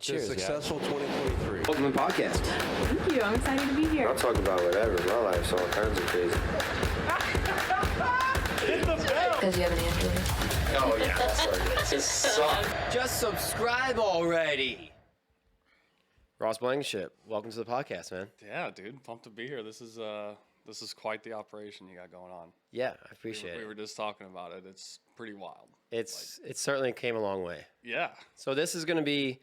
Cheers, successful 2023. Welcome to the podcast. Thank you. I'm excited to be here. I'll talk about whatever. My life's all kinds of crazy. Hit the bell! Because you have an Android. Oh, yeah. Sorry. This sucks. Just subscribe already. Ross Blankenship, welcome to the podcast, man. Yeah, dude, pumped to be here. This is quite the operation you got going on. Yeah, I appreciate it. We were just talking about it. It's pretty wild. It certainly came a long way. Yeah. So this is going to be.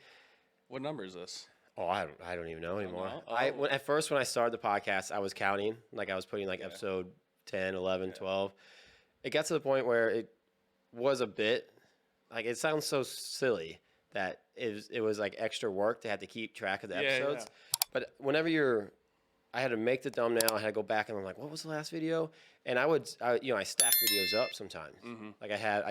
What number is this? Oh, I don't even know anymore. know? At first, when I started the podcast, I was counting. Like I was putting episode 10, 11, 12. It got to the point where it was a bit, like it sounds so silly that it was like extra work to have to keep track of the episodes. Yeah. But whenever I had to make the thumbnail, I had to go back and I'm like, what was the last video? And I stack videos up sometimes. Mm-hmm. Like I had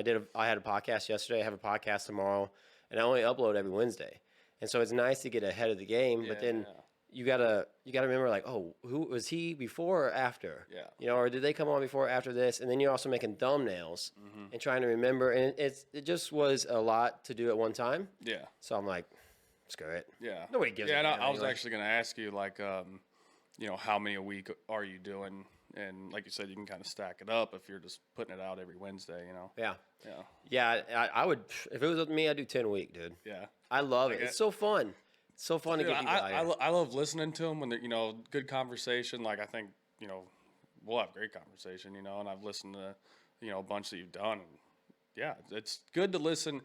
a podcast yesterday. I have a podcast tomorrow, and I only upload every Wednesday. And so it's nice to get ahead of the game, but then you gotta remember, like, oh, who was he before or after? Yeah. Or did they come on before or after this? And then you're also making thumbnails and trying to remember, and it just was a lot to do at one time. Yeah. So I'm like, screw it. Yeah. Nobody gives a damn. damn I was anyway. actually going to ask you, like, how many a week are you doing? And like you said, you can kind of stack it up if you're just putting it out every Wednesday, Yeah. Yeah. Yeah, I would, if it was up to me, I'd do 10 a week, dude. Yeah. I love it. It's so fun. It's so fun to get people out. I love listening to them when they're, good conversation. Like, I think, we'll have great conversation, and I've listened to, a bunch that you've done. And yeah, it's good to listen.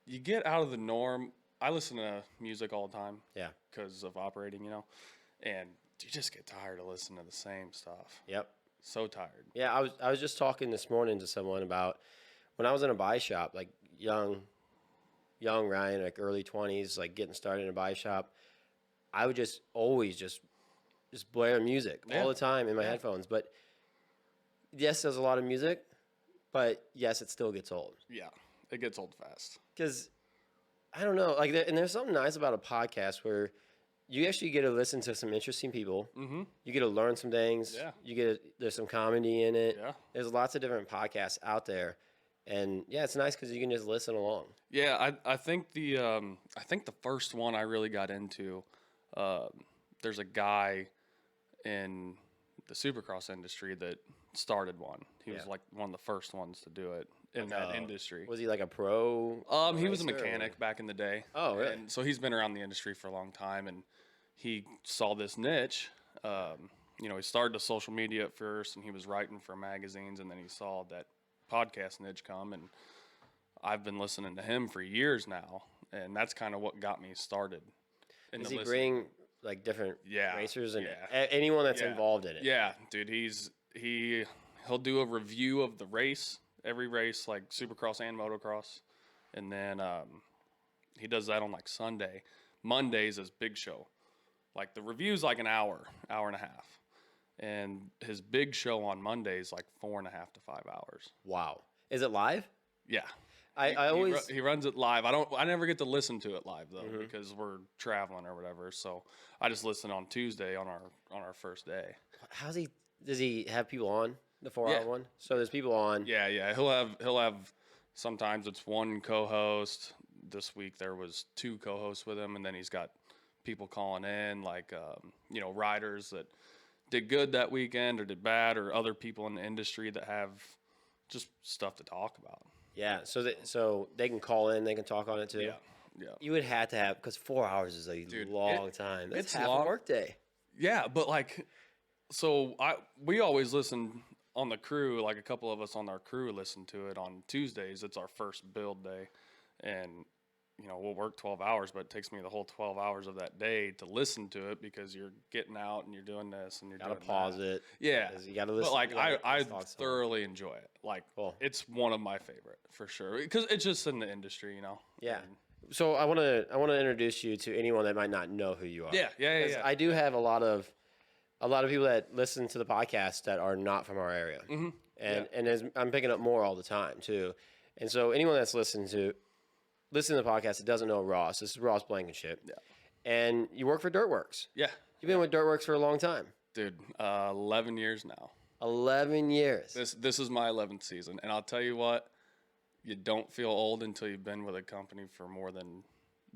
You get out of the norm. I listen to music all the time. Yeah. Because of operating, and you just get tired of listening to the same stuff. Yep. So tired. Yeah, I was just talking this morning to someone about when I was in a buy shop, like young Ryan, like early 20s, like getting started in a buy shop. I would just always just blare music all the time in my headphones. But yes, there's a lot of music, but yes, it still gets old. Yeah, it gets old fast. Because I don't know, like, and there's something nice about a podcast where you actually get to listen to some interesting people. Mm-hmm. You get to learn some things. Yeah. There's some comedy in it. Yeah. There's lots of different podcasts out there. And yeah, it's nice because you can just listen along. Yeah, I think the first one I really got into, there's a guy in the SuperCross industry that started one. He was like one of the first ones to do it in that industry. Was he like a pro? He was a mechanic back in the day. Oh, really? And so he's been around the industry for a long time, and he saw this niche. He started the social media at first, and he was writing for magazines, and then he saw that podcast niche come, and I've been listening to him for years now, and that's kind of what got me started. Does he bring like different racers and Yeah. anyone that's involved in it? Yeah, dude, he'll do a review of the race, every race, like Supercross and Motocross, and then he does that on like Sunday. Monday's his big show. Like the review's like an hour and a half. And his big show on Monday is like 4.5 to 5 hours. Wow. Is it live? Yeah. He he runs it live. I never get to listen to it live though because we're traveling or whatever. So I just listen on Tuesday on our first day. Does he have people on the 4-hour one? So there's people on. Yeah. He'll have sometimes it's one co-host. This week there was 2 co-hosts with him, and then he's got people calling in like riders that did good that weekend or did bad, or other people in the industry that have just stuff to talk about. Yeah, so they can call in, they can talk on it too. Yeah. You would have to have, because 4 hours is a long time. That's it's half long. a work day. Yeah, but like, so we always listen on the crew. Like a couple of us on our crew listen to it on Tuesdays. It's our first build day, and we'll work 12 hours, but it takes me the whole 12 hours of that day to listen to it because you're getting out and you're doing this and you're Gotta doing pause that. it. Yeah. You gotta listen. But like, I thoroughly enjoy it. Like, Cool. It's one of my favorite for sure because it's just in the industry, Yeah. And So I want to introduce you to anyone that might not know who you are. Yeah. 'Cause I do have a lot of people that listen to the podcast that are not from our area, and I'm picking up more all the time too. And so anyone that's listening to the podcast that doesn't know Ross, this is Ross Blankenship. Yeah. And you work for DirtWurx. Yeah. You've been with DirtWurx for a long time. Dude, 11 years now. 11 years. This is my 11th season, and I'll tell you what, you don't feel old until you've been with a company for more than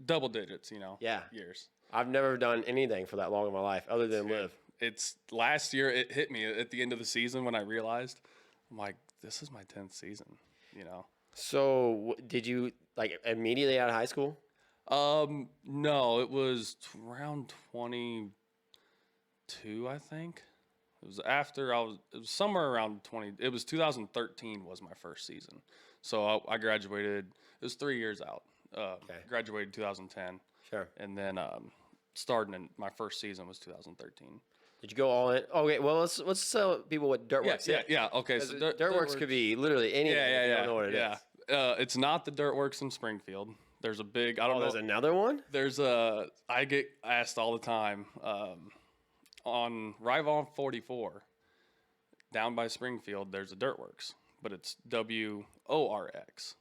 double digits, Yeah. years. I've never done anything for that long in my life other than live. It's last year it hit me at the end of the season when I realized, I'm like, this is my 10th season, So did you like immediately out of high school? No, it was around 22, I think. It was after it was somewhere around 20. It was 2013 was my first season. So I graduated, it was 3 years out. Graduated 2010. Sure. And then starting in my first season was 2013. Did you go all in? Okay, well let's tell people what DirtWurx is. Yeah. Okay, so DirtWurx could be literally anything. Yeah. You don't know what it is. It's not the DirtWurx in Springfield. There's a big. I don't know. There's another one. I get asked all the time. On Rival 44, down by Springfield, there's a DirtWurx, but it's WORX.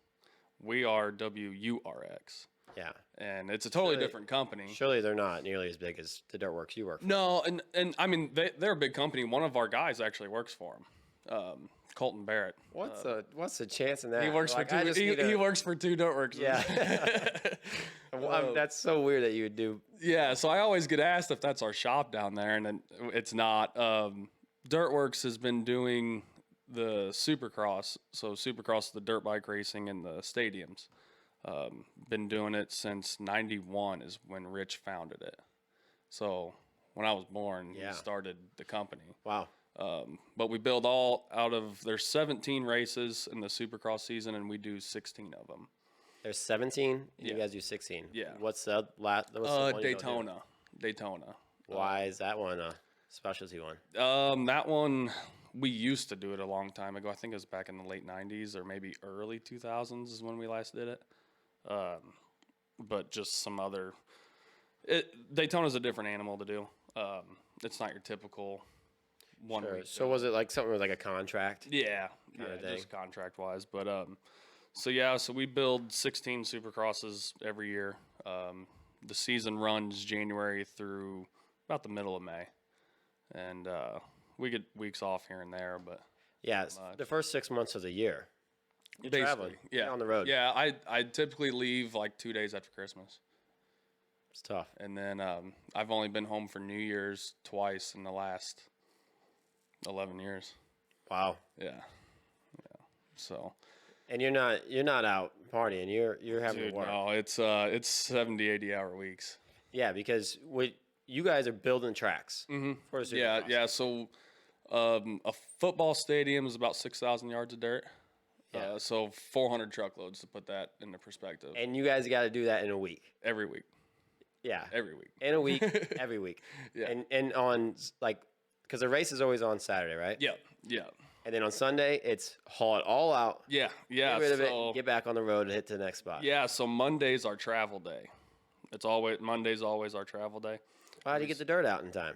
We are WURX. Yeah. And it's a totally different company. Surely they're not nearly as big as the DirtWurx you work for. No, and I mean they're a big company. One of our guys actually works for them, Colton Barrett. What's the chance in that? He works for two. He works for two DirtWurx. Yeah. That's so weird that you would do. Yeah, so I always get asked if that's our shop down there, and it's not. DirtWurx has been doing the SuperCross. So SuperCross is the dirt bike racing in the stadiums. Been doing it since '91 is when Rich founded it. So when I was born, he started the company. Wow. But we build all out of, there's 17 races in the Supercross season, and we do 16 of them. There's 17. You guys do 16. Yeah. What's the last? Daytona. Why is that one a specialty one? That one, we used to do it a long time ago. I think it was back in the late 90s or maybe early 2000s is when we last did it. But just some other, Daytona's a different animal to do. It's not your typical one. Sure. So was it like something with like a contract? Yeah, just contract wise. But so we build 16 Supercrosses every year. The season runs January through about the middle of May, and we get weeks off here and there. But the first 6 months of the year. You're traveling. You're on the road. Yeah, I typically leave like 2 days after Christmas. It's tough. And then I've only been home for New Year's twice in the last 11 years. Wow. Yeah. So. And you're not out partying. You're having to work. No, it's 70, 80 hour weeks. Yeah, because you guys are building tracks. Mm-hmm. For the Supercross. Yeah. So a football stadium is about 6,000 yards of dirt. Yeah. So 400 truckloads, to put that into perspective. And you guys got to do that in a week. Every week. Yeah. Every week. In a week, every week. Yeah. And on like, because the race is always on Saturday, right? Yeah. And then on Sunday, it's haul it all out. Yeah. Get rid of it, get back on the road and hit to the next spot. Yeah, so Monday's our travel day. Monday's always our travel day. How do you get the dirt out in time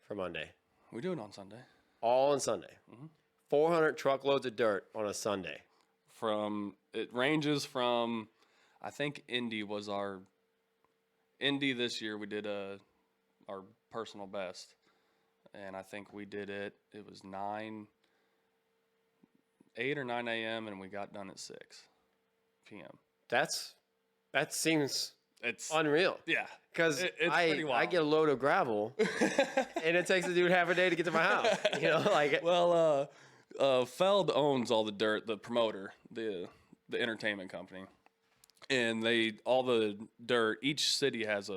for Monday? We do it on Sunday. All on Sunday. Mm-hmm. 400 truckloads of dirt on a Sunday. It ranges from, I think Indy this year we did our personal best. And I think we did it was 8 or 9 a.m. and we got done at 6 p.m. That seems it's unreal. Yeah. Because I get a load of gravel and it takes a dude half a day to get to my house. Feld owns all the dirt, the promoter, the entertainment company. And all the dirt, each city has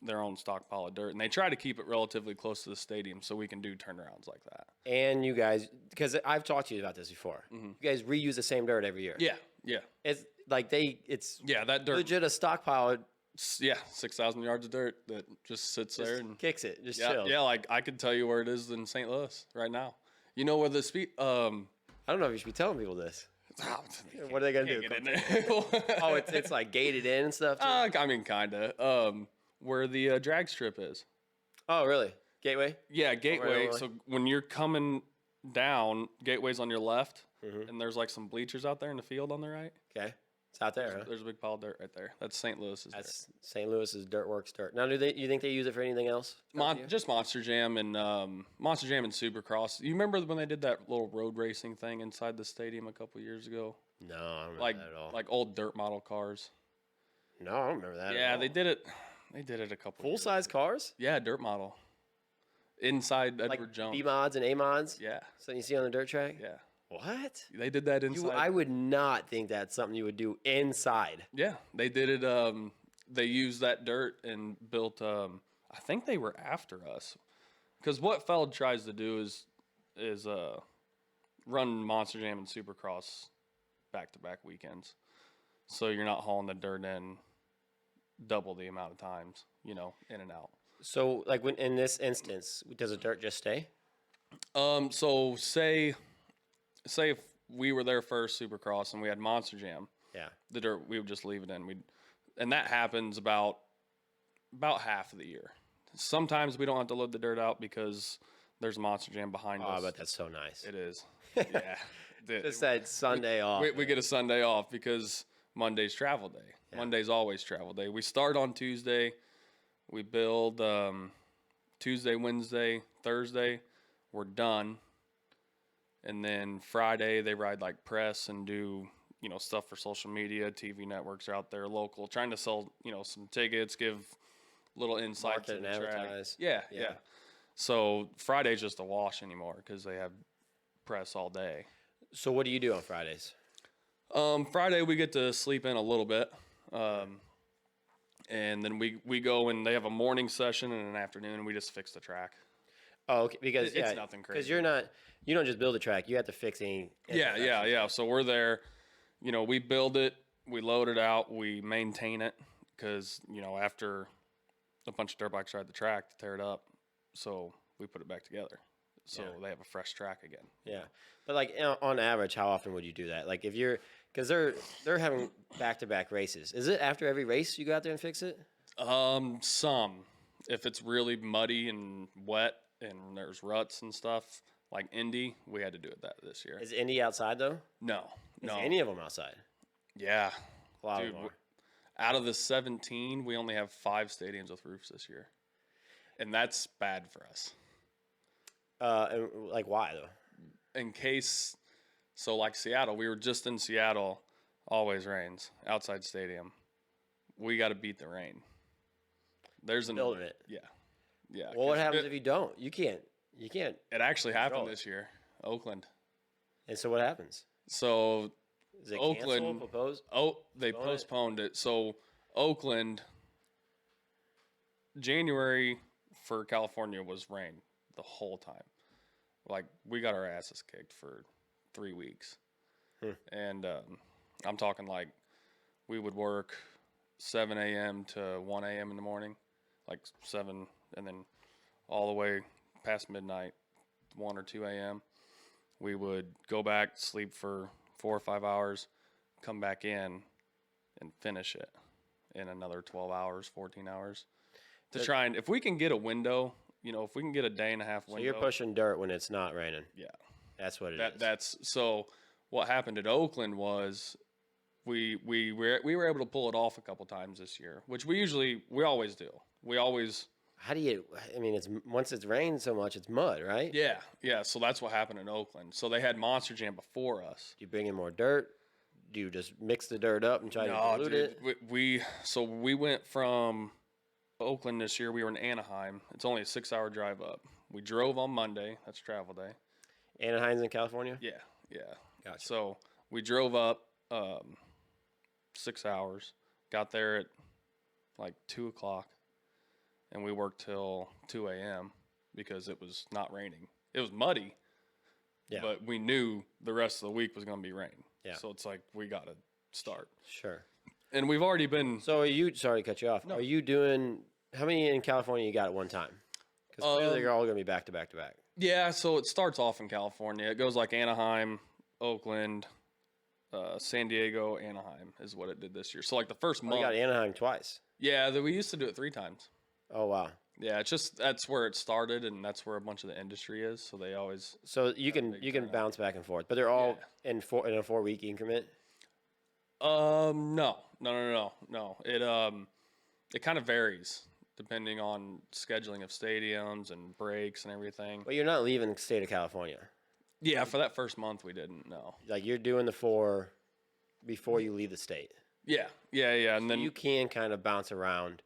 their own stockpile of dirt, and they try to keep it relatively close to the stadium so we can do turnarounds like that. And you guys, because I've talked to you about this before, you guys reuse the same dirt every year. Yeah. It's like that dirt legit a stockpile. 6,000 yards of dirt that just sits there and kicks it, just chills. Yeah, like I could tell you where it is in St. Louis right now. You know where the I don't know if you should be telling people this. What are they gonna do? Get in there. Oh, it's like gated in and stuff. I mean, kinda. Where the drag strip is. Oh, really? Gateway? Yeah, Gateway. Right. So when you're coming down, Gateway's on your left, and there's like some bleachers out there in the field on the right. Okay. It's out there, huh? There's a big pile of dirt right there. That's St. Louis's dirt. St. Louis's DirtWurx dirt. Now, you think they use it for anything else? Just Monster Jam and Supercross. You remember when they did that little road racing thing inside the stadium a couple years ago? No, I don't remember like that at all. Like old dirt model cars. No, I don't remember that. Yeah, at they all. did it. They did it a couple. Full years size ago. cars, Yeah, dirt model. Inside Edward like Jones. B mods and A mods. Yeah, So you see on the dirt track. yeah. What? They did that inside. I would not think that's something you would do inside. Yeah, they did it. They used that dirt and built. I think they were after us, because what Feld tries to do is run Monster Jam and Supercross back-to-back weekends, so you're not hauling the dirt in double the amount of times, in and out. So, like when in this instance, does the dirt just stay? So say if we were there first Supercross and we had Monster Jam, Yeah. the dirt we would just leave it in. And that happens about half of the year. Sometimes we don't have to load the dirt out because there's a Monster Jam behind Oh, us. but that's so nice. It is. Yeah. Just that Sunday off. We get a Sunday off because Monday's travel day. Yeah. Monday's always travel day. We start on Tuesday. We build Tuesday, Wednesday, Thursday. We're done. And then Friday they ride like press and do, stuff for social media. TV networks are out there local trying to sell, some tickets, give little insights Market to and the track. advertise. Yeah. Yeah. So Friday's just a wash anymore because they have press all day. So what do you do on Fridays? Friday we get to sleep in a little bit, and then we go and they have a morning session and an afternoon, and we just fix the track. Oh, okay, because It's nothing crazy. Because you don't just build a track; you have to fix any. Yeah. So we're there, we build it, we load it out, we maintain it, because after a bunch of dirt bikes ride the track to tear it up, so we put it back together, so they have a fresh track again. Yeah, but like on average, how often would you do that? Like if you're, because they're having back-to-back races. Is it after every race you go out there and fix it? Some, if it's really muddy and wet and there's ruts and stuff, like Indy, we had to do it this year. Is Indy outside though? No. Is any of them outside? Yeah. A lot Dude, of them are. out of the 17, we only have 5 stadiums with roofs this year. And that's bad for us. And like why though? In case, so like Seattle, we were just in Seattle, always rains, outside stadium. We got to beat the rain. There's Building it. Yeah. Yeah. Well, what 'cause happens if you don't? You can't. It actually happened control it. this year, Oakland. And so what happens? So Is it Oakland- canceled, proposed? they Postpone it? postponed it. So Oakland, January for California was rain the whole time. Like we got our asses kicked for 3 weeks, and I'm talking like we would work 7 a.m. to 1 a.m. in the morning, like 7, and then all the way past midnight, 1 or 2 a.m. We would go back, sleep for 4 or 5 hours, come back in, and finish it in another 12 hours, 14 hours. To try and, if we can get a window, if we can get a day and a half window. So you're pushing dirt when it's not raining. Yeah. That's what it is. That's so what happened at Oakland was we were able to pull it off a couple times this year, which we always do. We always. How do you? I mean, once it's rained so much, it's mud, right? Yeah. So that's what happened in Oakland. So they had Monster Jam before us. Do you bring in more dirt? Do you just mix the dirt up and try to dilute it? We went from Oakland this year. We were in Anaheim. It's only a 6-hour drive up. We drove on Monday. That's travel day. Anaheim's in California? Yeah. Gotcha. So we drove up 6 hours, got there at like 2 o'clock, and we worked till 2 a.m. because it was not raining. It was muddy, but we knew the rest of the week was going to be rain. Yeah. So it's like we got to start. Sure. And we've already been. So are you, sorry to cut you off, Are you doing, how many in California you got at one time? Because clearly you're all going to be back to back to back. Yeah, so it starts off in California. It goes like Anaheim, Oakland, San Diego, Anaheim is what it did this year. So like the first You month. got Anaheim twice. Yeah, we used to do it 3 times. Oh, wow. Yeah, it's just that's where it started, and that's where a bunch of the industry is. So they always. So you can bounce back and forth, but they're all in a 4-week increment? No. It kind of varies depending on scheduling of stadiums and breaks and everything. But you're not leaving the state of California. Yeah, for that first month we didn't. No. Like you're doing the 4 before you leave the state. Yeah, and then You can kind of bounce around.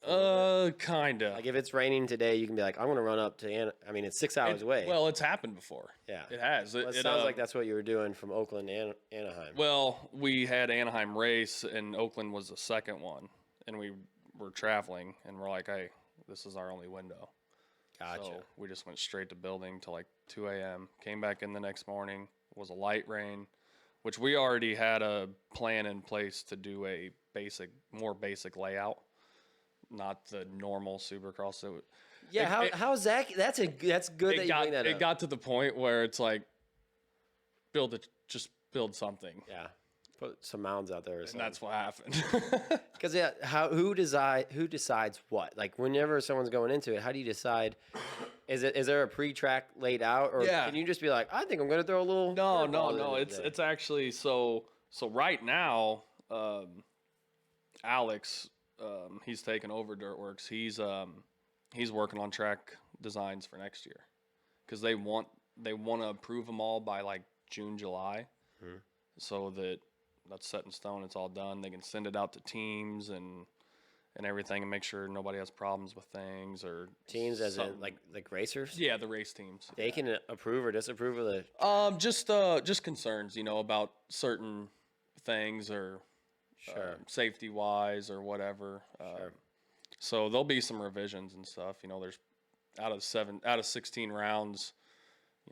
kinda. Like if it's raining today, you can be like, I'm going to run up to, it's 6 hours away. Well, it's happened before. Yeah. It has. Well, it sounds like that's what you were doing from Oakland to Anaheim. Well, we had Anaheim race, and Oakland was the second one, and we were traveling, and we're like, hey, this is our only window. Gotcha. So we just went straight to building till like 2 a.m. Came back in the next morning. It was a light rain, which we already had a plan in place to do a more basic layout, not the normal Supercross. How's that? That's good that you bring that up. It got to the point where it's like, just build something. Yeah. Put some mounds out there or And something. that's what happened. Because who decides what? Like whenever someone's going into it, how do you decide? Is there a pre-track laid out, or can you just be like, I think I'm going to throw a little? No. It's actually so right now. Alex, he's taken over DirtWurx. He's working on track designs for next year because they want to approve them all by like June, July, so that's set in stone. It's all done. They can send it out to teams and everything and make sure nobody has problems with things or Teams as something. in like racers? Yeah, the race teams. They can approve or disapprove of the. Just concerns, about certain things or safety wise or whatever. Sure. So there'll be some revisions and stuff. There's out of 16 rounds,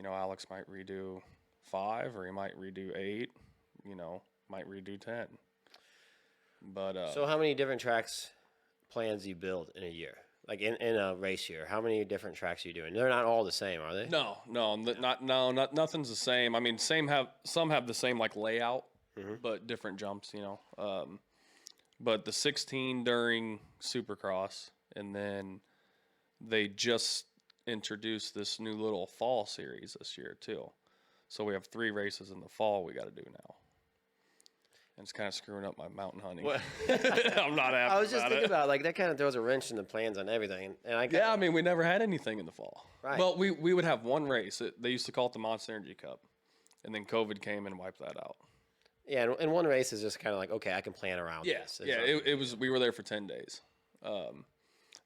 Alex might redo 5 or he might redo 8. Might redo 10. But So how many different tracks plans you build in a year? Like in a race year, how many different tracks are you doing? They're not all the same, are they? No, nothing's the same. I mean, some have the same like layout, but different jumps. But the 16 during Supercross, and then they just introduced this new little fall series this year too. So we have 3 races in the fall we got to do now. And it's kind of screwing up my mountain hunting. I'm not happy. I was just thinking about like that kind of throws a wrench in the plans on everything. And we never had anything in the fall. Right. Well, we would have one race. They used to call it the Monster Energy Cup, and then COVID came and wiped that out. Yeah, and one race is just kind of like, okay, I can plan around this. It was. We were there for 10 days,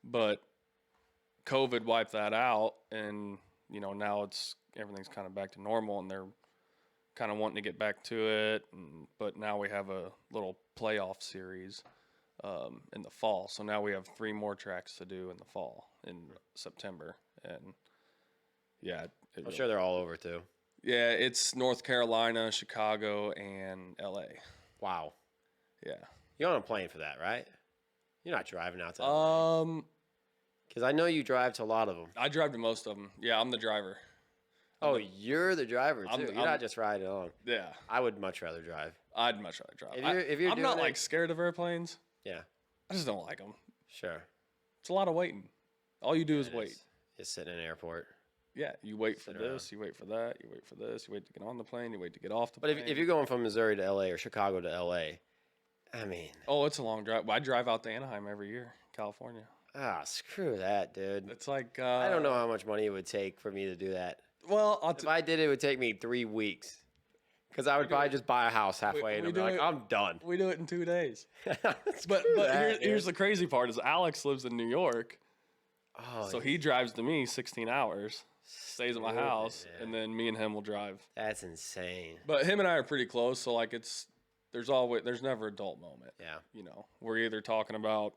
but COVID wiped that out, and now everything's kind of back to normal, and they're kind of wanting to get back to it. But now we have a little playoff series in the fall, so now we have 3 more tracks to do in the fall in September, and I'm sure they're all over too. Yeah, it's North Carolina, Chicago, and LA. Wow. Yeah. You're on a plane for that, right? You're not driving out to LA. Because I know you drive to a lot of them. I drive to most of them. Yeah, I'm the driver. You're the driver too. You're not just riding along. Yeah. I would much rather drive. I'd much rather drive. If you're I'm doing not it- like scared of airplanes. Yeah, I just don't like them. sure. It's a lot of waiting. All you do is wait. Just sitting in an airport. Yeah, you wait for Sit this, you wait for that, you wait for this, you wait to get on the plane, you wait to get off the But plane. if you're going from Missouri to LA or Chicago to LA, I mean, Oh, it's a long drive. I drive out to Anaheim every year, California. screw that, dude. It's like I don't know how much money it would take for me to do that. Well, If I did it, it would take me 3 weeks. Because I would probably just buy a house halfway and we I'd be do like, it- I'm done. we do it in 2 days. But Screw that, here's dude. the crazy part: is Alex lives in New York, Oh, so he drives to me 16 hours, stays at my Stupid, house, man. and then me and him will drive. That's insane. But him and I are pretty close, so like there's never a dull moment. Yeah. We're either talking about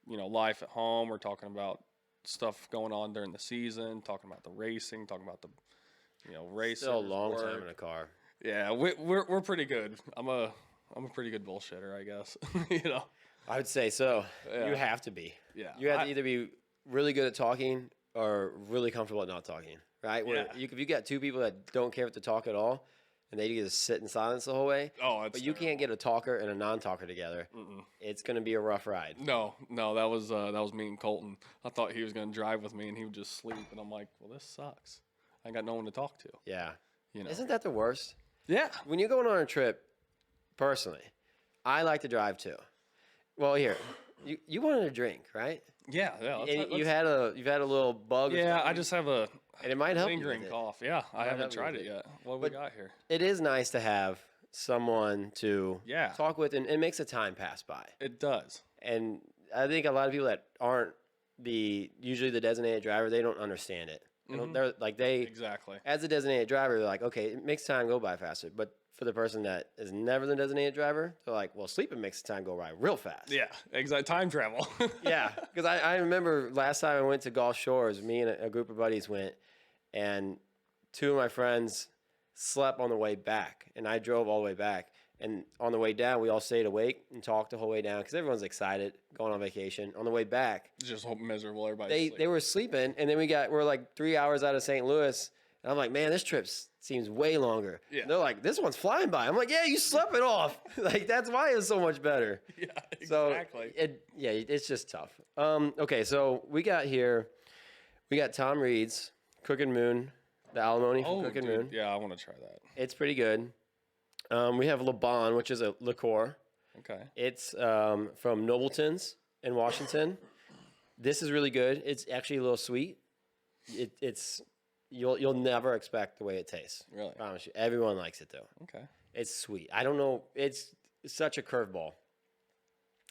life at home, we're talking about stuff going on during the season, talking about the racing, talking about the racing. Still a long time in a car. Yeah, we're pretty good. I'm a pretty good bullshitter, I guess. I would say so. Yeah. You have to be. Yeah. You have to either be really good at talking or really comfortable at not talking, right? Where Yeah. if you got 2 people that don't care to talk at all, and they just sit in silence the whole way, Oh, it's but you can't get a talker and a non-talker together, it's going to be a rough ride. No, that was me and Colton. I thought he was gonna drive with me and he would just sleep, and I'm like, well, this sucks. I ain't got no one to talk to. Yeah. You know. Isn't that the worst? Yeah. When you're going on a trip, personally, I like to drive too. Well, here, you wanted a drink, right? Yeah. And you've had a little bug. or Yeah, something, I just have a and it might help you lingering with it. cough. Yeah, I haven't help you tried with it it. yet. What have But we got here? It is nice to have someone to talk with, and it makes the time pass by. It does. And I think a lot of people that aren't usually the designated driver, they don't understand it. They're like exactly, as a designated driver, they're like, okay, it makes time go by faster. But for the person that is never the designated driver, they're like, well, sleeping makes the time go by real fast. Yeah, exactly. Time travel. Yeah, because I remember last time I went to Gulf Shores, me and a group of buddies went, and two of my friends slept on the way back, and I drove all the way back. And on the way down, we all stayed awake and talked the whole way down because everyone's excited going on vacation. On the way back, just miserable. Everybody. They were sleeping, and then we're like 3 hours out of St. Louis, and I'm like, man, this trip seems way longer. Yeah. They're like, this one's flying by. I'm like, yeah, you slept it off. Like that's why it's so much better. Yeah, exactly. So it's just tough. Okay, so we got Tom Reed's Crooked Moon, the alimony from Crooked Moon. Yeah, I want to try that. It's pretty good. We have Le Bon, which is a liqueur. Okay. It's from Nobleton's in Washington. This is really good. It's actually a little sweet. You'll never expect the way it tastes. Really? I promise you. Everyone likes it though. Okay. It's sweet. I don't know. It's such a curveball.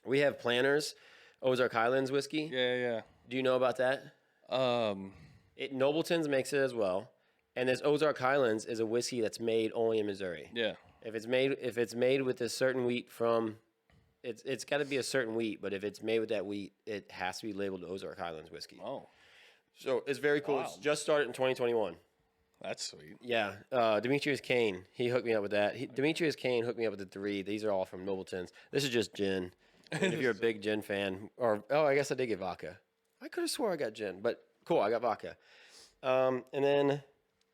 We have Planters, Ozark Highlands whiskey. Yeah. Do you know about that? Nobleton's makes it as well, and this Ozark Highlands is a whiskey that's made only in Missouri. Yeah. If it's made with a certain wheat from, it's got to be a certain wheat. But if it's made with that wheat, it has to be labeled Ozark Highlands whiskey. Oh. So it's very cool. Wow. It's just started in 2021. That's sweet. Yeah. Demetrius Kane, he hooked me up with that. Demetrius Kane hooked me up with the 3. These are all from Nobleton's. This is just gin. And if you're a big gin fan, I guess I did get vodka. I could have swore I got gin, but cool, I got vodka. And then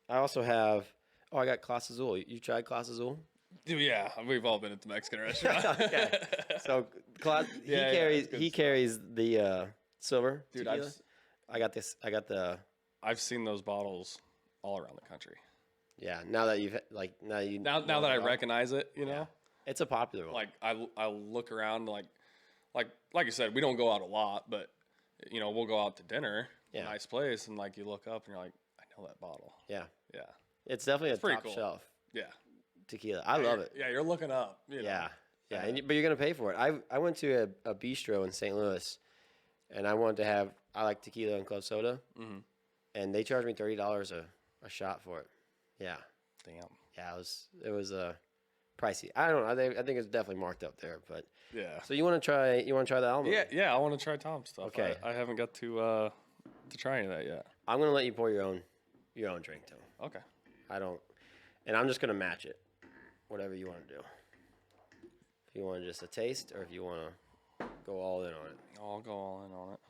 I also have, I got Clase Azul. You tried Clase Azul? Dude, yeah, we've all been at the Mexican restaurant. Okay. So he carries the silver. Dude, tequila. I got this. I got the. I've seen those bottles all around the country. Yeah. Now that I recognize it, you know, it's a popular one. Like I look around like you said, we don't go out a lot, but you know, we'll go out to dinner, a nice place, and like you look up and you're like, I know that bottle. Yeah. Yeah. It's definitely a pretty top cool. shelf. Yeah. Tequila. I love it. Yeah, you're looking up. You know. Yeah. Yeah. But you're gonna pay for it. I went to a bistro in St. Louis, and I wanted to have. I like tequila and club soda, and they charged me $30 a shot for it. Yeah. Damn. Yeah. It was pricey. I don't know. I think it's definitely marked up there, but yeah. So you want to try the almond? Yeah. I want to try Tom's stuff. Okay. I haven't got to try any of that yet. I'm gonna let you pour your own drink, Tom. Okay. And I'm just gonna match it, whatever you want to do. If you want just a taste, or if you want to go all in on it. I'll go all in on it.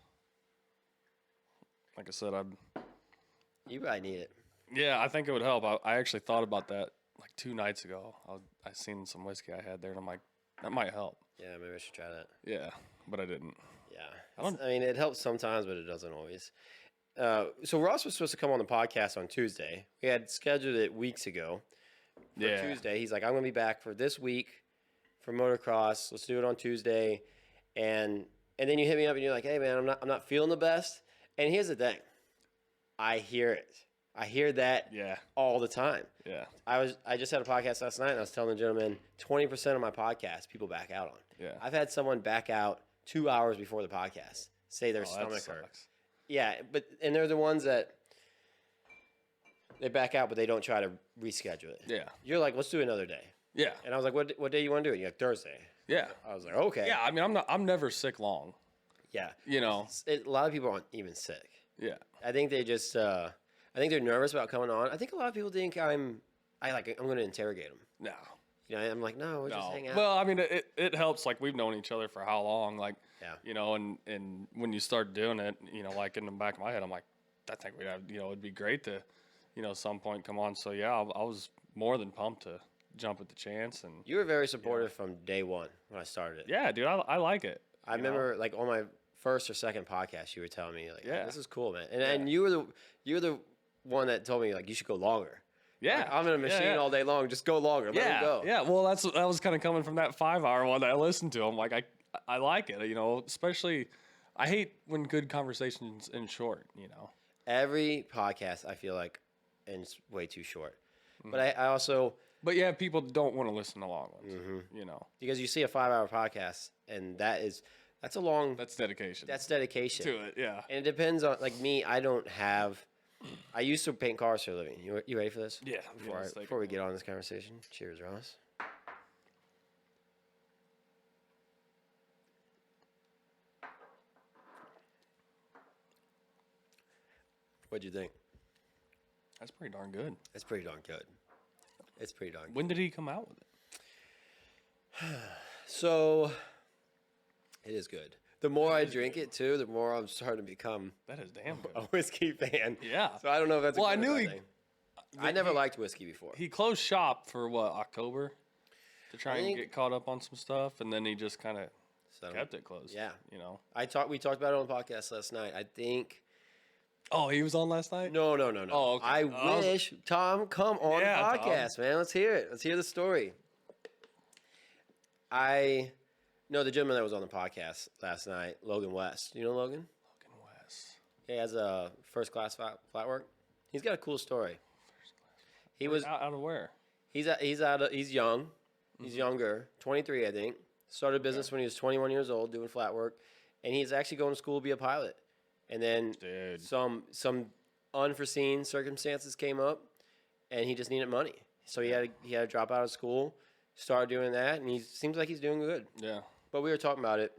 Like I said, You probably need it. Yeah, I think it would help. I actually thought about that like 2 nights ago. I seen some whiskey I had there, and I'm like, that might help. Yeah, maybe I should try that. Yeah, but I didn't. Yeah. I mean, it helps sometimes, but it doesn't always. So Ross was supposed to come on the podcast on Tuesday. We had scheduled it weeks ago for Tuesday. He's like, I'm going to be back for this week for motocross. Let's do it on Tuesday. And then you hit me up and you're like, hey, man, I'm not feeling the best. And here's the thing. I hear it. I hear that all the time. Yeah. I just had a podcast last night, and I was telling the gentleman 20% of my podcast people back out on. Yeah. I've had someone back out 2 hours before the podcast, say their stomach hurts. Yeah, and they're the ones that they back out, but they don't try to reschedule it. Yeah. You're like, let's do another day. Yeah. And I was like, what day you want to do it? You're like, Thursday. Yeah. I was like, okay. Yeah, I mean, I'm never sick long. Yeah. You know. A lot of people aren't even sick. Yeah. I think they just, I think they're nervous about coming on. I think a lot of people think I'm going to interrogate them. No. You know, I'm like, no, we'll just hang out. Well, I mean, it helps. Like, we've known each other for how long? Like, yeah. You know, and when you start doing it, you know, like in the back of my head, I'm like, I think we'd have, you know, it'd be great to, you know, some point come on. So, yeah, I was more than pumped to jump at the chance. And you were very supportive from day one when I started it. Yeah, dude, I like it. I remember, like, on my first or second podcast, you were telling me, like, yeah, this is cool, man. And you were the one that told me, like, you should go longer. Yeah. Like, I'm in a machine all day long. Just go longer. Let me go. Yeah. Well, that was kind of coming from that 5-hour one that I listened to. I'm like, I like it, you know, especially I hate when good conversations end short, you know. Every podcast, I feel like, ends way too short. Mm-hmm. But I also, But yeah, people don't want to listen to long ones. Mm-hmm. You know, Because you see a 5-hour podcast, and that's a long. that's dedication. That's dedication to it. Yeah. And it depends on, like me, I don't have. I used to paint cars for a living. You ready for this? Yeah. Before we get on this conversation, cheers, Ross. What'd you think? That's pretty darn good. It's pretty darn good. It's pretty darn good. When did he come out with it? So, it is good. The more I drink it, too, the more I'm starting to become That is damn good. a whiskey fan. Yeah. So I don't know if that's. Well, a I good or knew bad he- thing. I never liked whiskey before. He closed shop for what, October? To try I and think- get caught up on some stuff, and then he just kind of So, kept it closed. Yeah. You know. We talked about it on the podcast last night. I think. Oh, he was on last night? No. Oh, okay. I Oh, wish Tom come on Yeah, the Tom. podcast, man. Let's hear it. Let's hear the story. I know the gentleman that was on the podcast last night, Logan West. You know Logan? Logan West. He has a first class flat work. He's got a cool story. He was Out of where? he's young. He's younger, 23 I think. Started a business when he was 21 years old doing flat work, and he's actually going to school to be a pilot. And then Dude. some unforeseen circumstances came up, and he just needed money. So he had to drop out of school, start doing that, and he seems like he's doing good. Yeah. But we were talking about it,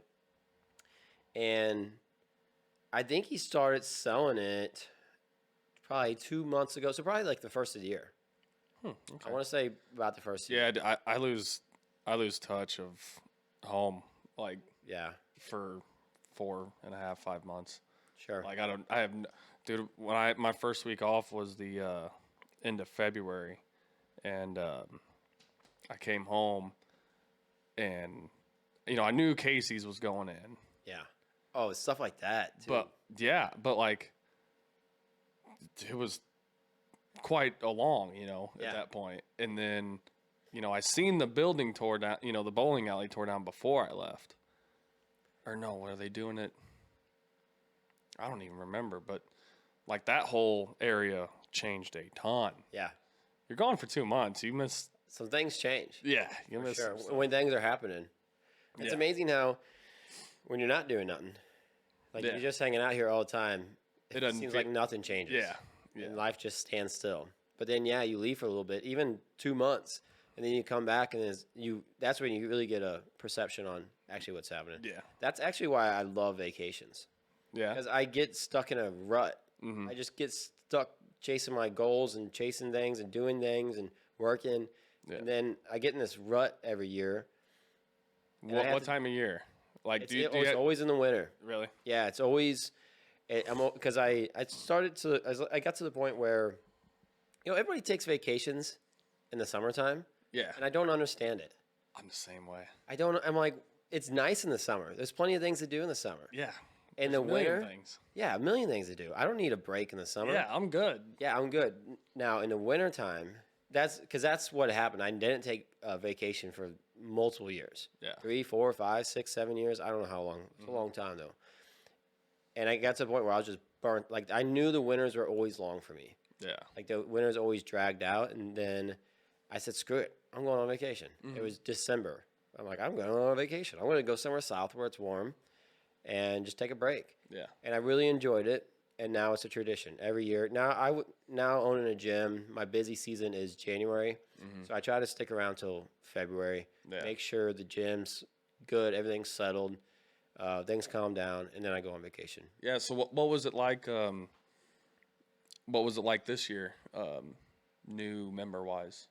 and I think he started selling it probably 2 months ago. So probably like the first of the year. Okay. I want to say about the first year. Yeah, I lose touch of home like Yeah, for 4.5, 5 months. sure. Like dude. When my first week off was the end of February, and I came home, and I knew Casey's was going in, Yeah. Oh, it's stuff like that, too. but like it was quite along, at Yeah. that point, and then I seen the building tore down, the bowling alley tore down before I left, or no, were they doing it? I don't even remember, but like that whole area changed a ton. Yeah. You're gone for 2 months. You missed. Some things change. Yeah, you For missed. sure. some stuff. When things are happening. It's Yeah. amazing how when you're not doing nothing, like Yeah. you're just hanging out here all the time, It doesn't seems feel- like nothing changes. Yeah, yeah. And life just stands still. But then, yeah, you leave for a little bit, even 2 months, and then you come back, and that's when you really get a perception on actually what's happening. Yeah. That's actually why I love vacations. Yeah. Because I get stuck in a rut. Mm-hmm. I just get stuck chasing my goals and chasing things and doing things and working. Yeah. And then I get in this rut every year. and I have What to- time of year? Like, It's, do you it's always in the winter. really? Yeah, it's always. Because I started to. I got to the point where, everybody takes vacations in the summertime, Yeah. and I don't understand it. I'm the same way. I'm like, it's nice in the summer. There's plenty of things to do in the summer. Yeah. In There's the a million winter, things. yeah, a million things to do. I don't need a break in the summer. Yeah, I'm good. Yeah, I'm good. Now, in the wintertime, that's what happened. I didn't take a vacation for multiple years. Yeah. 3, 4, 5, 6, 7 years. I don't know how long. It's a long time, though. And I got to the point where I was just burnt. Like, I knew the winters were always long for me. Yeah. Like, the winters always dragged out. And then I said, screw it. I'm going on vacation. It was December. I'm like, I'm going on vacation. I'm going to go somewhere south where it's warm and just take a break. Yeah. And I really enjoyed it, and now it's a tradition every year. Now now owning a gym, my busy season is January, so I try to stick around till February. Yeah. Make sure the gym's good, everything's settled, things calm down, and then I go on vacation. Yeah. So what was it like? What was it like this year? New member wise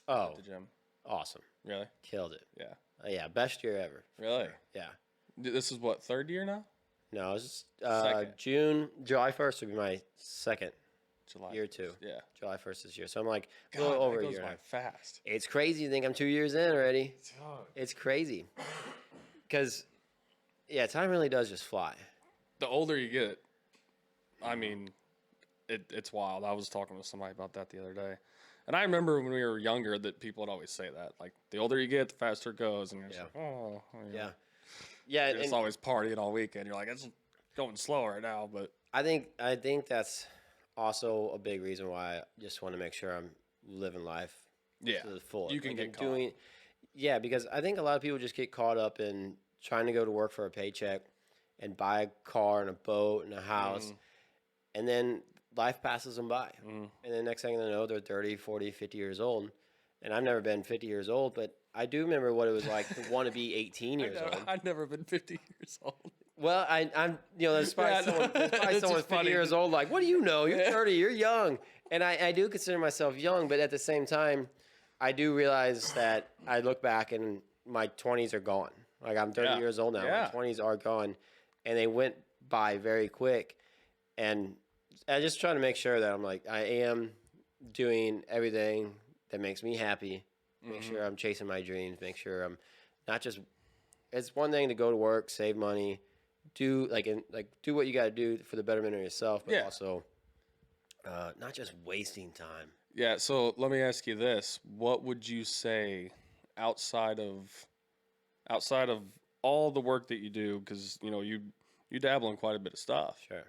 Oh, at the gym. awesome! Really? Killed it. Yeah. Yeah, best year ever. Really? Yeah. This is what, third year now? No, it's Second. July 1st would be my second July. year 2. Yeah. July 1st this year, so I'm like a God, little over that a goes year now. by fast. It's crazy to think I'm 2 years in already. It's crazy. Because, yeah, time really does just fly. The older you get, I mean, it's wild. I was talking with somebody about that the other day. And I remember when we were younger that people would always say that. Like, the older you get, the faster it goes. And you're just Yeah. like, oh. Yeah. Yeah, You're just and always partying all weekend. You're like, it's going slower now. But, I think that's also a big reason why I just want to make sure I'm living life Yeah. to the full. You can Like, get in caught. Yeah, because I think a lot of people just get caught up in trying to go to work for a paycheck and buy a car and a boat and a house, and then life passes them by. And then next thing they know, they're 30, 40, 50 years old. And I've never been 50 years old, but I do remember what it was like to want to be 18 years old. I've never been 50 years old. Well, I'm, there's probably someone, It's someone just 50 funny. years old, like, what do you know? You're 30, you're young. And I do consider myself young, but at the same time, I do realize that I look back and my 20s are gone. Like, I'm 30 years old now. Yeah. My 20s are gone, and they went by very quick. And I just try to make sure that I'm like, I am doing everything that makes me happy. Make sure I'm chasing my dreams. Make sure I'm not just. It's one thing to go to work, save money, do do what you got to do for the betterment of yourself, but also not just wasting time. Yeah, so let me ask you this. What would you say outside of all the work that you do, because you dabble in quite a bit of stuff. Sure.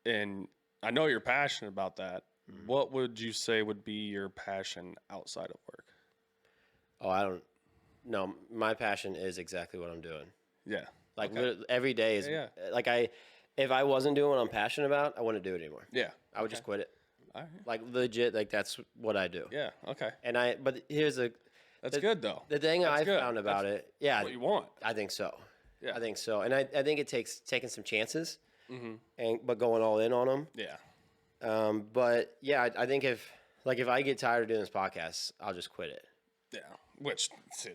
And I know you're passionate about that. What would you say would be your passion outside of work? Oh, I don't. No, my passion is exactly what I'm doing. Yeah. Like Okay. literally every day is like if I wasn't doing what I'm passionate about, I wouldn't do it anymore. Yeah. I would just quit it. All right. Like legit, like that's what I do. Yeah. Okay. And but here's That's good though. the thing That's I good. found about That's it. Yeah, what you want. I think so. Yeah. I think so. And I think it takes taking some chances, but going all in on them. Yeah. But yeah, I think if I get tired of doing this podcast, I'll just quit it. Yeah. Which, see,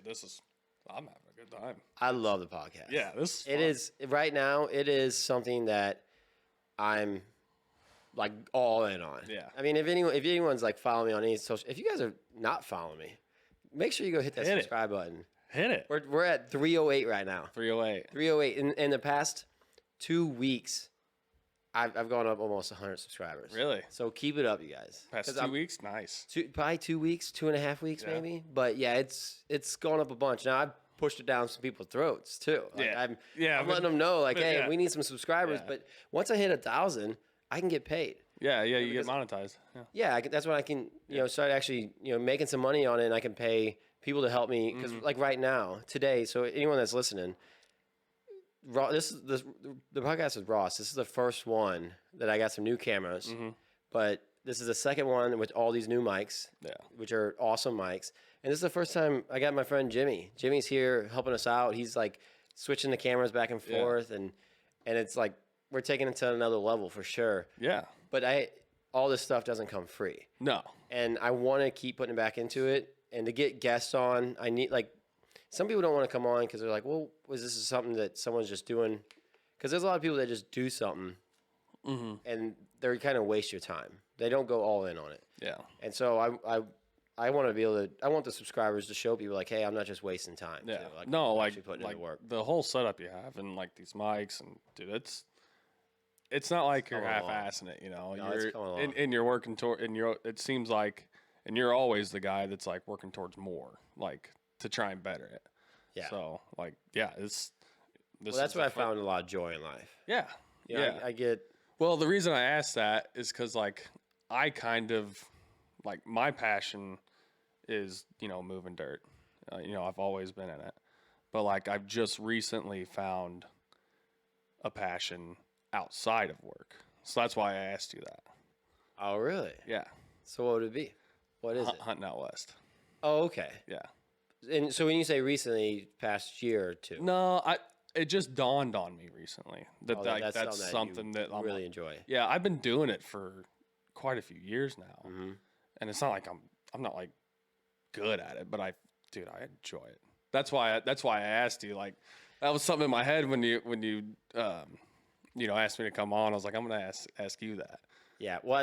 I'm having a good time. I love the podcast. Yeah. This is It is right now. It is something that I'm like all in on. Yeah. I mean, if anyone's like following me on any social, if you guys are not following me, make sure you go hit that Hit it. subscribe button. Hit it. We're at 308 right now. 308. 308 in the past 2 weeks. I've gone up almost 100 subscribers. Really? So keep it up, you guys. Past 'Cause 2 weeks? Nice. Probably 2 weeks, 2.5 weeks Yeah. maybe. But yeah, it's gone up a bunch. Now I've pushed it down some people's throats too. Like, Yeah. I'm but- letting them know like, but hey, yeah. we need some subscribers. Yeah. But once I hit 1,000, I can get paid. Yeah. Yeah. You get monetized. Yeah. Yeah, that's when I can start actually making some money on it, and I can pay people to help me because like right now today. So anyone that's listening. The podcast is Ross. This is the first one that I got some new cameras, but this is the second one with all these new mics, which are awesome mics. And this is the first time I got my friend Jimmy. Jimmy's here helping us out. He's like switching the cameras back and forth, and it's like we're taking it to another level for sure. Yeah. But all this stuff doesn't come free, No. and I want to keep putting it back into it. And to get guests on, I need some people don't want to come on because they're like, well, was this something that someone's just doing? Because there's a lot of people that just do something and they're kind of waste your time. They don't go all in on it. Yeah. And so I want to be able to, I want the subscribers to show people like, hey, I'm not just wasting time. Yeah. too. No, I'm like actually putting in the work. the whole setup you have and like these mics and dude, it's not like you're coming along. half-assing it, No, you're it's coming along. and you're working toward it seems like and you're always the guy that's like working towards more, like to try and better it. Yeah. So like this Well, that's is where the I fun- found a lot of joy in life. Yeah. You know, Yeah. I get, Well, the reason I asked that is because, like, I kind of, like, my passion is, moving dirt. I've always been in it. But, like, I've just recently found a passion outside of work. So that's why I asked you that. oh, really? Yeah. So what would it be? What is it? Hunting out west. Oh, okay. Yeah. And so when you say recently, past year or two, No, it just dawned on me recently that that's you something that I'm really enjoy. Yeah, I've been doing it for quite a few years now, Mm-hmm. and it's not like I'm not like good at it, but I enjoy it. That's why I asked you. Like that was something in my head when you asked me to come on. I was like, I'm gonna ask you that. Yeah. Well,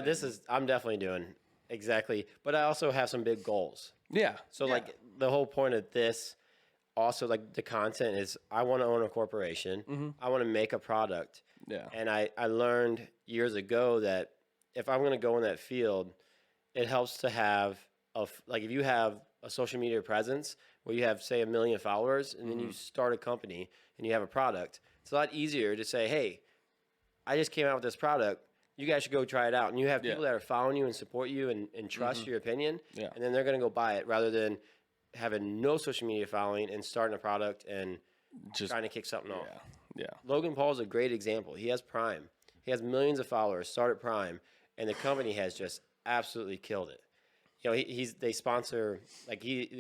I'm definitely doing exactly, but I also have some big goals. Yeah. So like the whole point of this, also like the content is I want to own a corporation. I want to make a product. Yeah. And I learned years ago that if I'm going to go in that field, it helps to have if you have a social media presence where you have say 1 million followers and then you start a company and you have a product, it's a lot easier to say, hey, I just came out with this product. you guys should go try it out. And you have Yeah. people that are following you and support you and trust your opinion. Yeah. And then they're going to go buy it rather than having no social media following and starting a product and Just trying to kick something off. yeah. Logan Paul is a great example. He has Prime. He has millions of followers, started Prime, and the company has just absolutely killed it. You know, they sponsor, like he's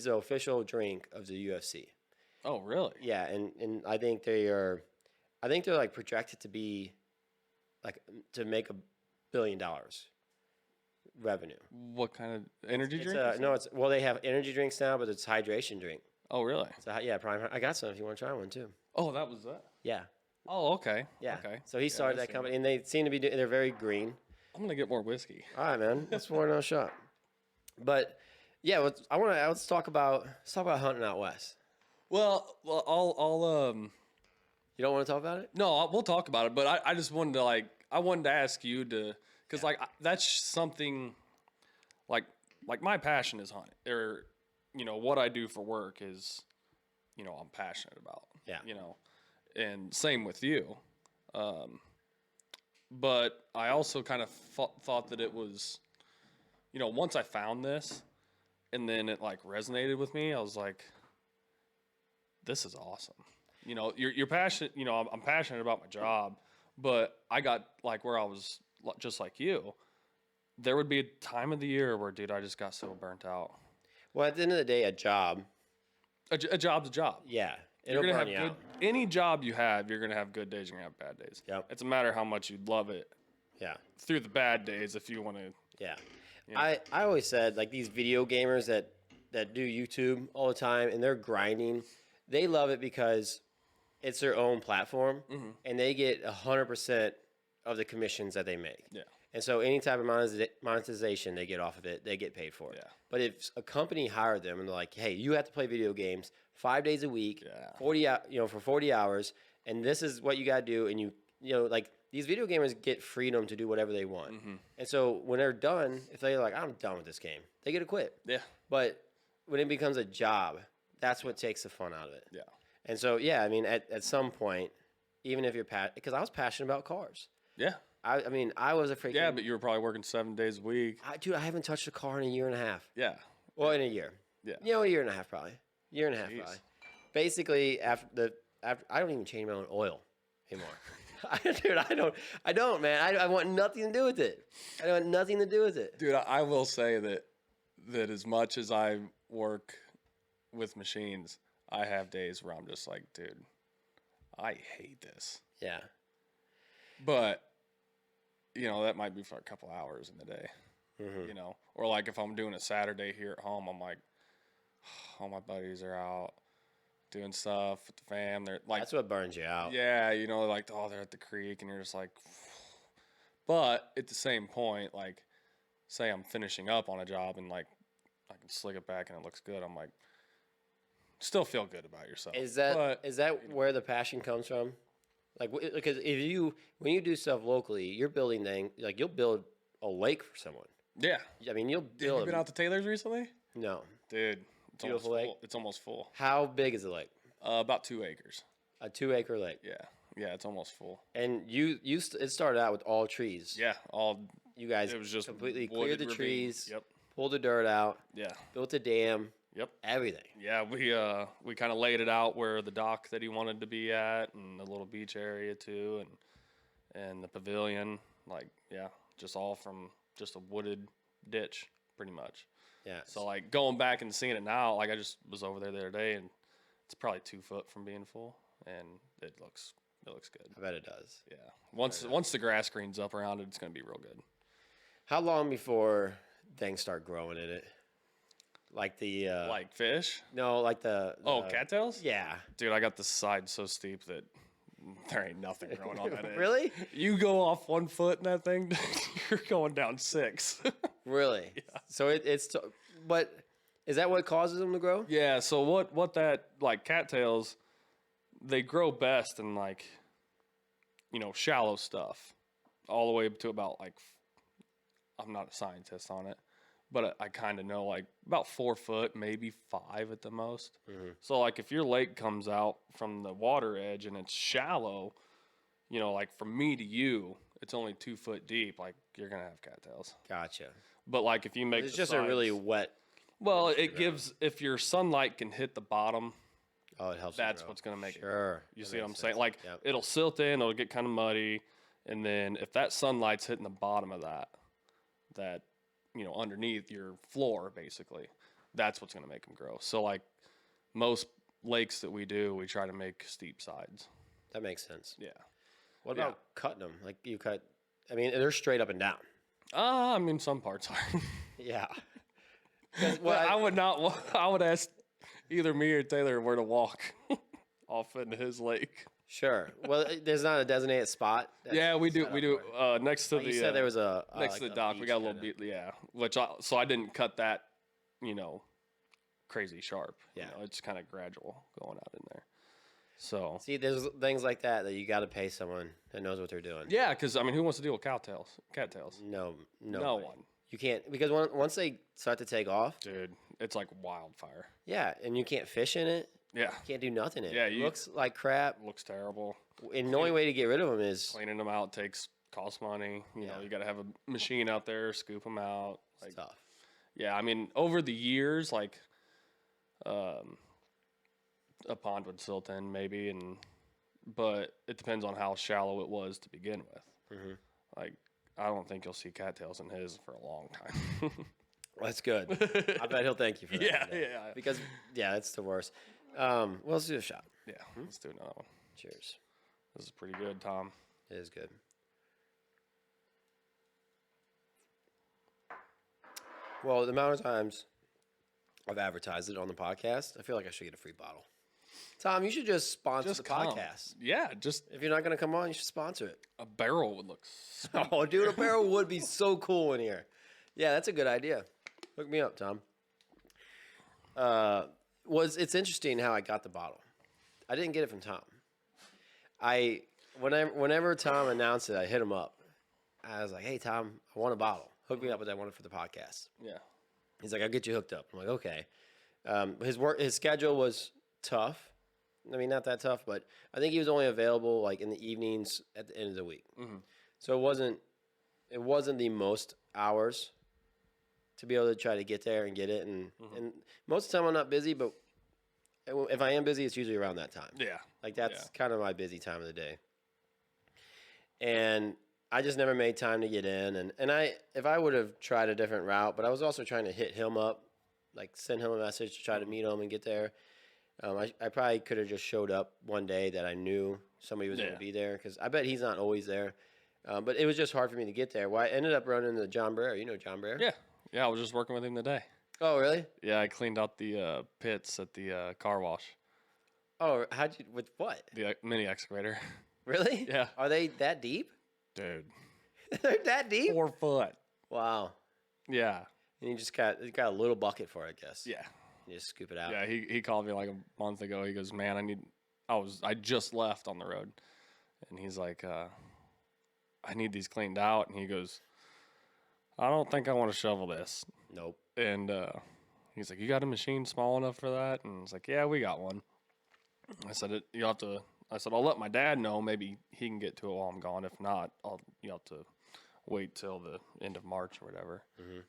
an official drink of the UFC. Oh, really? Yeah, and I think they're like projected to be like to make $1 billion revenue. What kind of energy It's drink? no, they have energy drinks now, but it's hydration drink. Oh, really? So yeah, Prime. I got some if you want to try one too. Oh, that was that. Yeah, Oh, okay. yeah. Okay. So he started I that see. company, and they seem to be they're very green. I'm gonna get more whiskey. All right, man. Let's pour another shot. But yeah, let's talk about hunting out west. Well, I'll You don't want to talk about it? no, we'll talk about it. But I just wanted to I wanted to ask you to, because that's something, like my passion is hunting, or what I do for work is, I'm passionate about. Yeah. And same with you. But I also kind of thought that it was, once I found this, and then it resonated with me, I was like, this is awesome. You're passionate. I'm passionate about my job, but I got where I was just like you. There would be a time of the year where, dude, I just got so burnt out. Well, at the end of the day, a job. A job's a job. Yeah, You're it'll gonna burn have you good. out. Any job you have, you're gonna have good days. You're gonna have bad days. Yep. It's a matter how much you love it Yeah, through the bad days. If you want to. yeah. Yeah. I always said these video gamers that do YouTube all the time and they're grinding, they love it because it's their own platform and they get 100% of the commissions that they make. Yeah. And so any type of monetization they get off of it, they get paid for it. Yeah. But if a company hired them and they're like, hey, you have to play video games 5 days a week, Yeah. 40 for 40 hours, and this is what you got to do, and these video gamers get freedom to do whatever they want. And so when they're done, if they're like, I'm done with this game, they get to quit. Yeah. But when it becomes a job, that's what takes the fun out of it. Yeah. And so, yeah, I mean, at some point, even if you're because I was passionate about cars. Yeah. I mean, I was a freaking... Yeah, but you were probably working 7 days a week. Dude, I haven't touched a car in a year and a half. Yeah. Well, in a year. Yeah. A year and a half probably. Year and a half Jeez. probably. Basically, after I don't even change my own oil anymore. Dude, I don't, man. I want nothing to do with it. I want nothing to do with it. Dude, I will say that as much as I work with machines, I have days where I'm just like, dude, I hate this. Yeah. But, that might be for a couple hours in the day, or if I'm doing a Saturday here at home, I'm like, all my buddies are out doing stuff with the fam. They're That's what burns you out. yeah, they're at the creek, and you're just like, but at the same point, say I'm finishing up on a job and I can slick it back and it looks good. I'm like, still feel good about yourself. Is that where the passion comes from? Because when you do stuff locally, you're building things, you'll build a lake for someone. Yeah. I mean, you'll Have build you been out to Taylor's recently? No. Dude, it's Beautiful almost lake? full. It's almost full. How big is the lake? About 2 acres. A 2-acre lake. Yeah. Yeah, it's almost full. And it started out with all trees. Yeah, You guys it was just completely wooded cleared the ravine. trees, Yep. pulled the dirt out, Yeah. built a dam, Yep. everything. Yeah, we kind of laid it out where the dock that he wanted to be at, and the little beach area too, and the pavilion. Just all from just a wooded ditch, pretty much. Yeah. So going back and seeing it now, I just was over there the other day, and it's probably 2 foot from being full, and it looks good. I bet it does. Yeah. Once the grass green's up around it, it's gonna be real good. How long before things start growing in it? Like Fish? no, like the Cattails? Yeah. Dude, I got the side so steep that there ain't nothing growing on that edge. Really? You go off 1 foot in that thing, you're going down 6. Really? Yeah. So but is that what causes them to grow? Yeah, so what that, cattails, they grow best in, shallow stuff. All the way to about, I'm not a scientist on it, but I kind of know, about 4 foot, maybe 5 at the most. So, if your lake comes out from the water edge and it's shallow, you know, like from me to you, it's only 2 foot deep. Like you're gonna have cattails. Gotcha. But like if you make It's the just sides, a really wet. well, it gives if your sunlight can hit the bottom. Oh, it helps. That's it grow. what's gonna make it. Sure. You That see what I'm makes saying? sense. Like Yep. it'll silt in, it'll get kind of muddy, and then if that sunlight's hitting the bottom of that you know underneath your floor, basically, that's what's gonna make them grow. So like most lakes that we do, we try to make steep sides. That makes sense. Yeah. What about cutting them? Like you cut. I mean, they're straight up and down. I mean some parts are. Yeah. Well, I would not. I would ask either me or Taylor where to walk off into his lake. Sure. Well, there's not a designated spot. that's Yeah, we do. set We up do. for it. Next to Like the. you said there was a next like to the a dock. We beach got a little kinda. bit. Yeah. So I didn't cut that. You know, crazy sharp. Yeah. You know, it's kind of gradual going out in there. So. See, there's things like that you got to pay someone that knows what they're doing. Yeah, because I mean, who wants to deal with cattails? No No way. one. You can't because once they start to take off, Dude, it's like wildfire. yeah, and you can't fish in it. Yeah. You can't do nothing in it. Yeah, It you- looks like crap. Looks terrible. And the only way to get rid of them is Cleaning them out costs money. You know, Yeah. you got to have a machine out there, scoop them out. Like, tough. yeah, I mean, over the years, like, a pond would silt in maybe, but it depends on how shallow it was to begin with. Mhm. Like, I don't think you'll see cattails in his for a long time. Well, that's good. I bet he'll thank you for that. Yeah, one day. yeah. Because that's the worst. Well, let's do a shot. Yeah, let's do another one. Cheers. This is pretty good, Tom. It is good. Well, the amount of times I've advertised it on the podcast, I feel like I should get a free bottle. Tom, you should just sponsor the come. podcast. Yeah, just If you're not going to come on, you should sponsor it. a barrel would look. Oh, dude, a barrel would be so cool in here. Yeah, that's a good idea. Hook me up, Tom. It's interesting how I got the bottle. I didn't get it from Tom. Whenever Tom announced it, I hit him up. I was like, "Hey, Tom, I want a bottle. Hook me up with that one for the podcast." Yeah. He's like, "I'll get you hooked up." I'm like, "Okay." His schedule was tough. I mean, not that tough, but I think he was only available like in the evenings at the end of the week. Mm-hmm. So it wasn't the most hours to be able to try to get there and get it. And most of the time I'm not busy, but if I am busy, it's usually around that time. Yeah. Like that's kind of my busy time of the day. And I just never made time to get in. And if I would have tried a different route, but I was also trying to hit him up, like send him a message to try to meet him and get there. I probably could have just showed up one day that I knew somebody was going to be there because I bet he's not always there. But it was just hard for me to get there. Well, I ended up running into John Breyer. You know John Breyer? Yeah. Yeah, I was just working with him today. Oh, really? Yeah, I cleaned out the pits at the car wash. Oh, with what? The mini excavator. Really? Yeah. Are they that deep? Dude. They're that deep? 4 foot. Wow. Yeah. And you got a little bucket for it, I guess. Yeah. You just scoop it out. Yeah, he called me like a month ago. He goes, "Man, I just left on the road." And he's like, "I need these cleaned out." And he goes, "I don't think I want to shovel this." Nope. And he's like, "You got a machine small enough for that?" And I was like, "Yeah, we got one." I said, "I'll let my dad know. Maybe he can get to it while I'm gone. If not, you'll have to wait till the end of March or whatever." Mm-hmm.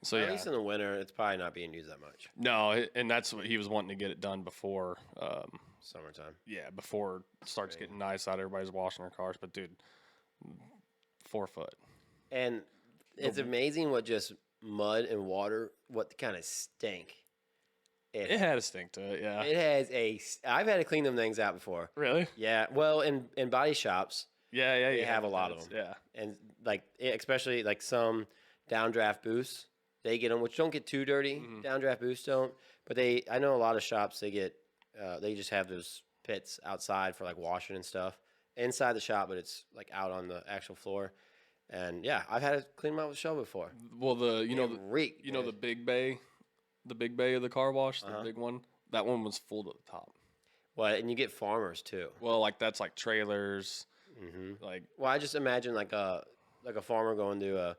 So At yeah, least in the winter, it's probably not being used that much. no, and that's what he was wanting to get it done before. Summertime. Yeah, before it starts getting nice out, everybody's washing their cars. But dude, 4 foot. And it's amazing what just mud and water, what kind of stink It had a stink to it. Yeah. It has I've had to clean them things out before. Really? Yeah. Well, in body shops, Yeah, yeah. they have a lot of them. Yeah. And like, especially like some downdraft boosts, they get them, which don't get too dirty. Downdraft boosts don't. But I know a lot of shops, they just have those pits outside for like washing and stuff. Inside the shop, but it's like out on the actual floor. And yeah, I've had to clean them out with a shovel before. Well, the big bay of the car wash, the big one. That one was full to the top. Well, and you get farmers too. Well, like that's like trailers. Like Well, I just imagine like a farmer going to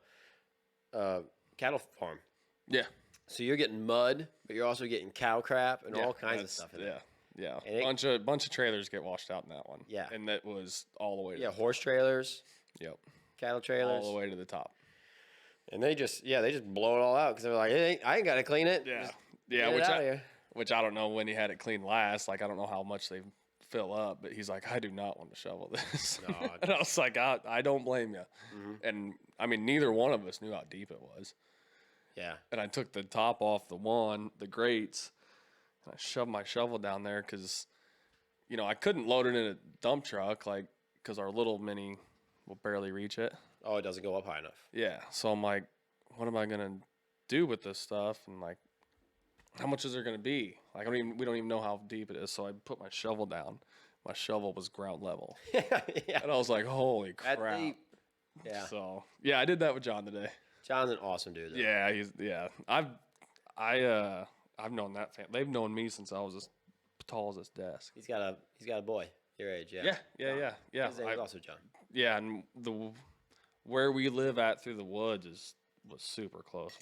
a cattle farm. yeah, So you're getting mud, but you're also getting cow crap and all kinds of that's- stuff in yeah. there. Yeah, And bunch of trailers get washed out in that one. Yeah. and that was all the way. Yeah, horse trailers, Yep, cattle trailers, all the way to the top. and they just blow it all out because they're like, I ain't got to clean it. Yeah, Just yeah, get it out of here. which I don't know when he had it cleaned last. Like I don't know how much they fill up, but he's like, I do not want to shovel this. No. And I was like, I don't blame you. And I mean, neither one of us knew how deep it was. Yeah. And I took the top off the grates, and I shoved my shovel down there because, I couldn't load it in a dump truck, like, because our little mini will barely reach it. Oh, it doesn't go up high enough. Yeah. So I'm like, what am I going to do with this stuff? And like, how much is there going to be? Like, we don't even know how deep it is. So I put my shovel down. My shovel was ground level. Yeah. And I was like, holy That crap. deep. Yeah. So, yeah, I did that with John today. John's an awesome dude. Though. Yeah, I've known that family. They've known me since I was as tall as this desk. He's got a boy your age. Yeah. Yeah. His name is also John. Yeah, and where we live at through the woods was super close.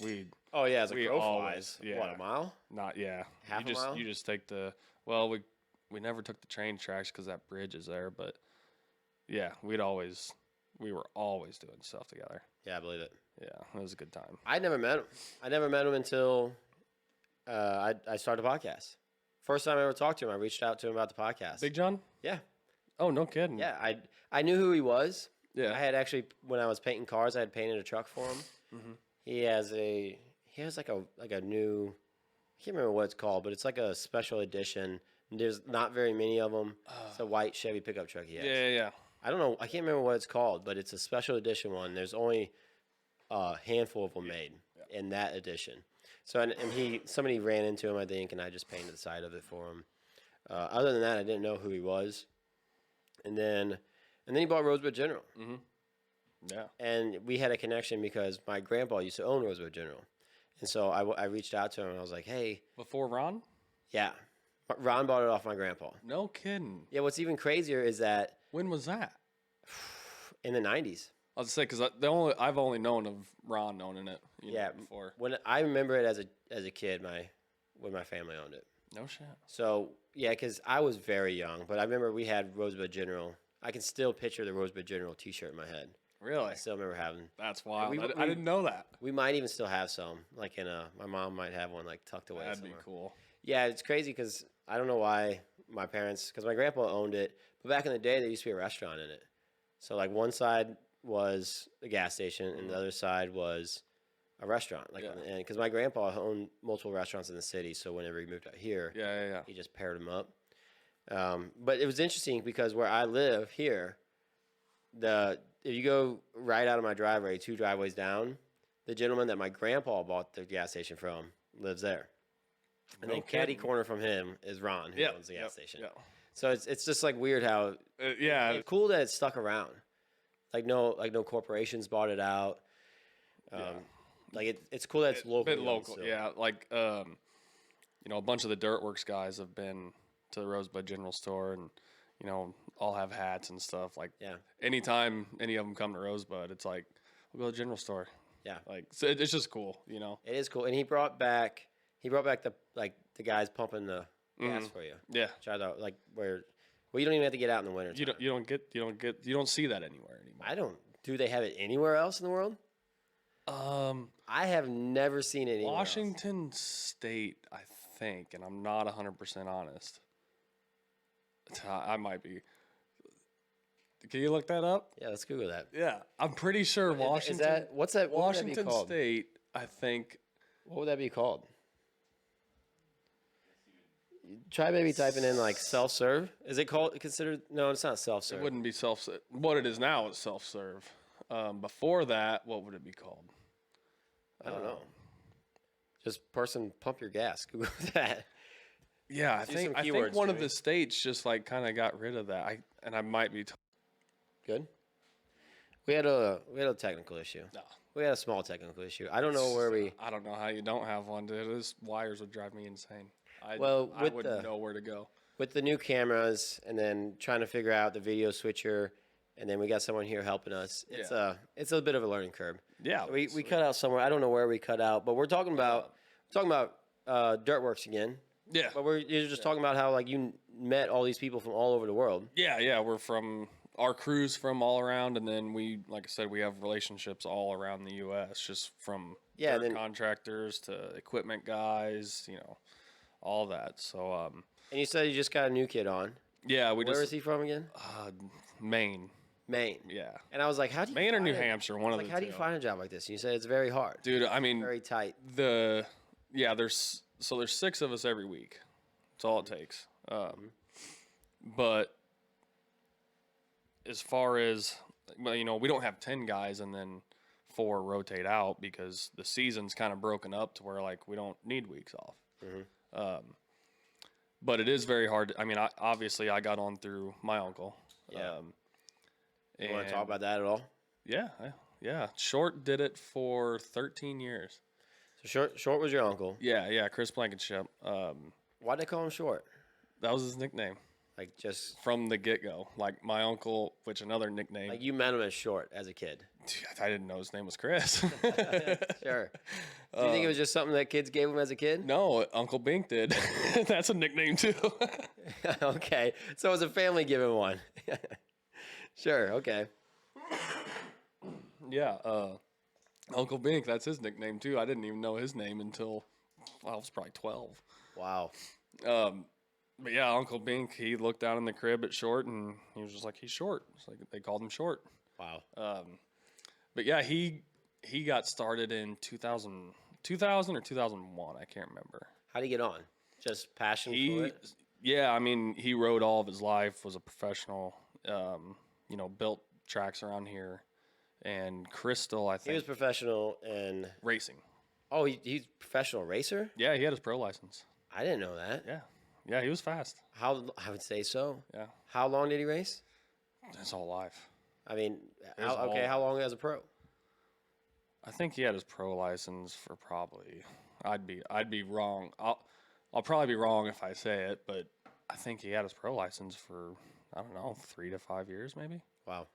Oh yeah, as a We crow always- flies. yeah. What, a mile? Not Half a mile? You just take we never took the train tracks because that bridge is there, but yeah, we were always doing stuff together. Yeah, I believe it. Yeah, it was a good time. I never met him. I never met him until I started a podcast. First time I ever talked to him, I reached out to him about the podcast. Big John? Yeah. Oh, no kidding. Yeah, I knew who he was. Yeah. I had actually, when I was painting cars, I had painted a truck for him. Mm-hmm. He has like a new, I can't remember what it's called, but it's like a special edition. There's not very many of them. It's a white Chevy pickup truck he has. Yeah. I don't know. I can't remember what it's called, but it's a special edition one. There's only a handful of them made in that edition. So and somebody ran into him, I think, and I just painted the side of it for him. Other than that, I didn't know who he was. And then he bought Rosebud General. Mm-hmm. Yeah. And we had a connection because my grandpa used to own Rosebud General. And so I reached out to him and I was like, hey. Before Ron? Yeah. Ron bought it off my grandpa. No kidding. Yeah, what's even crazier is that When was that? in the 90s. I was to say because I've only known of Ron owning it. Before. When I remember it as a kid, when my family owned it. No shit. So yeah, because I was very young, but I remember we had Rosebud General. I can still picture the Rosebud General T-shirt in my head. Really? I still remember having. That's wild. We- I didn't know that. We might even still have some, like my mom might have one like tucked away. That'd somewhere. be cool. Yeah, it's crazy because I don't know why my parents, because my grandpa owned it, but back in the day there used to be a restaurant in it. So like one side was a gas station and the other side was a restaurant. Like, and because my grandpa owned multiple restaurants in the city, so whenever he moved out here, Yeah. he just paired them up. But it was interesting because where I live here, if you go right out of my driveway, 2 driveways down, the gentleman that my grandpa bought the gas station from lives there. And then catty corner from him is Ron, who owns the gas station. Yeah. So it's just like weird how it's cool that it's stuck around. Like no corporations bought it out. Like it's cool that it's local. Bit local, yeah. Like a bunch of the DirtWurx guys have been to the Rosebud General Store and all have hats and stuff. Like anytime any of them come to Rosebud, it's like we'll go to the General Store. Yeah, like so it's just cool, It is cool, and he brought back the guys pumping the gas for you. Yeah, try to where you don't even have to get out in the winter. You don't see that anywhere anymore. I don't. Do they have it anywhere else in the world? I have never seen it anywhere Washington else. State, I think, and I'm not 100% honest. I might be. Can you look that up? Yeah, let's Google that. Yeah, I'm pretty sure Washington. What's that? What Washington would that be called? State, I think. What would that be called? Try maybe typing in like self-serve. Is it considered? No, it's not self-serve. It wouldn't be self-serve. What it is now is self-serve. Before that, what would it be called? I don't know. Just person pump your gas. Google that. Yeah, I think keywords, one of the states just like kind of got rid of that. I might be. Good. We had a technical issue. No. We had a small technical issue. I don't know where we. I don't know how you don't have one, dude. Those wires would drive me insane. I wouldn't know where to go. With the new cameras and then trying to figure out the video switcher, and then we got someone here helping us. It's a bit of a learning curve. Yeah. So we cut out somewhere. I don't know where we cut out, but we're talking about DirtWurx again. Yeah. But you're just talking about how like you met all these people from all over the world. Yeah. We're from our crew's from all around, and then we, like I said, we have relationships all around the U.S. Just from dirt contractors to equipment guys, all that. So, And you said you just got a new kid on. yeah, Where is he from again? Maine. Maine. Yeah. And I was like, how do you Maine or find New Hampshire, one of the how do you find a job like this? And you said it's very hard. Dude, I mean, Very tight. there's 6 of us every week. That's all it takes. But as far as, well, we don't have 10 guys and then 4 rotate out because the season's kind of broken up to where like we don't need weeks off. But it is very hard. I mean, obviously I got on through my uncle. Yeah. You want to talk about that at all? Yeah. Short did it for 13 years. So Short was your uncle. Yeah, Chris Blankenship. Why'd they call him Short? That was his nickname. Like just From the get-go. Like my uncle, which another nickname. like you met him as Short as a kid. Dude, I didn't know his name was Chris. Sure. Do you think it was just something that kids gave him as a kid? No, Uncle Bink did. That's a nickname too. Okay. So it was a family given one. Sure, okay. Yeah, Uncle Bink, that's his nickname too. I didn't even know his name until I was probably 12. Wow. But yeah, Uncle Bink, he looked down in the crib at Short and he was just like, he's short. It's like they called him Short. Wow. But yeah, he got started in 2000 or 2001. I can't remember. How'd he get on? Just passion for it? Yeah, I mean, he rode all of his life, was a professional, built tracks around here. And Crystal, I think. He was professional in racing. Oh, he's a professional racer? Yeah, he had his pro license. I didn't know that. Yeah, he was fast. I would say so. Yeah. How long did he race? His whole life. I mean, whole how long as a pro? I think he had his pro license for probably. I'd be wrong. I'll probably be wrong if I say it, but I think he had his pro license for, I don't know, 3 to 5 years maybe. Wow.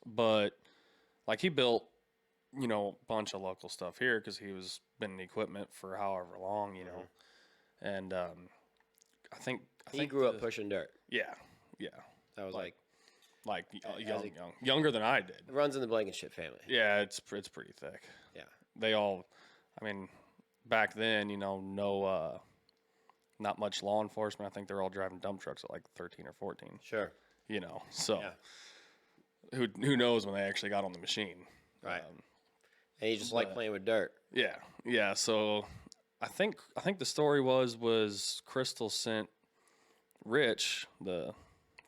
But like he built, a bunch of local stuff here because he was been in equipment for however long, and I think he grew up pushing dirt. Yeah. That was like younger than I did. it runs in the Blankenship family. Yeah, it's pretty thick. Yeah. They all, I mean, back then, no, not much law enforcement. I think they're all driving dump trucks at like 13 or 14. Sure. So Yeah. who knows when they actually got on the machine. Right. And he just liked playing with dirt. Yeah. So I think the story was Crystal sent Rich, the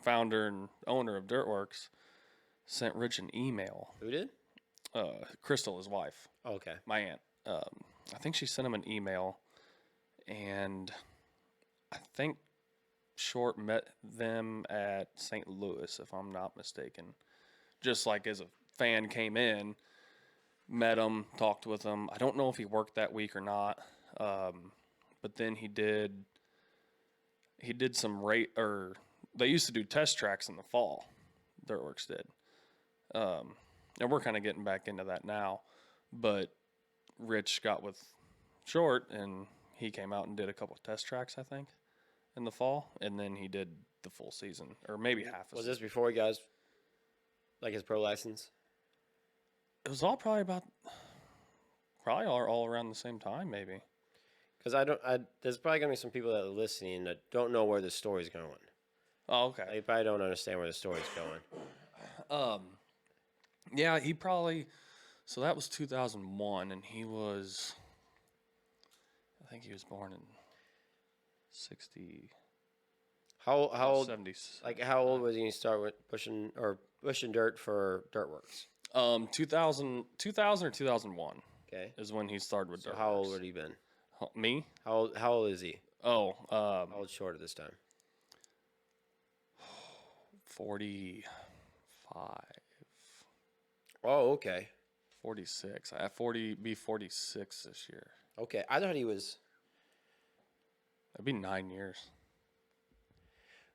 founder and owner of DirtWurx, sent Rich an email. Who did? Crystal, his wife. Oh, okay. My aunt. I think she sent him an email, and I think Short met them at St. Louis, if I'm not mistaken. Just like as a fan came in, met him, talked with him. I don't know if he worked that week or not, but then he did some they used to do test tracks in the fall. DirtWurx did. And we're kind of getting back into that now. But Rich got with Short, and he came out and did a couple of test tracks, I think, in the fall. And then he did the full season, or maybe half a Was season. this before he got his pro license? It was all probably all around the same time, maybe. Because there's probably going to be some people that are listening that don't know where the story's going. Oh, okay. They probably don't understand where the story's going. Yeah, he probably. So that was 2001, and he was. I think he was born in 60. How old? 70s. Like how old was he when he started with pushing dirt for DirtWurx? 2000 or 2001 Okay. is when he started with So DirtWurx. how old would he been? Me? How old is he? Oh, How old Short at this time? 45. Oh, okay. 46. I have 46 this year. Okay. I thought he was. That'd be 9 years.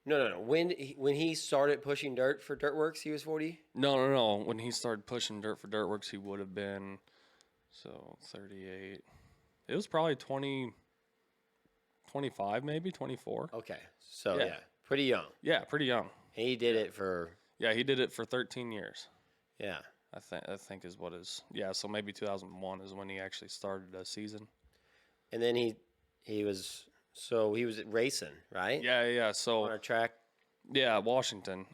No. When he started pushing dirt for DirtWurx, he was 40? No. When he started pushing dirt for DirtWurx, he would have been 38. It was probably 25, maybe 24. Okay, so Yeah. yeah, pretty young. Yeah, pretty young. And he did it for Yeah, he did it for 13 years. yeah. I think is what is. Yeah, so maybe 2001 is when he actually started a season. And then he was racing, right? Yeah. On So a track, yeah, Washington.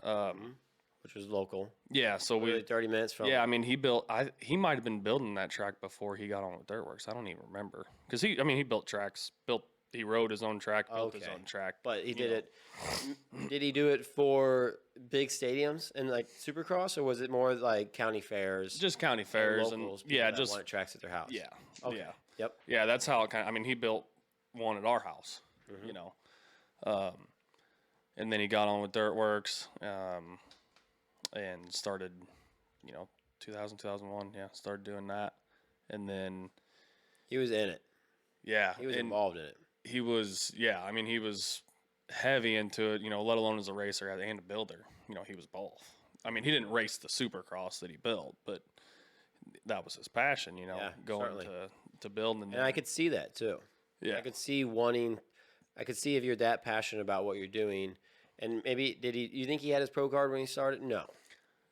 which was local. Yeah, so Really 30 minutes from. Yeah, I mean, he might have been building that track before he got on with DirtWurx. I don't even remember because he built tracks, he rode his own track, built his Okay. own track. But he you did know. it. Did he do it for big stadiums and like Supercross, or was it more like county fairs? Just county fairs and locals, people yeah, that just wanted tracks at their house. yeah, Okay. yeah, Yep. yeah. That's how it kind of. I mean, he built one at our house, Mm-hmm. and then he got on with DirtWurx, and started, 2000, 2001. Yeah, started doing that, and then He was in it. yeah, He was and involved in it. he was I mean, he was heavy into it, let alone as a racer and a builder. He was both. I mean, he didn't race the Supercross that he built, but that was his passion, Yeah, going certainly. to build. And And I could see that too. yeah, I could see if you're that passionate about what you're doing. And maybe you think he had his pro card when he started? No.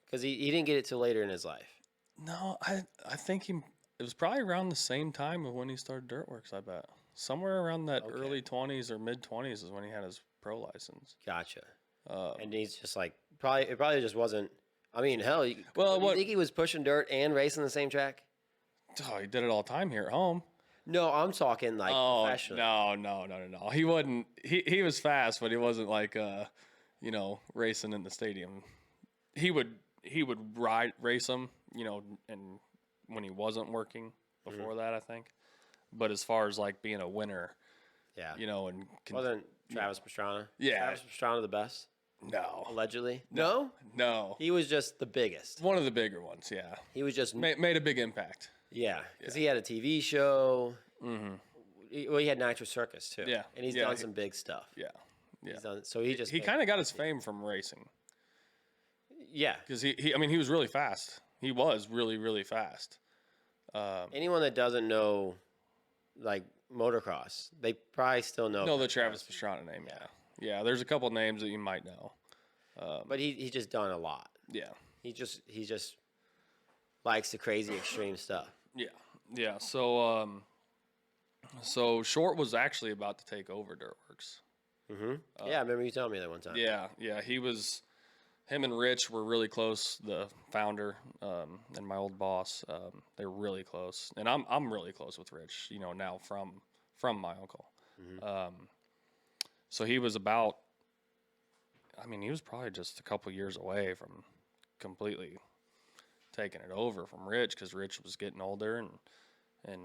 Because he didn't get it till later in his life. no, I think it was probably around the same time of when he started DirtWurx. I bet somewhere around that Okay. early 20s or mid 20s is when he had his pro license. Gotcha. And he's just like, it probably just wasn't. I mean, hell, you What- think he was pushing dirt and racing the same track? Oh, he did it all the time here at home. No, I'm talking like professionally. No. He wasn't. He was fast, but he wasn't like racing in the stadium. He would race them, and when he wasn't working before that, I think. But as far as like being a winner, Yeah. and Wasn't Travis Pastrana? Yeah. Travis Pastrana the best, no, allegedly? No? no, He was just the biggest. one of the bigger ones. Yeah, He was just, made a big impact. yeah. Because he had a TV show. He had Nitro Circus, too. Yeah. And he's Yeah, done he- some big stuff. Yeah, yeah. So he just. He kind of got his fame from racing Yeah. because he was really fast. He was really, really fast. Anyone that doesn't know, like, motocross, they probably still know. No, the Travis Pastrana name. Yeah. There's a couple names that you might know. But he just done a lot. Yeah, He just likes the crazy extreme stuff. yeah. So Short was actually about to take over DirtWurx. Yeah, I remember you telling me that one time. Yeah. Him and Rich were really close. The founder and my old boss, they were really close, and I'm really close with Rich. Now from my uncle. So he was about. I mean, he was probably just a couple years away from completely taking it over from Rich because Rich was getting older and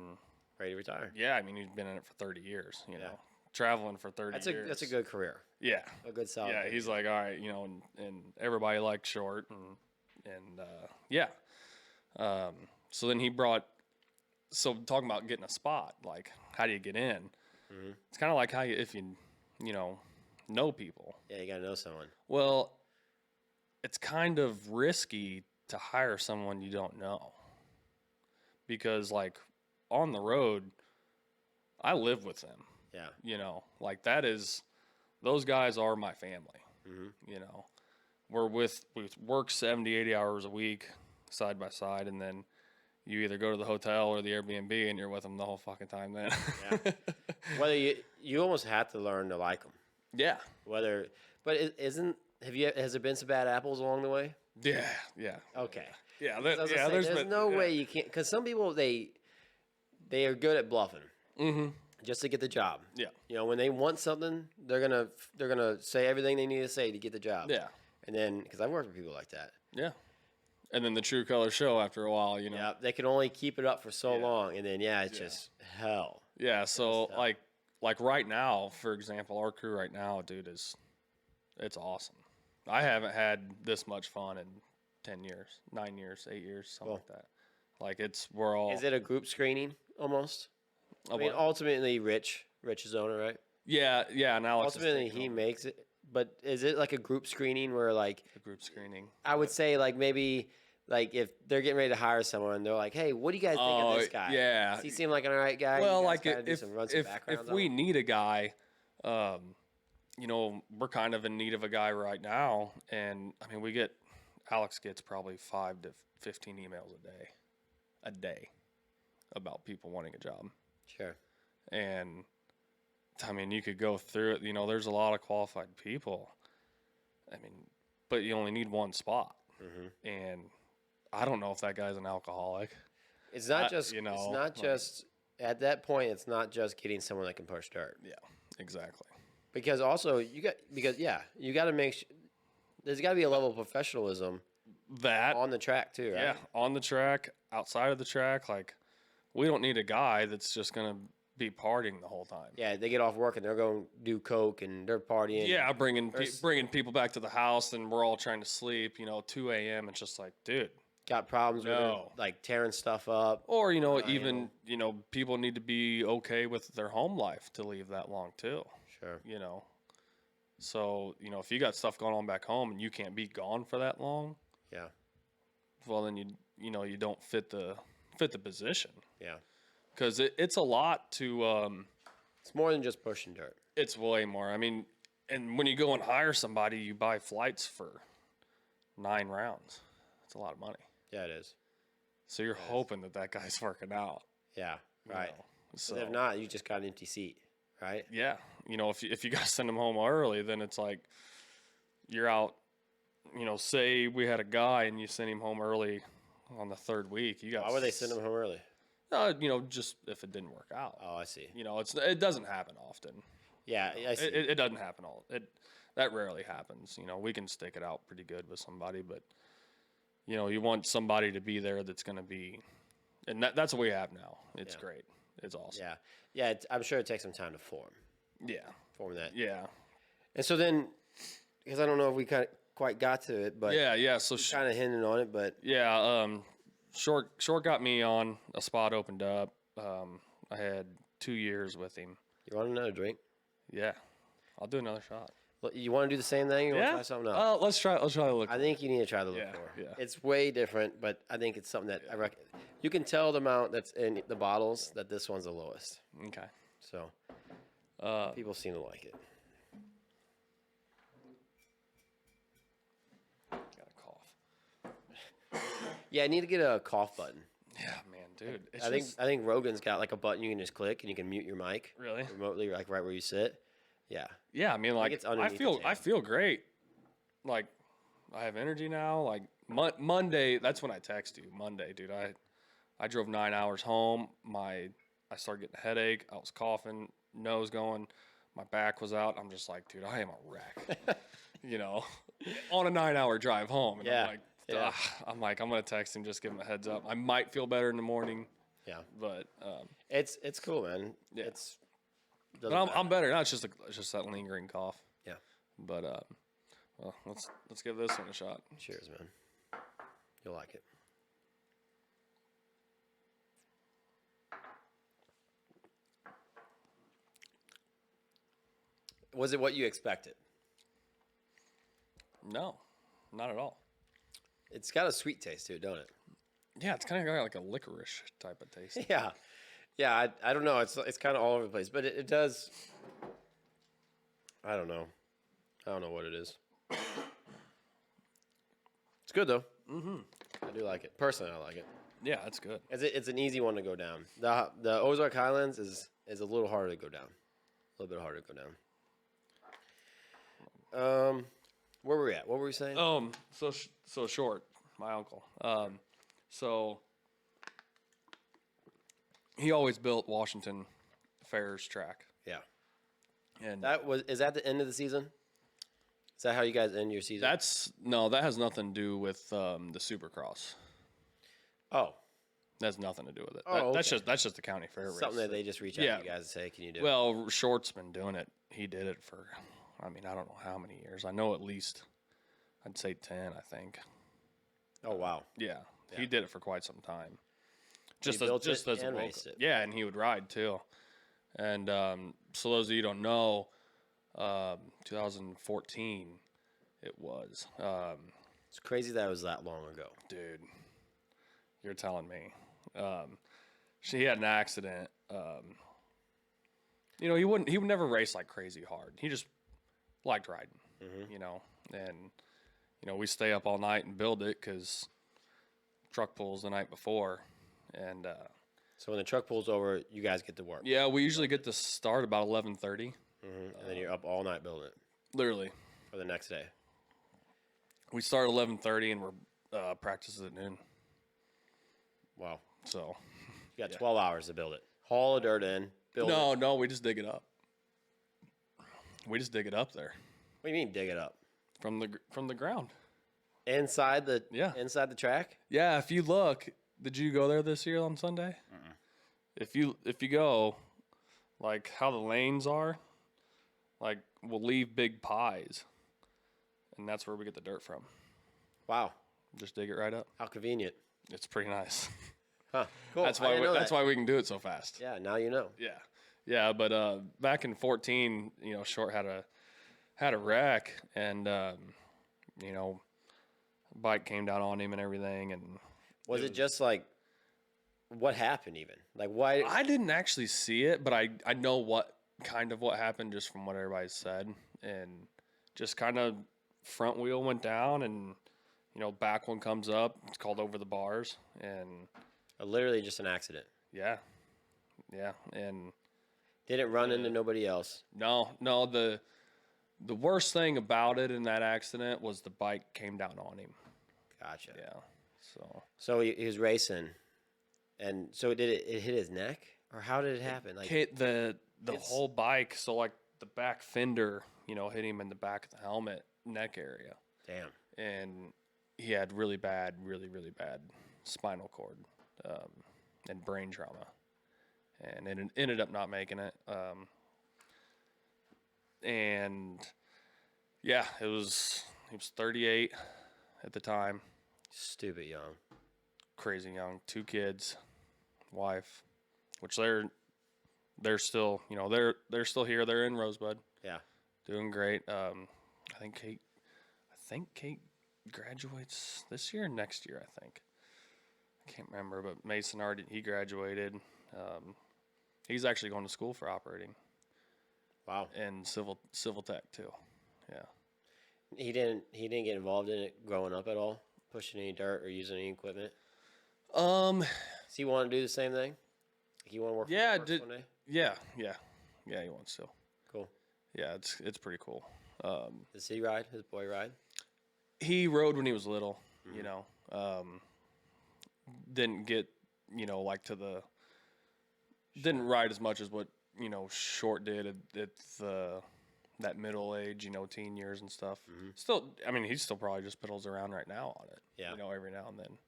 Ready to retire. yeah, I mean he'd been in it for 30 years. Traveling for 30 years. That's a good career. Yeah. A good solid. Yeah, he's like, all right, and everybody liked Short, and yeah. So then he talking about getting a spot, like how do you get in? It's kind of like if you know people. Yeah, you gotta know someone. Well, it's kind of risky to hire someone you don't know because, like, on the road, I live with them. Yeah. Like those guys are my family. We work 70, 80 hours a week side by side, and then you either go to the hotel or the Airbnb and you're with them the whole fucking time then. Yeah. Whether you almost have to learn to like them. Yeah. Has there been some bad apples along the way? Yeah. Yeah. Okay. Yeah. I was gonna say, there's no way you can't, because some people they are good at bluffing. Just to get the job. Yeah. When they want something, they're gonna say everything they need to say to get the job. Yeah. And then, because I've worked with people like that. Yeah. And then the true color show after a while, Yeah, they can only keep it up for so long, and then it's just hell. Yeah, so like right now, for example, our crew right now, dude, it's awesome. I haven't had this much fun in 10 years, 9 years, 8 years, something like that. Like we're all. Is it a group screening almost? I mean, ultimately, Rich is owner, right? Yeah, and Alex. Ultimately, he makes it. But is it like a group screening where, like, a group screening? I would say, like, maybe, like, if they're getting ready to hire someone, they're like, "Hey, what do you guys think of this guy? Yeah. Does he seem like an alright guy? Well, You guys like gotta do if some, run some backgrounds if on we him?" need a guy, You know, we're kind of in need of a guy right now, and I mean, Alex gets probably 5 to 15 emails a day about people wanting a job. Sure. And I mean, you could go through it. You know, there's a lot of qualified people. I mean, but you only need one spot. And I don't know if that guy's an alcoholic. It's not just, you know, it's not just, at that point, it's not just getting someone that can push dirt. Yeah, exactly. Because also, you got to make sure, there's got to be a level of professionalism That on the track too, right? Yeah, on the track, outside of the track, like we don't need a guy that's just gonna be partying the whole time. Yeah, they get off work and they're going to do coke and they're partying. Yeah, bringing people back to the house and we're all trying to sleep. You know, 2 a.m. It's just like, dude, got problems with No. it, like tearing stuff up. or you know, even you know, people need to be okay with their home life to leave that long too. Sure. You know, so you know, if you got stuff going on back home and you can't be gone for that long, Yeah. well then you know you don't fit the position. Yeah. Because it's a lot to. It's more than just pushing dirt. It's way more. I mean, and when you go and hire somebody, you buy flights for 9 rounds. That's a lot of money. Yeah, it is. So you're hoping that guy's working out. Yeah. you Right. know. 'Cause So if not, you just got an empty seat, right? yeah, you know, if you got to send him home early, then it's like you're out. You know, say we had a guy and you send him home early on the 3rd week. You got. Why would they send them home early? You know, just if it didn't work out. Oh, I see. You know, it doesn't happen often. Yeah, I see. It doesn't happen that rarely happens. You know, we can stick it out pretty good with somebody, but you know, you want somebody to be there that's going to be, and that's what we have now. It's great. It's awesome. Yeah. Yeah, I'm sure it takes some time to form that. Yeah. And so then, because I don't know if we quite got to it, but Yeah. So kind of hinting on it, but Short got me on. A spot opened up. I had 2 years with him. you want another drink? Yeah. I'll do another shot. You want to do the same thing? You want to try something else? Let's try the look. I think you need to try the Yeah, liqueur. yeah. It's way different, but I think it's something that I reckon you can tell the amount that's in the bottles that this one's the lowest. Okay. So people seem to like it. Got a cough. Yeah, I need to get a cough button. Yeah, man, dude. It's I think Rogan's got like a button you can just click and you can mute your mic Really? remotely, like right where you sit. Yeah. Yeah, I mean, like it's I underneath the feel table. great. Like I have energy now. Like Monday, that's when I text you. Monday, dude. I drove 9 hours home. I started getting a headache. I was coughing, nose going. My back was out. I'm just like, dude, I am a wreck. You know, on a 9-hour drive home. And Yeah. I'm like, Yeah. I'm gonna text him, just give him a heads up. I might feel better in the morning. Yeah. But It's cool, man. Yeah. Doesn't but matter. I'm better now. It's just that lingering cough. Yeah. But well, let's give this one a shot. Cheers, man. You'll like it. Was it what you expected? No, not at all. It's got a sweet taste to it, don't it? Yeah, it's kind of got like a licorice type of taste. Yeah. Yeah, I don't know. It's kind of all over the place, but it does. I don't know. I don't know what it is. It's good though. Mm-hmm. I do like it. Personally, I like it. Yeah, that's good. It's an easy one to go down. The Ozark Highlands is a little harder to go down. A little bit harder to go down. Where were we at? What were we saying? So Short, my uncle. So he always built Washington Fair's track, Yeah. and Is that the end of the season? Is that how you guys end your season? that has nothing to do with the Supercross. Oh, That has nothing to do with it. Oh, That's okay. just the county fair race. something that they just reach out Yeah. to you guys and say, "Can you do it?" Well, Short's been doing it. He did it for, I mean, I don't know how many years. I know at least, I'd say 10, I think. Oh wow. Yeah, he did it for quite some time. Just built as it a and local. raced it. Yeah, and he would ride too. And so those of you who don't know, 2014, it was. It's crazy that it was that long ago. Dude, you're telling me. She had an accident. you know, he would never race like crazy hard. He just liked riding, you know, and, you know, we stay up all night and build it because truck pulls the night before. And, So when the truck pulls over, you guys get to work. yeah, we usually get to start about 11:30. And then you're up all night building it Literally. for the next day. We start at 11:30 and we're practices at noon. Wow. So You got 12 hours to build it. Haul the dirt in, build it. no, we just dig it up. We just dig it up there What do you mean dig it up? from the ground. Inside the Yeah. inside the track? Yeah, if you look, did you go there this year on Sunday? If you go, like how the lanes are, like we'll leave big pies, and that's where we get the dirt from. Wow. Just dig it right up. How convenient. It's pretty nice. Huh. Cool. That's I why didn't know that's that. why we can do it so fast. Yeah, now you know. Yeah. But back in 14, you know, Short had a wreck, and you know, bike came down on him and everything, and Was it just like what happened even? Like why I didn't actually see it, but I know what happened just from what everybody said, and just kind of front wheel went down, and you know, back one comes up. It's called over the bars, and literally just an accident? yeah, and Didn't run into nobody else. no, the worst thing about it in that accident was the bike came down on him. Gotcha. Yeah, so So he was racing, and so it hit his neck, or how did it happen? Like hit the whole bike. So like the back fender, you know, hit him in the back of the helmet, neck area. damn. And he had really bad spinal cord and brain trauma, and it ended up not making it. And yeah, he was 38 at the time, Stupid young. crazy young, 2 kids, wife, which they're still, you know, they're still here. They're in Rosebud, Yeah. doing great. I think Kate graduates this year or next year, I think. I can't remember, but Mason he graduated. He's actually going to school for operating Wow. and civil tech too. Yeah. He didn't get involved in it growing up at all, pushing any dirt or using any equipment. Does he want to do the same thing? He want to work for Yeah, DirtWurx one day? Yeah, he wants to. Cool. Yeah, it's pretty cool. Does he ride? His boy ride? He rode when he was little, you know. Didn't get, you know, like didn't ride as much as what, you know, Short did at that middle age, you know, teen years and stuff. Still, I mean, he still probably just piddles around right now on it. Yeah. You know, every now and then.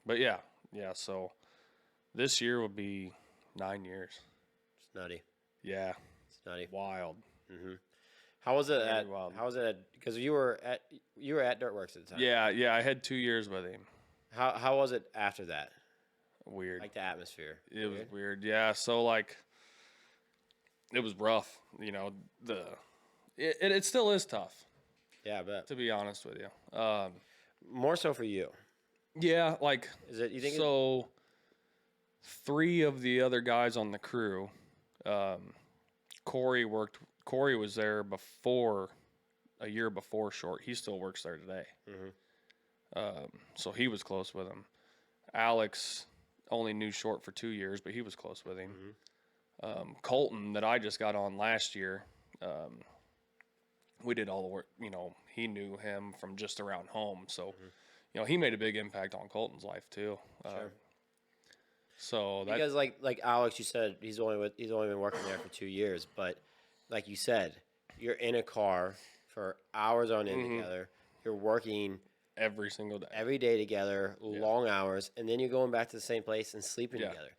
But yeah, so this year will be 9 years. It's nutty. Yeah. It's nutty. Wild. How was it Very at? wild. How was it at? Because you were at DirtWurx at the time. Yeah, I had 2 years with him. How was it after that? Weird. Like the atmosphere. It was weird. Yeah. So like, it was rough. You know, it still is tough, Yeah, I bet. to be honest with you. More so for you. Yeah. Like, Is it? You think? so 3 of the other guys on the crew, Corey was there a year before Short. He still works there today. So he was close with him. Alex only knew Short for 2 years, but he was close with him. Colton, that I just got on last year, we did all the work. You know, he knew him from just around home. So, you know, he made a big impact on Colton's life too. Sure. So that, Because like Alex, you said he's only been working there for 2 years, but like you said, you're in a car for hours on end together. You're working every single day. every day together, long hours, and then you're going back to the same place and sleeping together.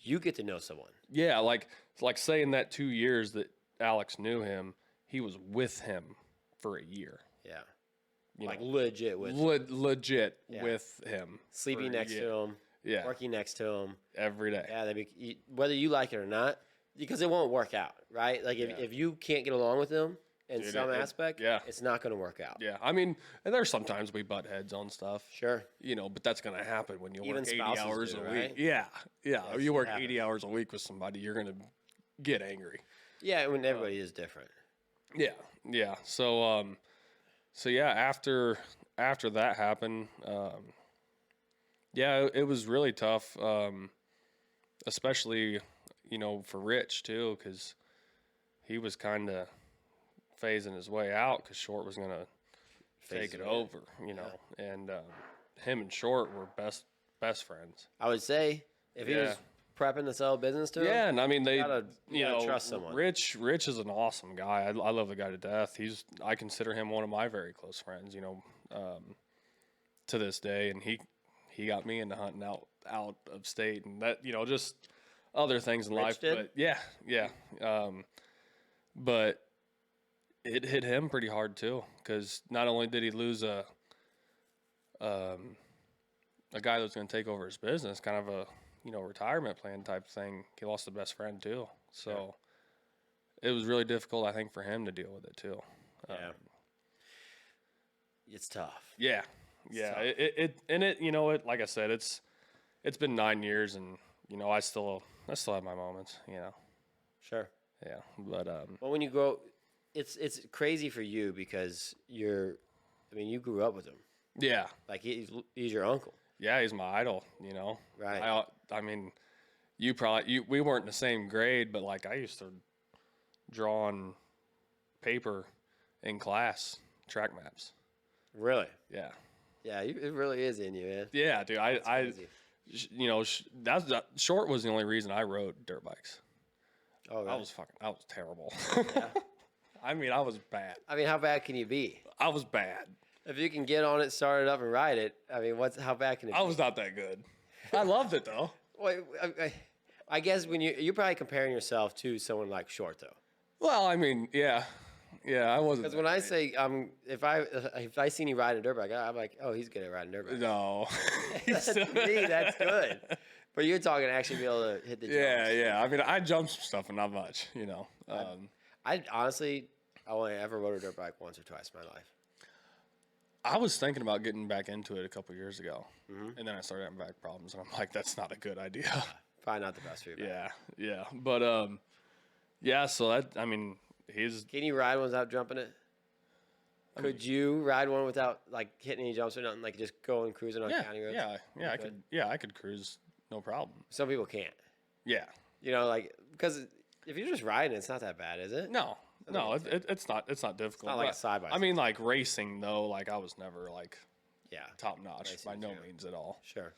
You get to know someone. Yeah, like saying that 2 years that Alex knew him, he was with him for a year. Yeah. You Like know, legit with legit with him. sleeping for a next year. to him, Yeah, working next to him. every day. Yeah, whether you like it or not, because it won't work out, right? Like if you can't get along with them in Dude, some aspect, it's not going to work out. Yeah, I mean, and there's sometimes we butt heads on stuff. Sure. You know, but that's going to happen when you Even work 80 spouses hours do, a right? week. Yeah. it You work happens. 80 hours a week with somebody, you're going to get angry. Yeah, when everybody is different. Yeah, yeah. So yeah, after that happened, yeah, it was really tough, especially for Rich too, because he was kind of phasing his way out because Short was gonna take it over, and him and Short were best friends. I would say if he was prepping to sell business to him. Yeah, and I mean they, you gotta trust someone. Rich is an awesome guy. I love the guy to death. I consider him one of my very close friends. To this day, and he got me into hunting out of state, and that just other things in life. Did? But yeah. But it hit him pretty hard too, because not only did he lose a guy that was going to take over his business, kind of a retirement plan type thing. He lost the best friend too, so it was really difficult, I think, for him to deal with it too. Yeah, it's tough. Yeah. It like I said, it's been 9 years, and I still have my moments. Sure. Yeah, but well, when you grow, it's crazy for you because you grew up with him. Yeah. Like he's your uncle. Yeah, he's my idol. Right. I mean, we weren't in the same grade, but like I used to draw on paper in class track maps. Really? Yeah. Yeah, it really is in you, man. Yeah, dude. Short was the only reason I rode dirt bikes. Oh, really? I was terrible. Yeah. I mean, I was bad. I mean, how bad can you be? I was bad. If you can get on it, start it up, and ride it, I mean, how bad can it be? I was not that good. I loved it though. Wait, I guess when you're probably comparing yourself to someone like Short, though. Well, I mean, yeah, I wasn't. Because when I say if I seen you ride a dirt bike, I'm like, oh, he's good at riding dirt bike. No, To me, that's good. But you're talking actually be able to hit the jumps. Yeah. I mean, I jumped some stuff, and not much, I honestly, I only ever rode a dirt bike once or twice in my life. I was thinking about getting back into it a couple years ago, and then I started having back problems, and I'm like, that's not a good idea. Probably not the best for your back. Yeah. But so that, I mean, Can you ride one without jumping it? Could you ride one without like hitting any jumps or nothing? Like just going cruising on county roads? Yeah. I could. Yeah, I could cruise, no problem. Some people can't. Yeah. Because if you're just riding, it's not that bad, is it? No, it's not. It's not difficult. Not like a side by side. I mean, like racing though. Like I was never like top notch Racing, by no means at all. Sure.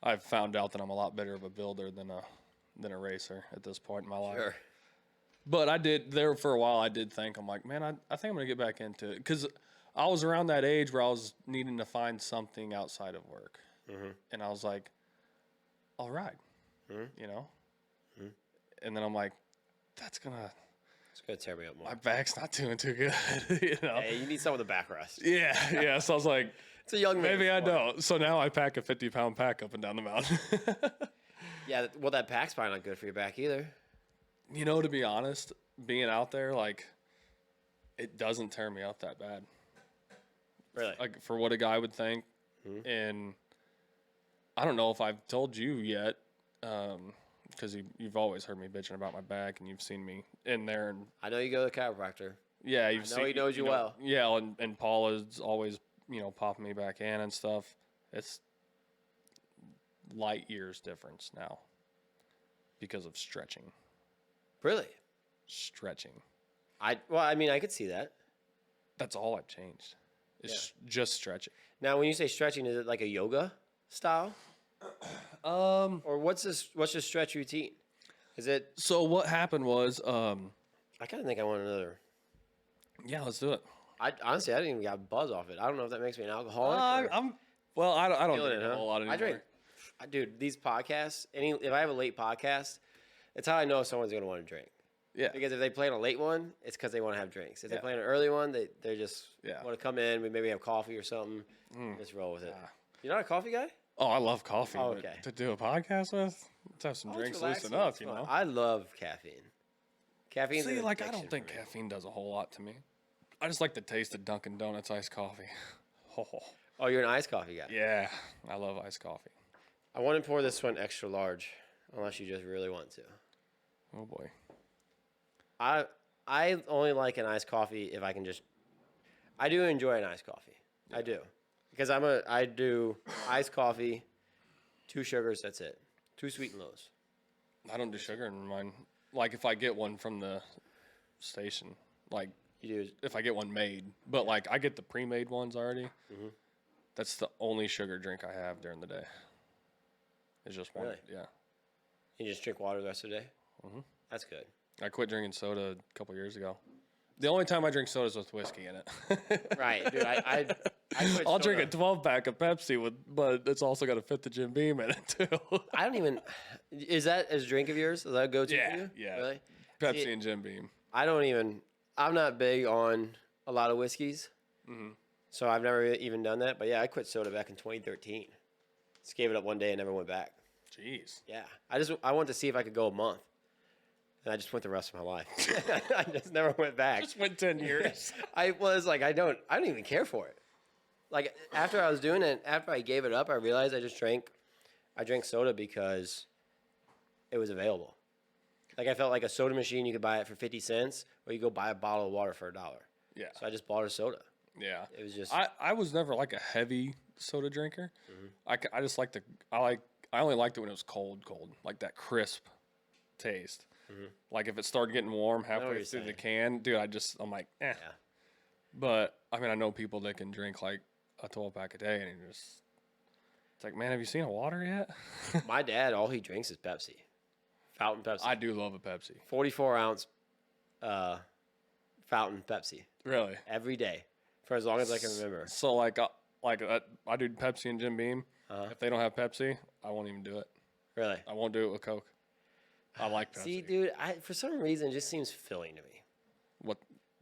I've found out that I'm a lot better of a builder than a racer at this point in my life. Sure. But I did there for a while. I did think, I'm like, man, I think I'm gonna get back into it, because I was around that age where I was needing to find something outside of work, and I was like, I'll ride, and then I'm like, it's gonna tear me up more. My back's not doing too good, Hey, you need some of the back rest. Yeah. So I was like, it's a young man. maybe I don't. So now I pack a 50-pound pack up and down the mountain. Yeah, well, that pack's probably not good for your back either. To be honest, being out there, like, it doesn't tear me up that bad. Really? Like, for what a guy would think. And I don't know if I've told you yet, because you've always heard me bitching about my back, and you've seen me in there. And I know you go to the chiropractor. Yeah, he knows you well. Yeah, and Paula's always, popping me back in and stuff. It's light years difference now because of stretching. Really? Stretching. I could see that. That's all I've changed. It's just stretching. Now, when you say stretching, is it like a yoga style? Or what's the stretch routine? Is it? So what happened was, I kind of think I want another. Yeah, let's do it. I didn't even got a buzz off it. I don't know if that makes me an alcoholic. I don't drink a whole lot anymore. I drink. Dude, these podcasts. If I have a late podcast, it's how I know someone's gonna want to drink. Yeah. Because if they play on a late one, it's because they want to have drinks. If they play on an early one, they just want to come in. We maybe have coffee or something. Just roll with it. You're not a coffee guy? Oh, I love coffee. Oh, okay. To do a podcast with, let's have some drinks, loosen up, I love caffeine. Caffeine. See, like, I don't think caffeine does a whole lot to me. I just like the taste of Dunkin' Donuts iced coffee. Oh, you're an iced coffee guy. Yeah, I love iced coffee. I want to pour this one extra large, unless you just really want to. Oh boy. I only like an iced coffee if I can just. I do enjoy an iced coffee. I do, because I do iced coffee, 2 sugars. That's it. 2 sweet and lows. I don't do sugar in mine. Like if I get one from the station, like You do. if I get one made, but like I get the pre-made ones already. Mm-hmm. That's the only sugar drink I have during the day. It's just one. Really? Yeah. You just drink water the rest of the day. Mhm. That's good. I quit drinking soda a couple years ago. The only time I drink soda is with whiskey in it. Right, dude. I quit I'll drink soda. a 12-pack of Pepsi but it's also got to fit the Jim Beam in it too. I don't even. Is that a drink of yours? Is that a go-to for you? Yeah. Really? Pepsi See, and Jim Beam. I don't even. I'm not big on a lot of whiskeys, so I've never even done that. But yeah, I quit soda back in 2013. Just gave it up one day and never went back. Jeez. Yeah, I wanted to see if I could go a month, and I just went the rest of my life. I just never went back. Just went 10 years. I was like, I don't even care for it. Like after I was doing it, after I gave it up, I realized I drank soda because it was available. Like I felt like a soda machine, you could buy it for 50 cents, or you go buy a bottle of water for $1. Yeah. So I just bought a soda. Yeah. It was just I was never like a heavy soda drinker. I just like I only liked it when it was cold, like that crisp taste. Like if it started getting warm what halfway you're through the saying. can, dude, I'm like, eh. Yeah. But I mean, I know people that can drink like a 12-pack a day, and it's like, man, have you seen a water yet? My dad, all he drinks is Pepsi, fountain Pepsi. I do love a Pepsi. 44-ounce fountain Pepsi Really? every day for as long as I can remember. So like I do Pepsi and Jim Beam. If they don't have Pepsi, I won't even do it. Really? I won't do it with Coke. I like Pepsi. See, dude, for some reason, it just seems filling to me. What?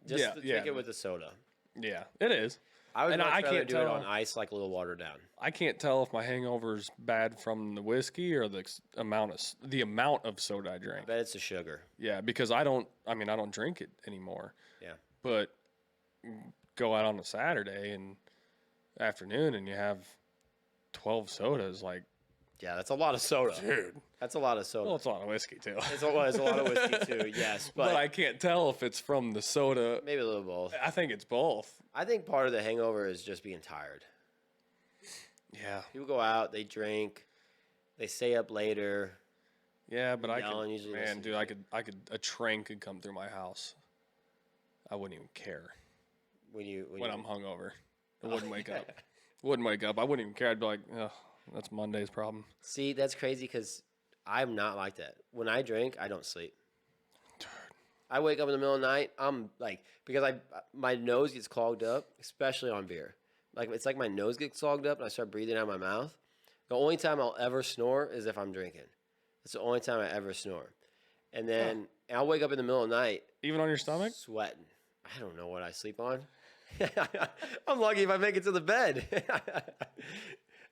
Just yeah, to drink it with the soda. Yeah, it is. I would And much I rather can't do it tell- on ice, like a little watered down. I can't tell if my hangover's bad from the whiskey or the amount of soda I I drink. bet it's the sugar. Yeah, because I don't drink it anymore. Yeah. But go out on a Saturday and afternoon and you have 12 sodas, like, Yeah, that's a lot of soda. dude. That's a lot of soda. Well, it's a lot of whiskey too. It's a lot of whiskey too, yes. But But I can't tell if it's from the soda. maybe a little both. I think it's both. I think part of the hangover is just being tired. Yeah. People go out, they drink, they stay up later. Yeah, but I Yelling could, usually man, listens dude, I could, a train could come through my house. I wouldn't even care When I'm hungover. I wouldn't wake up. Wouldn't wake up. I wouldn't even care. I'd be like, oh, that's Monday's problem. See, that's crazy because I'm not like that. When I drink, I don't sleep. I wake up in the middle of the night. I'm like, because my nose gets clogged up, especially on beer. Like it's like my nose gets clogged up and I start breathing out of my mouth. The only time I'll ever snore is if I'm drinking. It's the only time I ever snore. And then I'll wake up in the middle of the night. Even on your stomach? Sweating. I don't know what I sleep on. I'm lucky if I make it to the bed.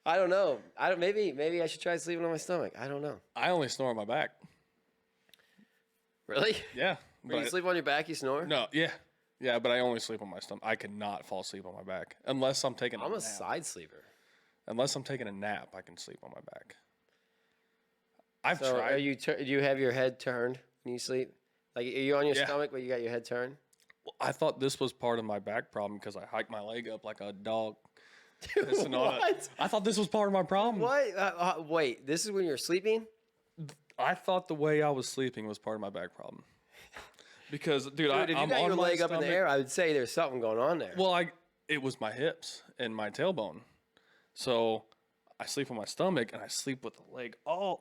I don't know. Maybe I should try sleeping on my stomach. I don't know. I only snore on my back. Really? Yeah. When you sleep on your back, you snore? No, yeah. Yeah, but I only sleep on my stomach. I cannot fall asleep on my back unless I'm taking a I'm nap. a side sleeper. Unless I'm taking a nap, I can sleep on my back. I've So tried. do you have your head turned when you sleep? Like, are you on your Yeah. stomach but you got your head turned? I thought this was part of my back problem because I hiked my leg up like a dog. pissing on it. What? I thought this was part of my problem. What? Wait, this is when you're sleeping? I thought the way I was sleeping was part of my back problem. Because, dude, Dude, if you I'm got on your my leg up in the stomach. air, I would say there's something going on there. Well, it was my hips and my tailbone. So I sleep on my stomach and I sleep with the leg all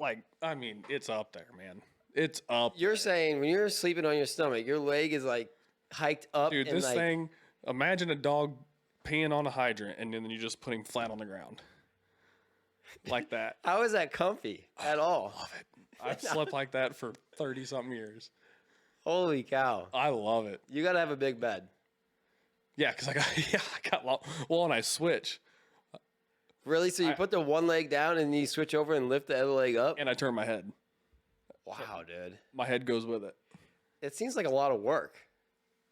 it's up there, man. It's up. You're saying when you're sleeping on your stomach, your leg is like hiked up. Dude, and this like, thing, imagine a dog peeing on a hydrant and then you're just putting flat on the ground. Like that. How is that comfy at all? Love it. I've slept like that for 30-something years. Holy cow. I love it. You got to have a big bed. Yeah, because I got long. Well, and I switch. Really? So you put the one leg down and you switch over and lift the other leg up? And I turn my head. Wow, dude. My head goes with it. It seems like a lot of work.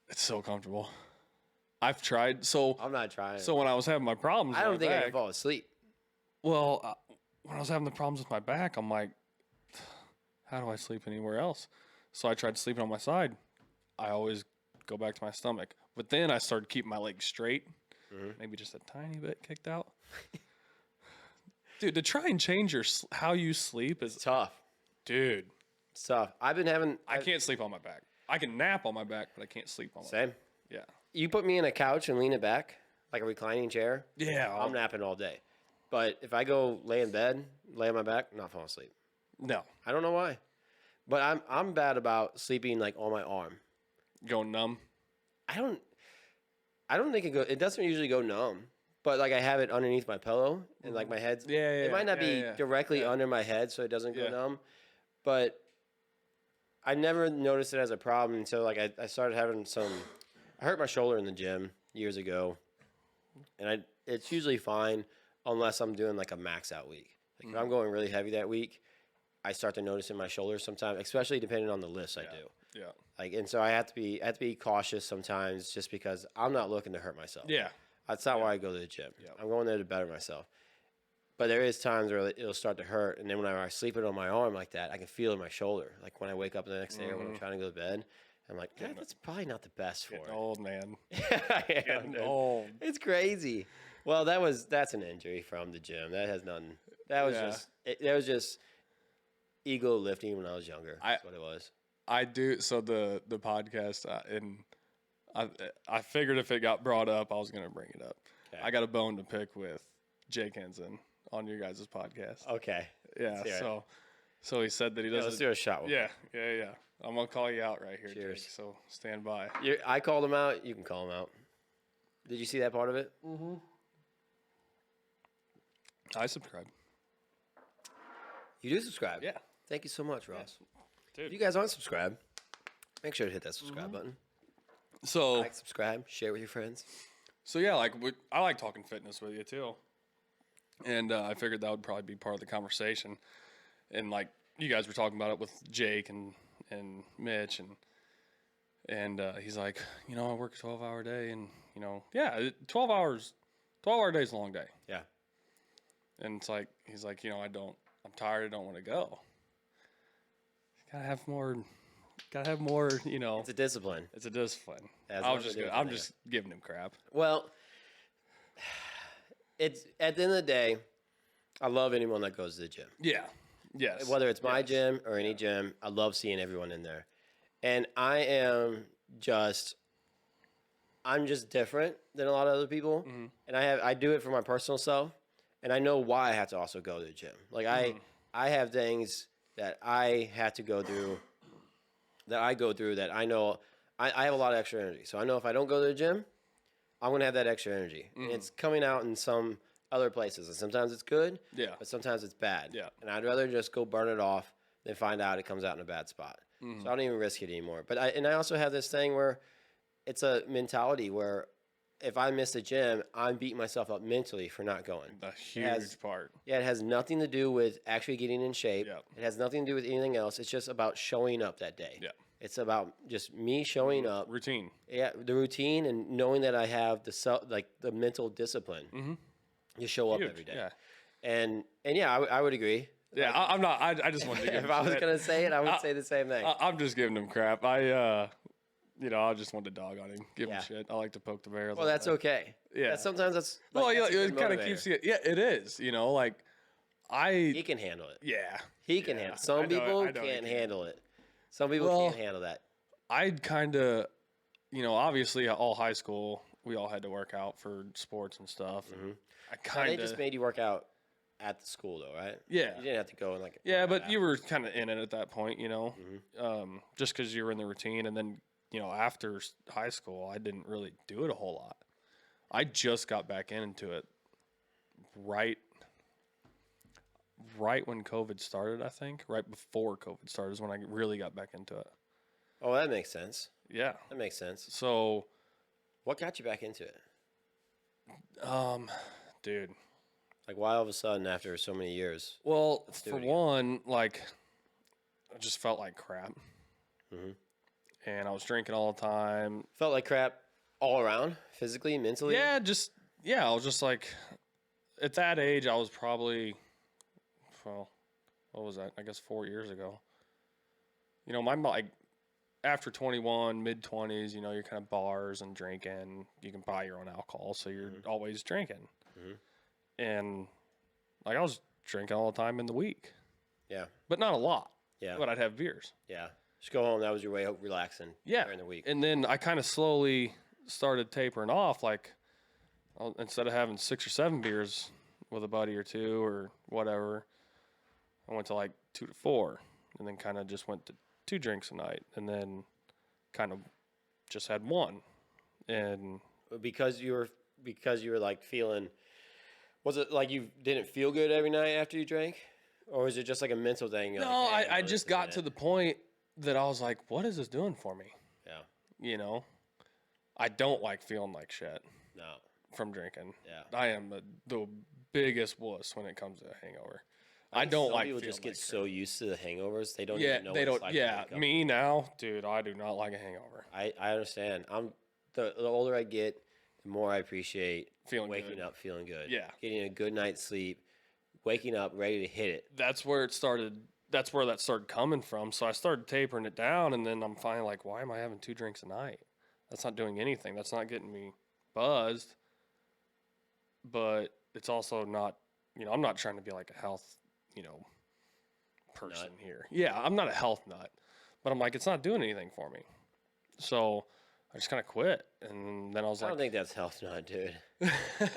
It's so comfortable. I've tried. So I'm not trying. when I was having my problems, I don't with think my I back, can fall asleep. Well, when I was having the problems with my back, I'm like, how do I sleep anywhere else? So I tried sleeping on my side. I always go back to my stomach. But then I started keeping my legs straight, maybe just a tiny bit kicked out. Dude, to try and change how you sleep is Tough. dude. It's tough. I've been having. I can't sleep on my back. I can nap on my back, but I can't sleep on my back. Same. Yeah. You put me in a couch and lean it back like a reclining chair. Yeah. I'm napping all day. But if I go lay in bed, lay on my back, I'm not falling asleep. No. I don't know why. But I'm bad about sleeping like on my arm. Going numb. I don't think it doesn't usually go numb. But like I have it underneath my pillow and like my head's it might not be directly under my head so it doesn't go numb. But I never noticed it as a problem until like I started having I hurt my shoulder in the gym years ago. And it's usually fine unless I'm doing like a max out week. Like if I'm going really heavy that week, I start to notice in my shoulders sometimes, especially depending on the lifts I do. Yeah. Like and so I have to be cautious sometimes just because I'm not looking to hurt myself. Yeah. That's not why I go to the gym. Yeah. I'm going there to better myself. But there is times where it'll start to hurt, and then when I sleep it on my arm like that, I can feel it in my shoulder. Like when I wake up the next day or when I'm trying to go to bed, I'm like, that's probably not the best for it. Old man. I am, Getting dude. old. It's crazy. Well, that's an injury from the gym. That has nothing. That was just ego lifting when I was younger. That's what it was. I do. So the podcast, and I figured if it got brought up, I was going to bring it up. Okay. I got a bone to pick with Jake Henson on your guys' podcast. Okay. Yeah. So he said that he doesn't. Let's do a shot. Yeah. I'm going to call you out right here, Cheers. Jake. So stand by. I called him out. You can call him out. Did you see that part of it? Mm-hmm. I subscribe. You do subscribe? Yeah. Thank you so much, Ross. Dude. If you guys aren't subscribed, make sure to hit that subscribe button. So Like, subscribe, share with your friends. So yeah, I like talking fitness with you too, and I figured that would probably be part of the conversation. And like you guys were talking about it with Jake and Mitch, and he's like, I work a 12-hour day, and 12-hour day is a long day. Yeah. And it's like he's like, I'm tired, I don't want to go. Gotta have more. It's a discipline. It's a discipline. Has I'm nothing to do with I'm anything. just giving him crap. Well, it's at the end of the day, I love anyone that goes to the gym. Yeah. Yes. Whether it's my gym or any gym, I love seeing everyone in there. And I'm just different than a lot of other people. Mm-hmm. And I do it for my personal self. And I know why I have to also go to the gym. Like I have things that I have to go through that I know I have a lot of extra energy. So I know if I don't go to the gym, I'm going to have that extra energy. And it's coming out in some other places. And sometimes it's good, but sometimes it's bad. Yeah. And I'd rather just go burn it off than find out it comes out in a bad spot. So I don't even risk it anymore. But I also have this thing where it's a mentality where if I miss the gym, I'm beating myself up mentally for not going. A huge part. Yeah, it has nothing to do with actually getting in shape. Yeah. It has nothing to do with anything else. It's just about showing up that day. Yeah. It's about just me showing up. Routine. Yeah, the routine and knowing that I have the mental discipline to show up every day. Yeah. And yeah, I would agree. Yeah, I'm not. I just wanted to give If I was gonna say it, I would say the same thing. I'm just giving him crap. I just wanted to dog on him, give him shit. I like to poke the bear. Well, that's okay. Yeah. Sometimes that's Well, that's a it good kind of motivator. keeps you. Yeah, it is. He can handle it. Yeah. He can handle it. Some people can't handle it. Some people can't handle that. I'd kind of, obviously all high school, we all had to work out for sports and stuff. And I They kind just of. made you work out at the school, though, right? Yeah. You didn't have to go and Yeah, but you were kind of in it at that point, just because you were in the routine. And then, after high school, I didn't really do it a whole lot. I just got back into it right when COVID started, I think. Right before COVID started is when I really got back into it. Oh, that makes sense. Yeah. That makes sense. So, What got you back into it? dude. Like, why all of a sudden after so many years? Well, do for it again. one, I just felt like crap. And I was drinking all the time. Felt like crap all around, physically, mentally? Yeah, I was just like, at that age, I was probably, what was that? I guess 4 years ago. My after 21, mid 20s, you know, you're kind of bars and drinking. You can buy your own alcohol, so you're always drinking. And like I was drinking all the time in the week. Yeah. But not a lot. Yeah. But I'd have beers. Yeah. Just go home. That was your way of relaxing during the week. And then I kind of slowly started tapering off. Like, instead of having 6 or 7 beers with a buddy or two or whatever, I went to like 2 to 4, and then kind of just went to 2 drinks a night, and then kind of just had 1. And because you were like feeling, was it like you didn't feel good every night after you drank, or was it just like a mental thing? You're no, like, hey, I just got to the point that I was like, what is this doing for me? Yeah. You know, I don't like feeling like shit. No. From drinking. Yeah. I am the biggest wuss when it comes to a hangover. I think don't some like people feeling just get like so used to the hangovers they don't yeah, even know they what don't. it's like to Yeah, wake up. me now, dude. I do not like a hangover. I understand. The older I get, the more I appreciate Feeling waking good. up feeling good. Yeah. Getting a good night's sleep, waking up ready to hit it. That's where it started. That's where that started coming from. So I started tapering it down, and then I'm finally like, why am I having 2 drinks a night? That's not doing anything. That's not getting me buzzed. But it's also not, you know, I'm not trying to be like a health, you know, person here. Yeah, I'm not a health nut, but I'm like, it's not doing anything for me. So I just kind of quit. And then I was I like, don't think that's health nut, dude.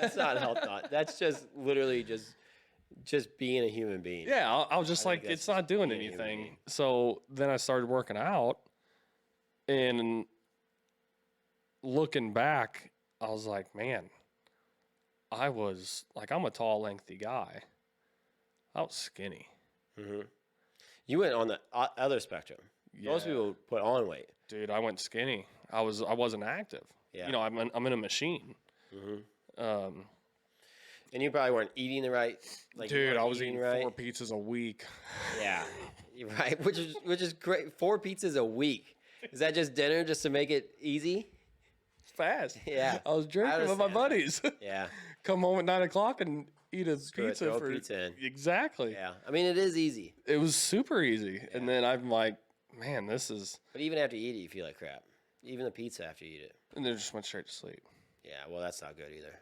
That's not health nut. That's just literally just being a human being. yeah, I was just I like, think that's it's not just doing being a human anything. being. So then I started working out, and looking back, I was like, man, I was like, I'm a tall, lengthy guy. I was skinny. You went on the other spectrum. Most Yeah. people put on weight. Dude, I went skinny. I wasn't active. Yeah. You know, I'm in a machine. And you probably weren't eating the right. Like, you Dude, weren't I was eating right. 4 pizzas a week. Yeah, you're right. Which is great. 4 pizzas a week. Is that just dinner just to make it easy? Fast. Yeah. I was drinking with my understand. buddies. Yeah. Come home at 9 o'clock and eat a Screw it, pizza throw a for pizza in. Exactly. Yeah. I mean, it is easy. It was super easy. And then I'm like, man, this is, But even after you eat it, you feel like crap. Even the pizza after you eat it. and then just went straight to sleep. Yeah. Well, that's not good either.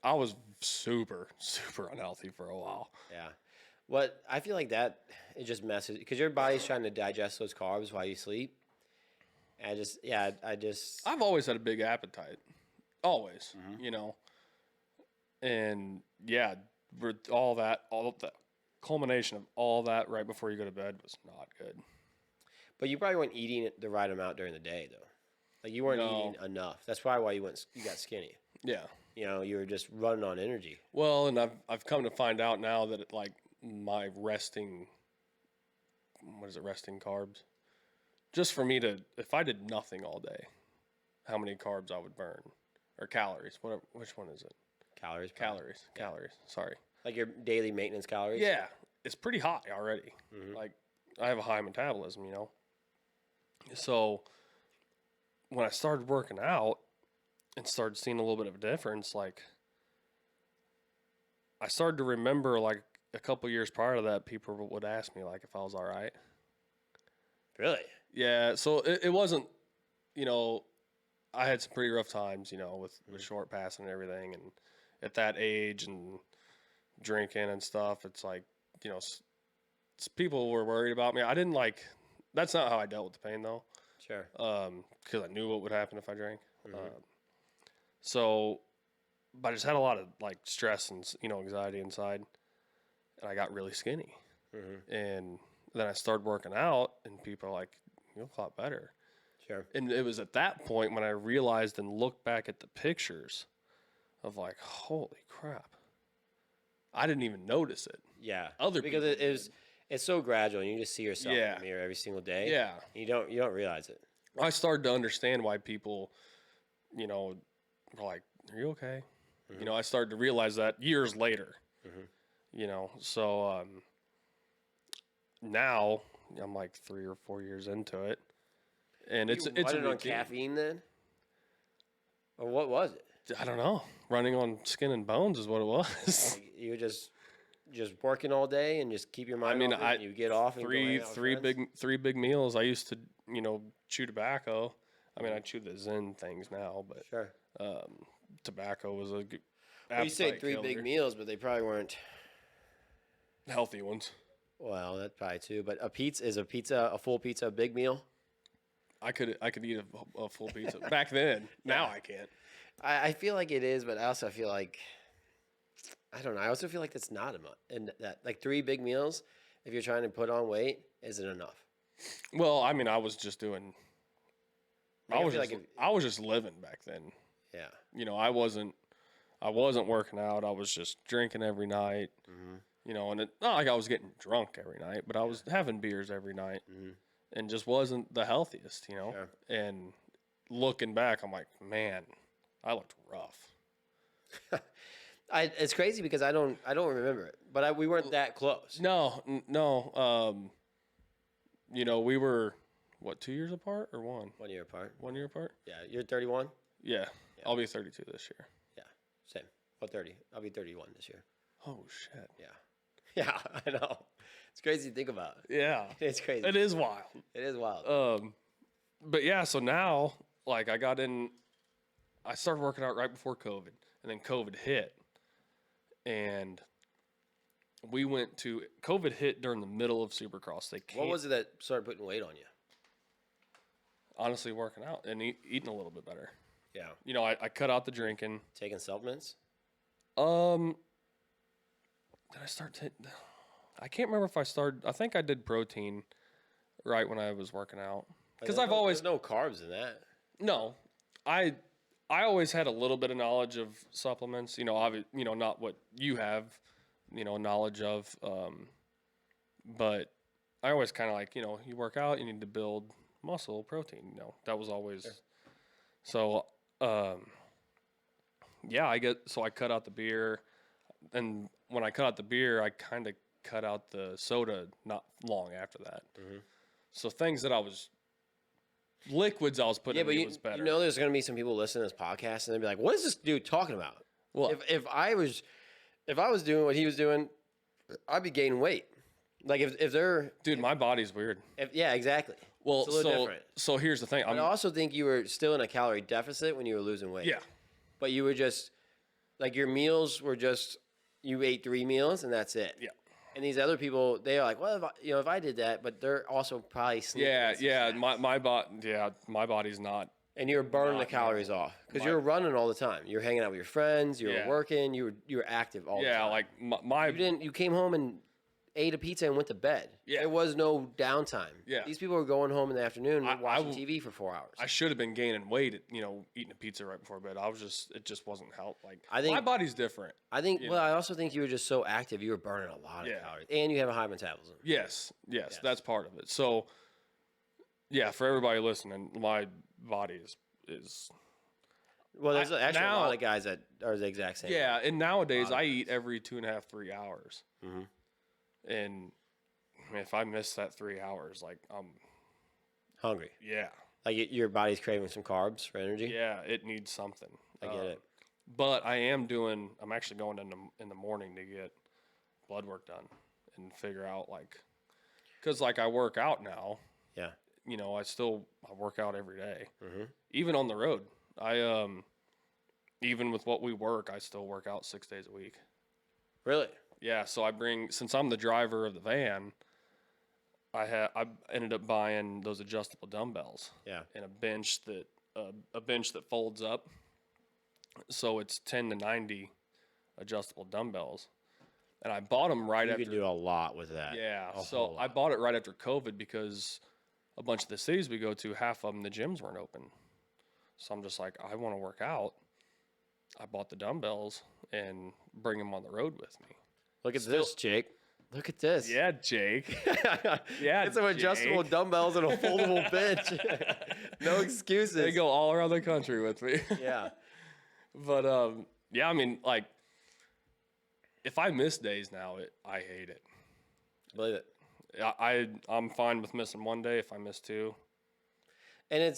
I was super, super unhealthy for a while. Yeah. What I feel like that it just messes because your body's trying to digest those carbs while you sleep. And I just I've always had a big appetite. Always, you know. And yeah, all the culmination of all that right before you go to bed was not good. But you probably weren't eating it the right amount during the day though. Like you weren't eating enough. That's probably why you got skinny. Yeah. You know, you were just running on energy. Well, and I've come to find out now that my resting carbs, just for me to, if I did nothing all day, how many carbs I would burn, or calories, whatever, which one is it? Calories. probably. Calories, sorry. Like your daily maintenance calories. Yeah, it's pretty high already. Like, I have a high metabolism, you know? So, when I started working out and started seeing a little bit of a difference, like, I started to remember, like, a couple years prior to that, people would ask me, like, if I was all right. Really? Yeah, so it wasn't, you know, I had some pretty rough times, you know, with short passing and everything, and at that age and drinking and stuff, it's like, you know, people were worried about me. I didn't like, that's not how I dealt with the pain, though. Sure. Because I knew what would happen if I drank. So, but I just had a lot of like stress and, you know, anxiety inside, and I got really skinny. And then I started working out, and people are like, you look a lot better. Sure. And it was at that point when I realized and looked back at the pictures of like, holy crap, I didn't even notice it. Yeah. Other because people it's so gradual, and you just see yourself in Yeah. the mirror every single day. Yeah. You don't realize it. I started to understand why people, you know, were like, are you okay? You know, I started to realize that years later, you know, so now I'm like 3 or 4 years into it, and it's Running a on routine. caffeine then, or what was it? I don't know. Running on skin and bones is what it was. Like, you were just just working all day and just keep your mind off it, and you get off and go hang out with friends? three big meals. I used to, chew tobacco. I mean, I chew the Zen things now, but Sure. tobacco was a good. Well, you say appetite 3 big killer. meals, but they probably weren't. Healthy ones. Well, that's probably too. But a full pizza, a big meal? I could eat a full pizza back then. Now I can't. I feel like it is, but I also feel like, I don't know. I also feel like that's not enough. And that, like 3 big meals, if you're trying to put on weight, isn't enough. Well, I mean, I was just doing. Like, I was just living back then. Yeah. I wasn't working out. I was just drinking every night. And it's not like I was getting drunk every night, but I was having beers every night, and just wasn't the healthiest. Sure. And looking back, I'm like, man, I looked rough. It's crazy because I don't remember it, but we weren't that close. No. We were, what, 2 years apart or one? 1 year apart. 1 year apart? Yeah, you're 31? Yeah. I'll be 32 this year. Yeah, same. Well, 30. I'll be 31 this year. Oh, shit. Yeah. Yeah, I know. It's crazy to think about. Yeah. It's crazy. It is wild. It is wild. But yeah, so now, like, I started working out right before COVID, and then COVID hit. And COVID hit during the middle of SuperCross. What was it that started putting weight on you? Honestly, working out and eating a little bit better. Yeah. I cut out the drinking. Taking supplements? Did I start I can't remember if I started. I think I did protein right when I was working out. Because there's no carbs in that. No. I always had a little bit of knowledge of supplements, not what you have, knowledge of. But I always kind of like, you work out, you need to build muscle, protein, that was always. Sure. So, I cut out the beer, and when I cut out the beer, I kind of cut out the soda not long after that. So liquids I was putting in was better. There's going to be some people listening to this podcast and they'll be like, what is this dude talking about? Well, if I was doing what he was doing, I'd be gaining weight. Like if they're... Dude, my body's weird. Yeah, exactly. Well, it's a little different. So here's the thing. I also think you were still in a calorie deficit when you were losing weight. Yeah. But you were just, like your meals were just, you ate 3 meals and that's it. Yeah. And these other people, they are like, well, if I did that, but they're also probably sleeping. Yeah. My body's not. And you were burning the calories off because you were running all the time. You were hanging out with your friends. You were working. You were active all the time. Yeah, like You came home and ate a pizza and went to bed. Yeah. There was no downtime. Yeah. These people were going home in the afternoon and watching TV for 4 hours. I should have been gaining weight, eating a pizza right before bed. It just wasn't help. Like, I think my body's different. I think. Well, I also think you were just so active. You were burning a lot of calories, and you have a high metabolism. Yes, that's part of it. So, yeah, for everybody listening, my body is. Well, there's actually a lot of guys that are the exact same. Yeah, and nowadays I eat every 2.5, 3 hours. Mm-hmm. And if I miss that 3 hours, like I'm hungry. Yeah. Like your body's craving some carbs for energy. Yeah, it needs something. I get it. But I'm actually going in the morning to get blood work done and figure out because I work out now. Yeah. I work out every day. Mm-hmm. Even on the road. Even with what we work, I still work out 6 days a week. Really? Yeah, so since I'm the driver of the van, I ended up buying those adjustable dumbbells. Yeah. And a bench that folds up. So it's 10 to 90 adjustable dumbbells. And I bought them right after. You can do a lot with that. Yeah. So I bought it right after COVID because a bunch of the cities we go to, half of them, the gyms weren't open. So I'm just like, I want to work out. I bought the dumbbells and bring them on the road with me. Look at this, Jake. Look at this. Yeah, Jake. Yeah, it's some adjustable dumbbells and a foldable bench. No excuses. They go all around the country with me. Yeah. But, I mean, like, if I miss days now, I hate it. Believe it. I'm fine with missing 1 day if I miss 2. And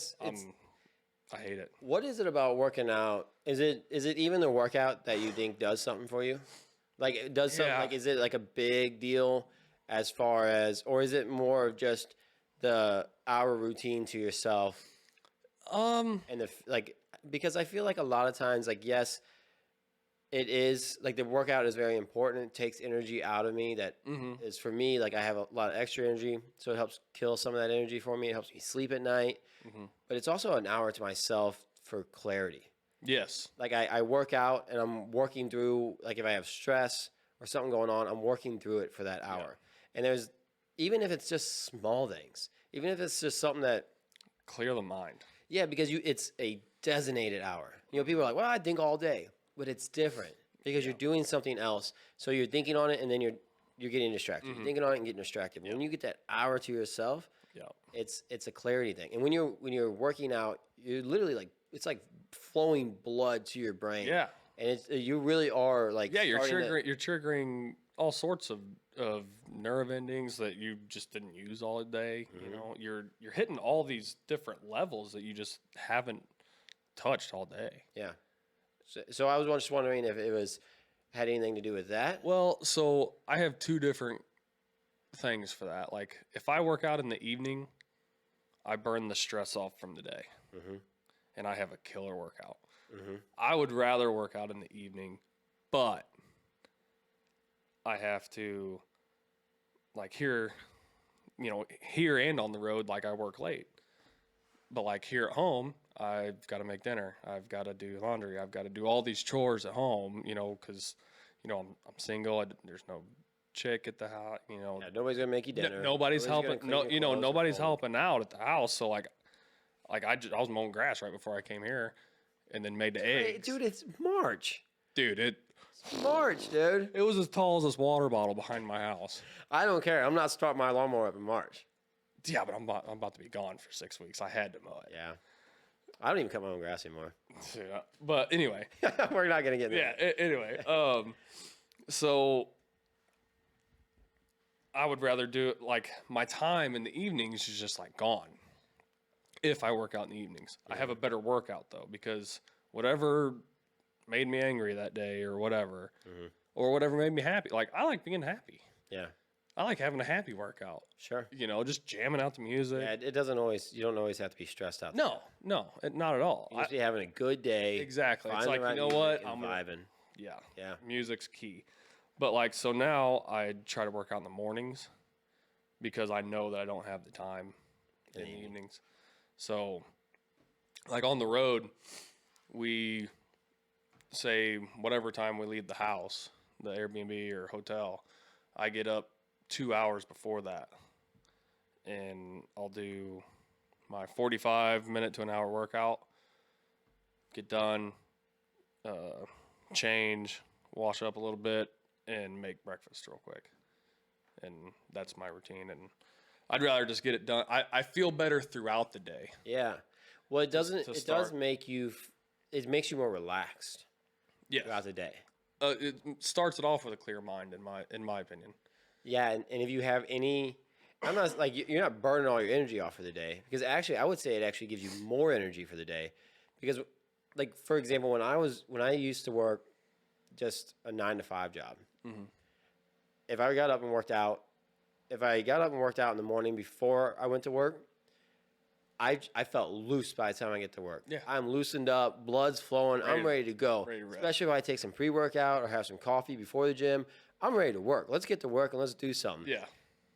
I hate it. What is it about working out? Is it even the workout that you think does something for you? Like, it does something Yeah. like, is it like a big deal as far as, or is it more of just the hour routine to yourself and like, because I feel like a lot of times, like, yes, it is like the workout is very important. It takes energy out of me that is for me. Like, I have a lot of extra energy, so it helps kill some of that energy for me. It helps me sleep at night, but it's also an hour to myself for clarity. Yes. Like, I work out and I'm working through, like, if I have stress or something going on, I'm working through it for that hour. And there's, even if it's just small things, even if it's just something that, Clear the mind. yeah, because it's a designated hour. You know, people are like, well, I think all day, but it's different because you're doing something else. So you're thinking on it and then you're getting distracted. You're thinking on it and getting distracted. But when you get that hour to yourself, it's a clarity thing. And when you're working out, you're literally like, it's like flowing blood to your brain. Yeah. And you really are like, Yeah, starting to- you're triggering all sorts of nerve endings that you just didn't use all day. You know, you're hitting all these different levels that you just haven't touched all day. Yeah. So I was just wondering if it had anything to do with that. Well, so I have two different things for that. Like, if I work out in the evening, I burn the stress off from the day, and I have a killer workout. I would rather work out in the evening, but I have to, like, here and on the road, like, I work late. But, like, here at home, I've got to make dinner. I've got to do laundry. I've got to do all these chores at home, you know, because, you know, I'm single. There's no chick at the house, you know. Yeah, nobody's gonna make you dinner. Nobody's gonna helping. clean No, your you know, clothes or nobody's fold. helping out at the house. So, like I was mowing grass right before I came here, and then made the Hey, eggs. dude, it's March. Dude, it March, dude. was as tall as this water bottle behind my house. I don't care. I'm not starting my lawnmower up in March. Yeah, but I'm about to be gone for 6 weeks. I had to mow it. Yeah. I don't even cut my own grass anymore. Yeah. But anyway, We're not gonna get there. yeah. Anyway, so I would rather do it, like, my time in the evenings is just like gone. If I work out in the evenings, I have a better workout though, because whatever made me angry that day or whatever made me happy. Like, I like being happy. Yeah. I like having a happy workout. Sure. You know, just jamming out the music. Yeah, it doesn't always. You don't always have to be stressed out. No, not at all. You just be having a good day. Exactly. It's find the like, right you know music what? and vibing. Yeah. Yeah. Music's key. But, like, so now I try to work out in the mornings because I know that I don't have the time in the evenings. So, like, on the road, we say whatever time we leave the house, the Airbnb or hotel, I get up 2 hours before that, and I'll do my 45-minute to an hour workout, get done, change, wash up a little bit, and make breakfast real quick. And that's my routine, and I'd rather just get it done. I feel better throughout the day. Yeah. Well, it doesn't. to It start. does make you. It makes you more relaxed throughout the day. It starts it off with a clear mind, in my opinion. Yeah, and if you have any, I'm not like you're not burning all your energy off for the day, because actually I would say it actually gives you more energy for the day, because, like, for example, when I used to work just a 9 to 5 job, if I got up and worked out, in the morning before I went to work, I felt loose by the time I get to work. Yeah. I'm loosened up, blood's flowing, I'm ready to go. ready to rip. Especially if I take some pre-workout or have some coffee before the gym, I'm ready to work. Let's get to work and let's do something. Yeah,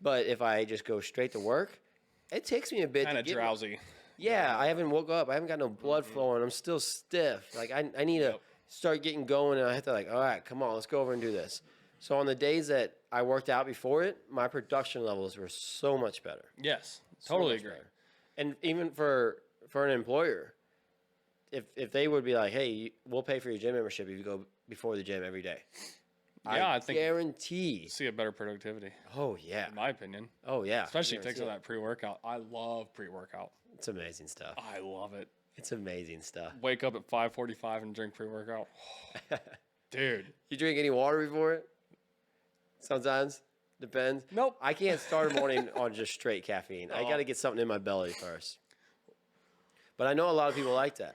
But if I just go straight to work, it takes me a bit kind to of get drowsy. Yeah, I haven't woke up. I haven't got no blood flowing. I'm still stiff. Like, I need to start getting going, and I have to, like, all right, come on, let's go over and do this. So on the days that I worked out before it, my production levels were so much better. Yes, So totally much agree. better. And even for an employer, if they would be like, hey, we'll pay for your gym membership if you go before the gym every day. Yeah, I think guarantee. see a better productivity, Oh yeah. in my opinion. Oh yeah. Especially Guarantee thanks to it. that pre-workout. I love pre-workout. It's amazing stuff. I love it. It's amazing stuff. Wake up at 5:45 and drink pre-workout. Dude. You drink any water before it? Sometimes. Depends. Nope. I can't start a morning on just straight caffeine. I got to get something in my belly first. But I know a lot of people like that.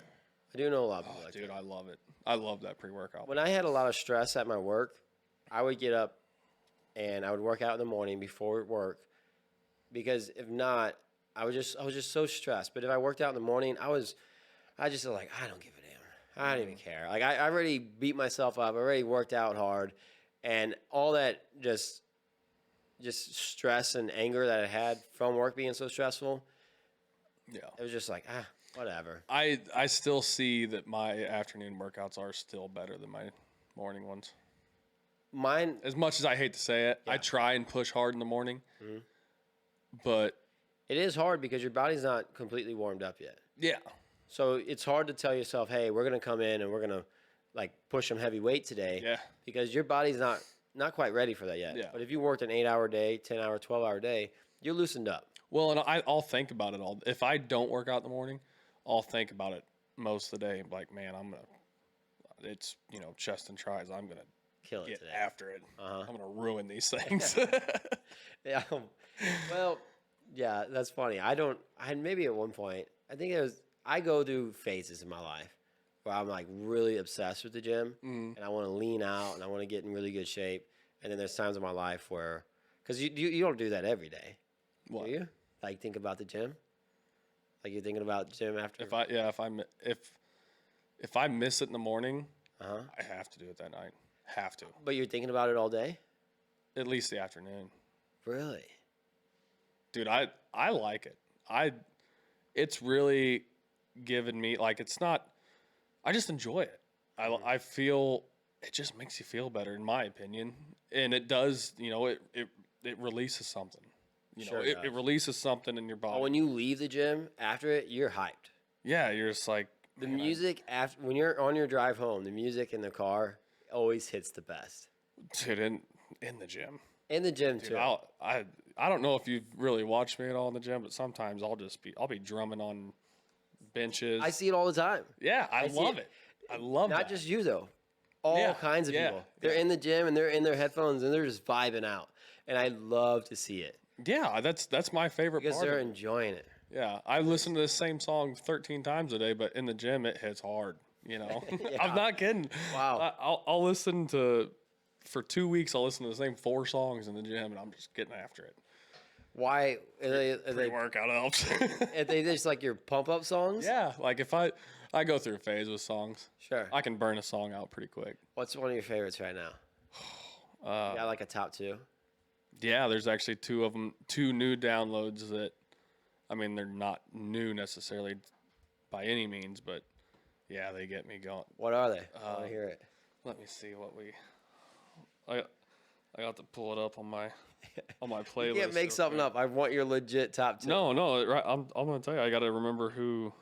I do know a lot of people like Dude, that. I love it. I love that pre-workout. When I had a lot of stress at my work, I would get up and I would work out in the morning before work, because if not, I was just so stressed. But if I worked out in the morning, I just feel like, I don't give a damn. I don't even care. Like I already beat myself up. I already worked out hard, and all that just stress and anger that I had from work being so stressful. Yeah. It was just like, whatever. I still see that my afternoon workouts are still better than my morning ones. Mine, As much as I hate to say it, I try and push hard in the morning, but it is hard because your body's not completely warmed up yet. yeah, So it's hard to tell yourself, hey, we're going to come in and we're going to like push some heavy weight today. Yeah. Because your body's not quite ready for that yet. Yeah. But if you worked an 8-hour day, 10-hour, 12-hour day, you're loosened up. well, and I'll think about it all. If I don't work out in the morning, I'll think about it most of the day. Like, man, it's, chest and tries. I'm going to Kill it get today. after it. I'm going to ruin these things. Yeah. Well, yeah, that's funny. Maybe at one point, I go through phases in my life where I'm like really obsessed with the gym and I want to lean out and I want to get in really good shape. And then there's times in my life where, because you don't do that every day. What? Do you? Like think about the gym? Like you're thinking about gym after? If I miss it in the morning, Uh-huh. I have to do it that night. Have to. But you're thinking about it all day? At least the afternoon. Really? Dude, I like it. It's really given me, like, it's not, I just enjoy it. I feel it just makes you feel better, in my opinion, and it does. It releases something. Sure it does. It releases something in your body. Oh, when you leave the gym after it, you're hyped. Yeah, you're just like The music after when you're on your drive home, the music in the car always hits the best. dude, in the gym. In the gym Dude, too. I don't know if you've really watched me at all in the gym, but sometimes I'll be drumming on benches. I see it all the time. Yeah, I see love it. it. I love Not that. just you though. All Yeah, kinds of yeah, people. They're yeah. in the gym and they're in their headphones and they're just vibing out. And I love to see it Yeah, that's my favorite because part. they're Of it. enjoying it. Yeah, I listen to the same song 13 times a day, but in the gym it hits hard. Yeah. I'm not kidding. Wow. I'll listen to for 2 weeks. I'll listen to the same 4 songs in the gym, and I'm just getting after it. Why are they Pre-workout helps. are they just like your pump up songs? Yeah, like if I go through a phase with songs, Sure. I can burn a song out pretty quick. What's one of your favorites right now? You got like a top 2? Yeah, there's actually 2 of them, 2 new downloads that, I mean, they're not new necessarily by any means, but yeah, they get me going. What are they? I want to hear it. Let me see what I got to pull it up on my playlist. You can't make real something quick. up. I want your legit top 2. No, right. I'm gonna tell you. I got to remember who.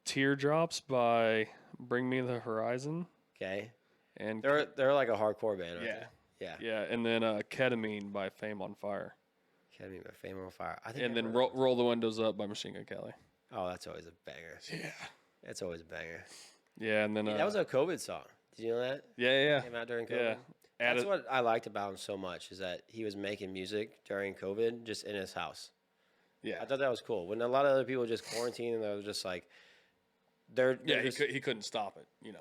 Teardrops by Bring Me the Horizon, Okay. and They're like a hardcore band, aren't yeah, they? Yeah. yeah, and then Ketamine by Fame on Fire, Can't be my Fame on Fire. I think and I then heard- Roll the Windows Up by Machine Gun Kelly. Oh, that's always a banger. Yeah, That's always a banger. yeah, and then That was a COVID song. Did you know that? yeah, Came out during COVID. yeah. That's what I liked about him so much is that he was making music during COVID just in his house. Yeah, I thought that was cool. When a lot of other people just quarantined and they were just like, they're yeah. just, He couldn't stop it. Yeah.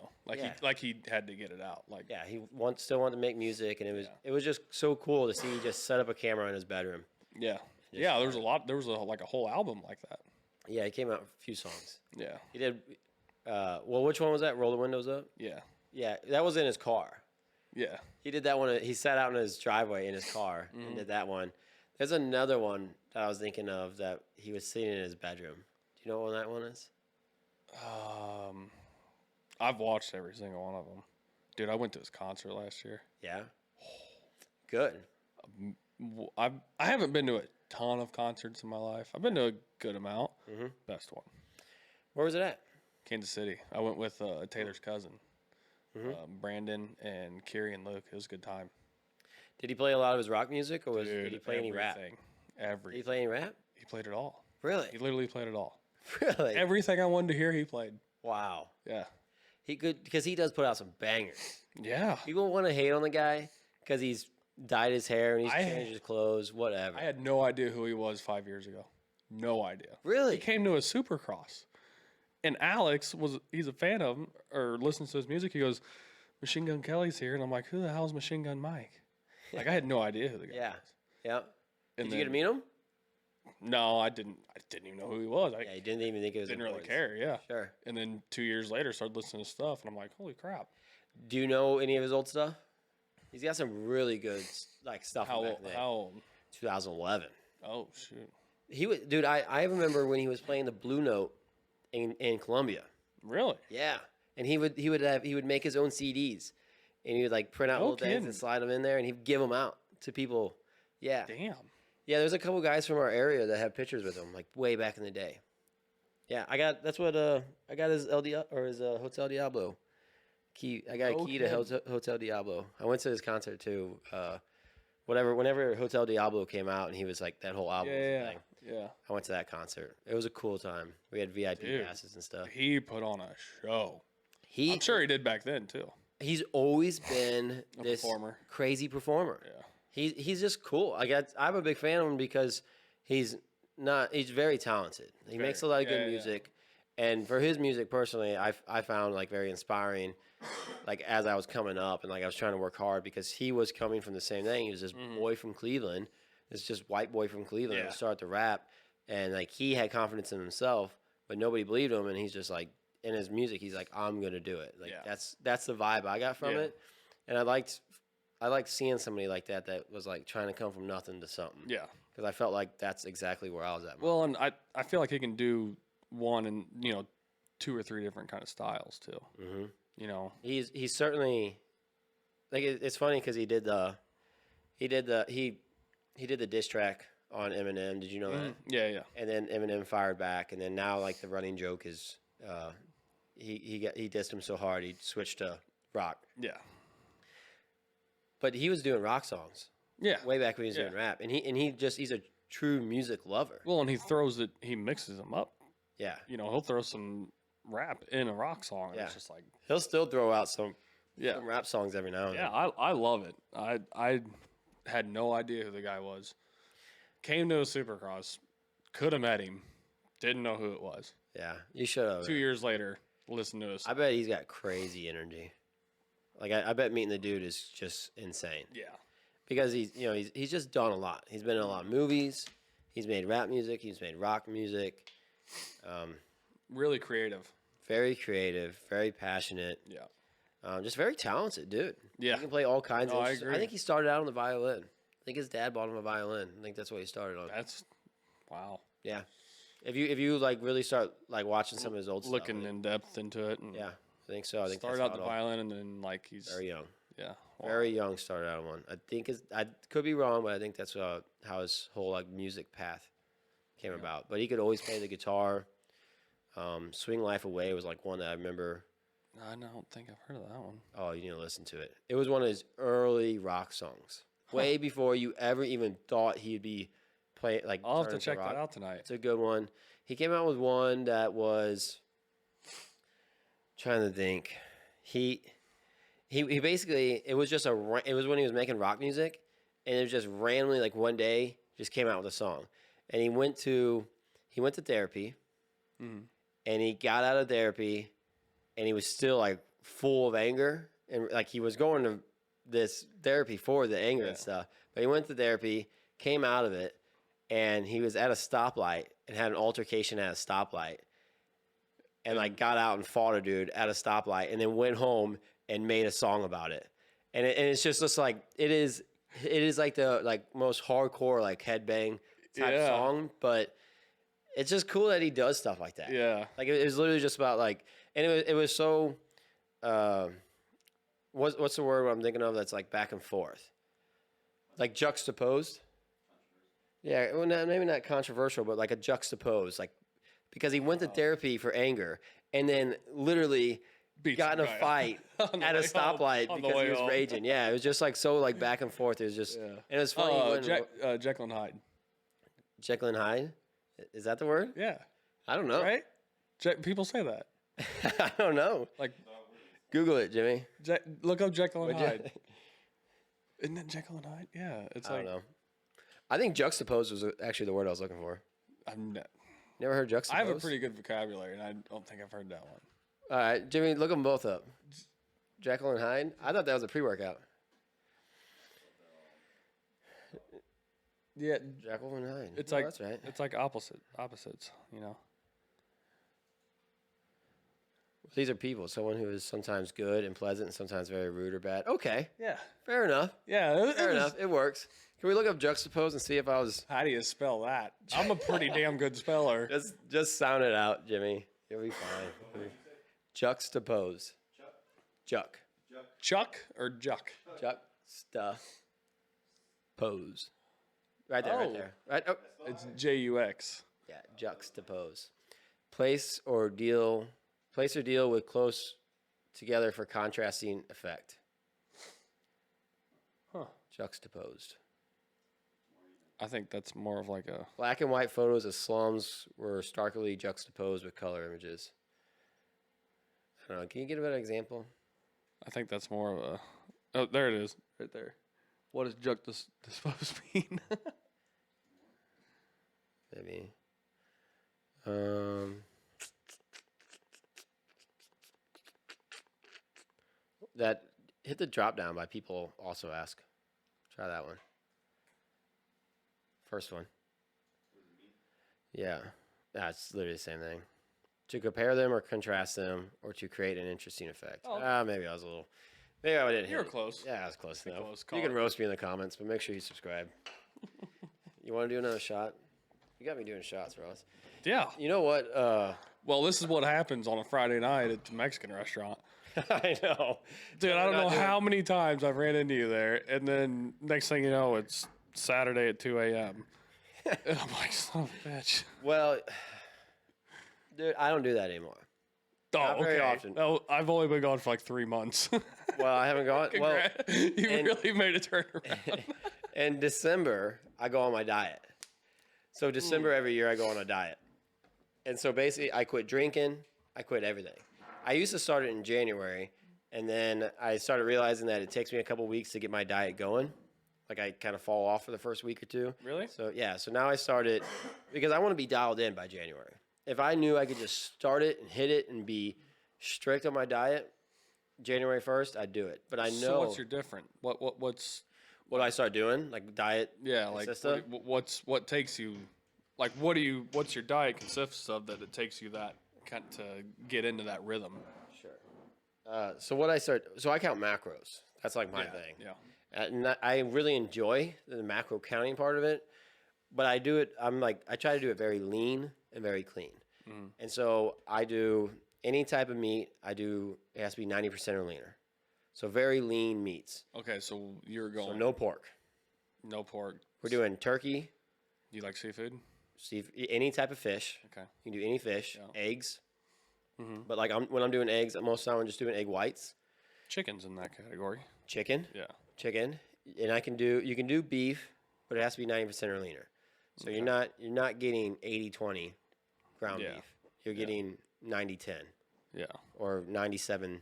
He had to get it out. Like yeah, he still wanted to make music, and Yeah. it was just so cool to see he just set up a camera in his bedroom. yeah, yeah. There was a lot. There was a whole album like that. Yeah, he came out with a few songs. Yeah, He did. Well, which one was that? Roll the Windows Up. yeah, Yeah, that was in his car. yeah. He did that one. He sat out in his driveway in his car Mm-hmm. and did that one. There's another one that I was thinking of that he was sitting in his bedroom. Do you know what that one is? I've watched every single one of them. Dude, I went to his concert last year. Yeah. Good. I haven't been to a ton of concerts in my life. I've been to a good amount. Best one, Where was it at? Kansas City. I went with Taylor's cousin, Brandon, and Kiri and Luke. It was a good time. Did he play a lot of his rock music, or did he Dude, play any rap? everything. Did he Everything. play any rap? He played it all. Really? He literally played it all. Really? Everything I wanted to hear, he played. Wow. Yeah. He could, because he does put out some bangers. Yeah. People want to hate on the guy because he's dyed his hair and he's I- changed his clothes, whatever. I had no idea who he was 5 years ago. No idea. Really? He came to a Supercross. And Alex he's a fan of him or listens to his music. He goes, Machine Gun Kelly's here, and I'm like, who the hell is Machine Gun Mike? Like, I had no idea who the guy Yeah. was. Yeah. And Did you get to meet him? No, I didn't even know who he was. I Yeah, you didn't even think it was didn't really important. care. Yeah. Sure. And then 2 years later, started listening to stuff, and I'm like, holy crap. Do you know any of his old stuff? He's got some really good like stuff from back in the day. How old? 2011. Oh shoot. He was, dude. I remember when he was playing the Blue Note in Colombia. Really? Yeah, and he would make his own CDs, and he would like print out No little things kidding. and slide them in there, and he'd give them out to people. Yeah, Damn. yeah. There's a couple guys from our area that have pictures with him, like way back in the day. Yeah, I got his LD or his Hotel Diablo key. I got a key to Hotel Diablo. I went to his concert too. Whenever Hotel Diablo came out, and he was like that whole album was a thing. Yeah. I went to that concert. It was a cool time. We had VIP Dude. passes and stuff. He put on a show. He I'm sure he did back then too. he's always been A this performer. crazy performer. Yeah. He's just cool. I'm a big fan of him because he's very talented. He makes a lot of good music. And for his music personally, I found like very inspiring, like as I was coming up and like I was trying to work hard because he was coming from the same thing. He was this boy from Cleveland, this just white boy from Cleveland who started to rap, and like he had confidence in himself, but nobody believed him, and he's just like in his music, he's like, I'm gonna do it. Like that's the vibe I got from it, and I liked seeing somebody like that was like trying to come from nothing to something. Yeah. Because I felt like that's exactly where I was at. Well, and I feel like he can do one and 2 or 3 different kind of styles too. Mm-hmm. You know. He's certainly like it's funny because he did the diss track on Eminem. Did you know that? Yeah. And then Eminem fired back, and then now like the running joke is he dissed him so hard he switched to rock. Yeah. But he was doing rock songs. Yeah. Way back when he was doing rap, and he's a true music lover. Well, and he mixes them up. Yeah. He'll throw some rap in a rock song. And it's just like He'll still throw out some Yeah. rap songs every now and Yeah, then. I love it. I had no idea who the guy was. Came to a Supercross, could have met him, didn't know who it was. Yeah, you should have. 2 years later, listen to us. I bet he's got crazy energy. Like I bet meeting the dude is just insane. Yeah. Because he's just done a lot. He's been in a lot of movies. He's made rap music. He's made rock music. Really creative. Very creative. Very passionate. Yeah. Just very talented, dude. Yeah. He can play all kinds No, of. I agree. I think he started out on the violin. I think his dad bought him a violin. I think that's what he started on. That's wow. Yeah. If you like really start like watching some of his old stuff. Looking in depth into it. And Yeah, I think so. I think started that's out the how it all- violin and then like he's very young. yeah. Very young started out on one. I think I could be wrong, but I think that's how his whole like music path came about. But he could always play the guitar. Swing Life Away was like one that I remember. I don't think I've heard of that one. Oh, you need to listen to it. It was one of his early rock songs, way before you ever even thought he'd be playing. Like I'll have to turning check rock. that out tonight. It's a good one. He came out with one that was trying to think. He basically it was when he was making rock music, and it was just randomly like one day just came out with a song, and he went to therapy, and he got out of therapy, and he was still like full of anger, and like he was going to this therapy for the anger and stuff, but he went to therapy, came out of it, and he was at a stoplight and had an altercation at a stoplight, and like got out and fought a dude at a stoplight, and then went home and made a song about it, and it's just like it is like the like most hardcore like headbang type song, but it's just cool that he does stuff like that. Yeah. Like it was literally just about like, and it was so, what's the word I'm thinking of that's like back and forth, like juxtaposed. Yeah, well, maybe not controversial, but like a juxtapose, like because he went to therapy for anger and then literally got in a fight at a stoplight because he was raging. Yeah, it was just like so like back and forth. It was just, and it was funny. Jekyll and Hyde. Jekyll and Hyde, is that the word? Yeah. I don't know. Right? People say that. I don't know. Like, Google it, Jimmy. look up Jekyll and Would you- Hyde. Isn't it Jekyll and Hyde? Yeah. It's I like don't know. I think juxtapose was actually the word I was looking for. Never heard juxtapose? I have a pretty good vocabulary, and I don't think I've heard that one. All right, Jimmy, look them both up. Jekyll and Hyde? I thought that was a pre-workout. Yeah, Jekyll and Hyde. it's Oh, like that's right. it's like opposites. You know. These are people. Someone who is sometimes good and pleasant and sometimes very rude or bad. Okay. Yeah. Fair enough. Yeah. Fair enough. It works. Can we look up juxtapose and see if I was... How do you spell that? I'm a pretty damn good speller. Just sound it out, Jimmy. You'll be fine. Juxtapose. Juck. Chuck or Juck? Juxtapose. Right there, right Oh. there. Right. Oh. It's JUX. Yeah, juxtapose. Place or deal with close together for contrasting effect. Huh. Juxtaposed. I think that's more of like a. Black and white photos of slums were starkly juxtaposed with color images. I don't know. Can you give a better example? I think that's more of a. Oh, there it is, right there. What does juxtapose mean? Maybe. That hit the drop down by people also ask. Try that one. First one. Yeah. That's literally the same thing. To compare them or contrast them or to create an interesting effect. Oh. Maybe I was a little. Maybe I didn't hit You were it. close. Yeah, I was close enough. close You can call. roast me in the comments, but make sure you subscribe. You want to do another shot? You got me doing shots, Ross. Yeah. You know what? Well, this is what happens on a Friday night at the Mexican restaurant. I know. Dude, I don't not know doing- how many times I've ran into you there, and then next thing you know, it's Saturday at 2 a.m. And I'm like, son of a bitch. Well, dude, I don't do that anymore. Oh, Not very okay. often. Oh, I've only been gone for like 3 months. Well, I haven't gone. Well, Congrats. You and- really made a turnaround. in December, I go on my diet. So December every year, I go on a diet. And so basically, I quit drinking. I quit everything. I used to start it in January, and then I started realizing that it takes me a couple weeks to get my diet going. Like I kind of fall off for the first week or two. Really? So yeah. So now I started because I want to be dialed in by January. If I knew I could just start it and hit it and be strict on my diet, January 1st, I'd do it. But I know So what's your different? What's what I start doing, like diet. yeah, like Consista? what takes you like what's your diet consists of that it takes you that kind to get into that rhythm? Sure. So what I start, so I count macros. That's like my thing. Yeah. And I really enjoy the macro counting part of it, but I do it. I try to do it very lean and very clean. And so I do any type of meat. It has to be 90% or leaner. So very lean meats. Okay, so you're So going no pork. no pork. We're doing turkey, You like seafood? any type of fish. Okay. You can do any fish, Yeah. eggs. But like when I'm doing eggs, most of the time I'm just doing egg whites. Chicken's in that category. Chicken. Yeah. Chicken, and you can do beef, but it has to be 90% or leaner. So you're not getting 80-20 ground Yeah. beef. You're getting 90-10 Yeah. or 97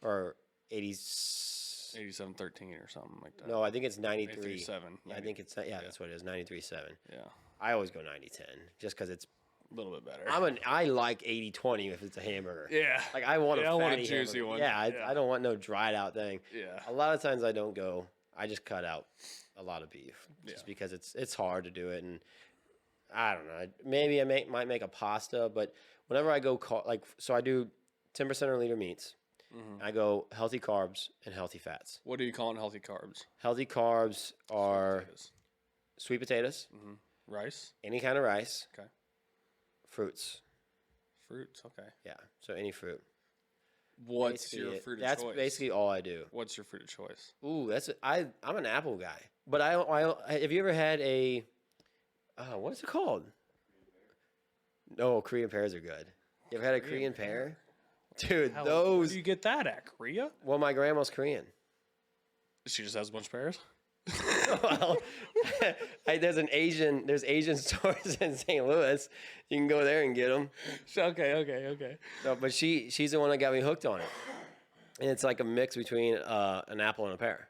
or 80. 87-13 or something like that. No, I think it's 93. 93-7. I think it's that's what it is, 93-7. Yeah. I always go 90-10 just because it's. A little bit better. I like 80-20 if it's a hamburger. yeah. Like I want Yeah, I a want a fatty juicy hamburger. one. Yeah, Yeah. I don't want no dried out thing. Yeah. A lot of times I don't go. I just cut out a lot of beef just Yeah. because it's hard to do it, and I don't know. Maybe I might make a pasta, but whenever I go so I do 10% or leaner meats. I go healthy carbs and healthy fats. What are you calling healthy carbs? Healthy carbs are Potatoes. sweet potatoes, Rice. any kind of rice, Okay. fruits. Fruits. Okay. Yeah, so any fruit. What's Basically your it. fruit of That's choice? basically all I do. What's your fruit of choice? Ooh, I'm an apple guy. But have you ever had a what is it called? No, Korean pears are good. You ever had a Korean pear? Dude, Where those. do you get that at? Korea? Well, my grandma's Korean. She just has a bunch of pears. Well, there's Asian stores in St. Louis. You can go there and get them. Okay. So, but she's the one that got me hooked on it. And it's like a mix between an apple and a pear.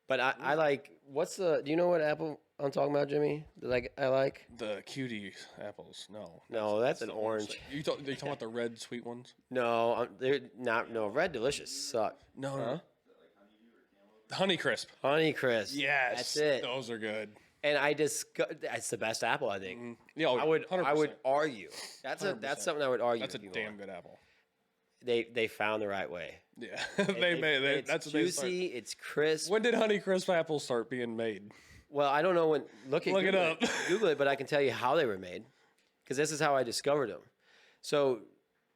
But I like, do you know what apple I'm talking about, Jimmy? That I like? The cutie apples. No, that's an the orange. You talking about the red sweet ones? No, they're not. No, Red Delicious suck. No. Honey Crisp. Honey Crisp. Yes. That's it. Those are good. And that's the best apple, I think. Yeah, I would 100%. argue. That's 100%. something I would argue. That's a with you damn on. good apple. They found the right way. Yeah, It's that's what they juicy. It's crisp. When did Honey Crisp apples start being made? Well, I don't know when. Look it up. Google it, but I can tell you how they were made, because this is how I discovered them. So,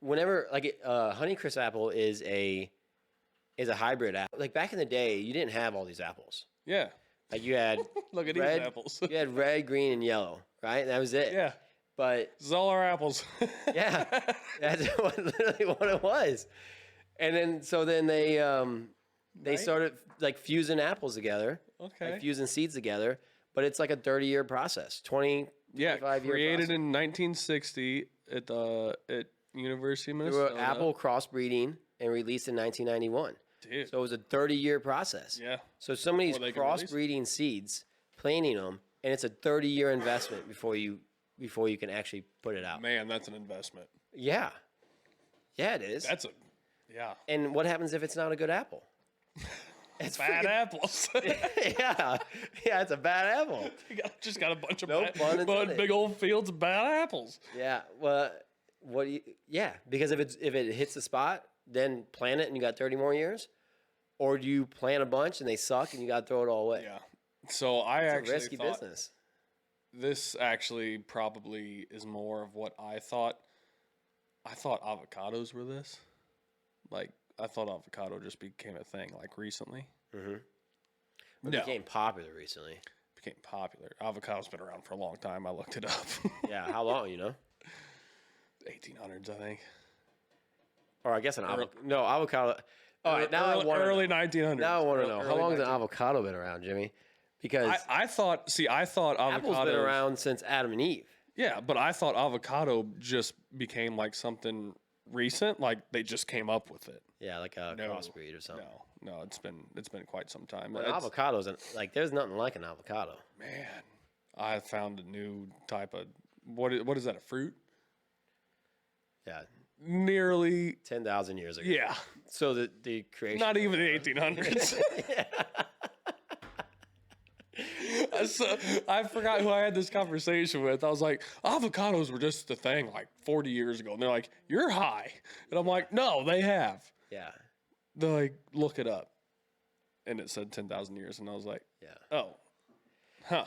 whenever Honeycrisp apple is a hybrid apple. Like back in the day, you didn't have all these apples. Yeah. Like you had Look at red, these apples. you had red, green, and yellow, right? And that was it. Yeah. But This is all our apples. yeah, that's literally what it was. And then they started like fusing apples together. Okay. Like fusing seeds together, but it's like a 30-year process. 25 year created process. in 1960 at University of Through Minnesota. apple crossbreeding and released in 1991. Dude. So it was a 30-year process. Yeah. So some of these Before they can release crossbreeding seeds, planting them, and it's a 30-year investment before you can actually put it out. Man, that's an investment. Yeah. Yeah, it is. Yeah. And what happens if it's not a good apple? It's Bad freaking- apples. Yeah, it's a bad apple. Just got a bunch of No pun intended. big old fields of bad apples. Yeah, well, because if it hits the spot, then plant it and you got 30 more years, or do you plant a bunch and they suck and you got to throw it all away? Yeah. So I It's actually a risky thought business. this actually probably is more of what I thought. I thought avocados were this. Like, I thought avocado just became a thing, like, recently. Mm-hmm. No. Became popular recently. Became popular. Avocado's been around for a long time. I looked it up. Yeah, how long? 1800s, I think. Or I guess an avocado. No, avocado. All right, now I want early 1900s. Now I want to know, how Early long has an 1900s. avocado been around, Jimmy? Because I thought apple's avocado been around since Adam and Eve. Yeah, but I thought avocado just became like something recent, like they just came up with it. Yeah, like a crossbreed or something. No, it's been quite some time. Well, avocados, there's nothing like an avocado. Man, I found a new type of what is that? A fruit? Yeah, Nearly 10,000 years ago. yeah. So the creation. Not even the 1800s. So, I forgot who I had this conversation with. I was like, avocados were just the thing like 40 years ago. And they're like, you're high. And I'm like, no, they have. Yeah, They're like, look it up. And it said 10,000 years. And I was like, yeah. oh, huh.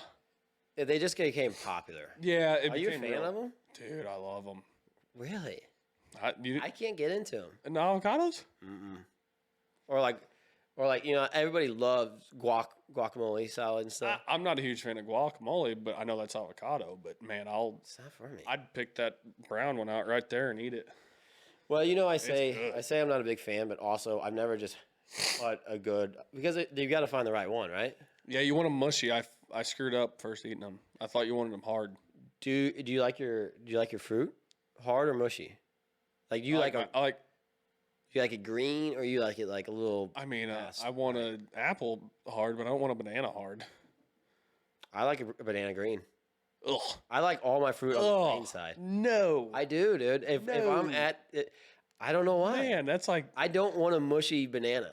They just became popular. Yeah. It Are you a became fan real. of them? Dude, I love them. Really? You, I can't get into them. and avocados? Or like everybody loves guacamole salad and stuff. I'm not a huge fan of guacamole, but I know that's avocado. But man, It's not for me. I'd pick that brown one out right there and eat it. Well, I good. say I'm not a big fan, but also I've never just bought a good, because you got to find the right one, right? Yeah, you want them mushy. I screwed up first eating them. I thought you wanted them hard. Do you like your fruit hard or mushy? Like you like you like it green, or you like it like a little? I mean, Yes. I want an apple hard, but I don't want a banana hard. I like a banana green. Ugh. I like all my fruit on the green side. No. I do, dude. If I'm No. at it, I don't know why. Man, that's like, I don't want a mushy banana.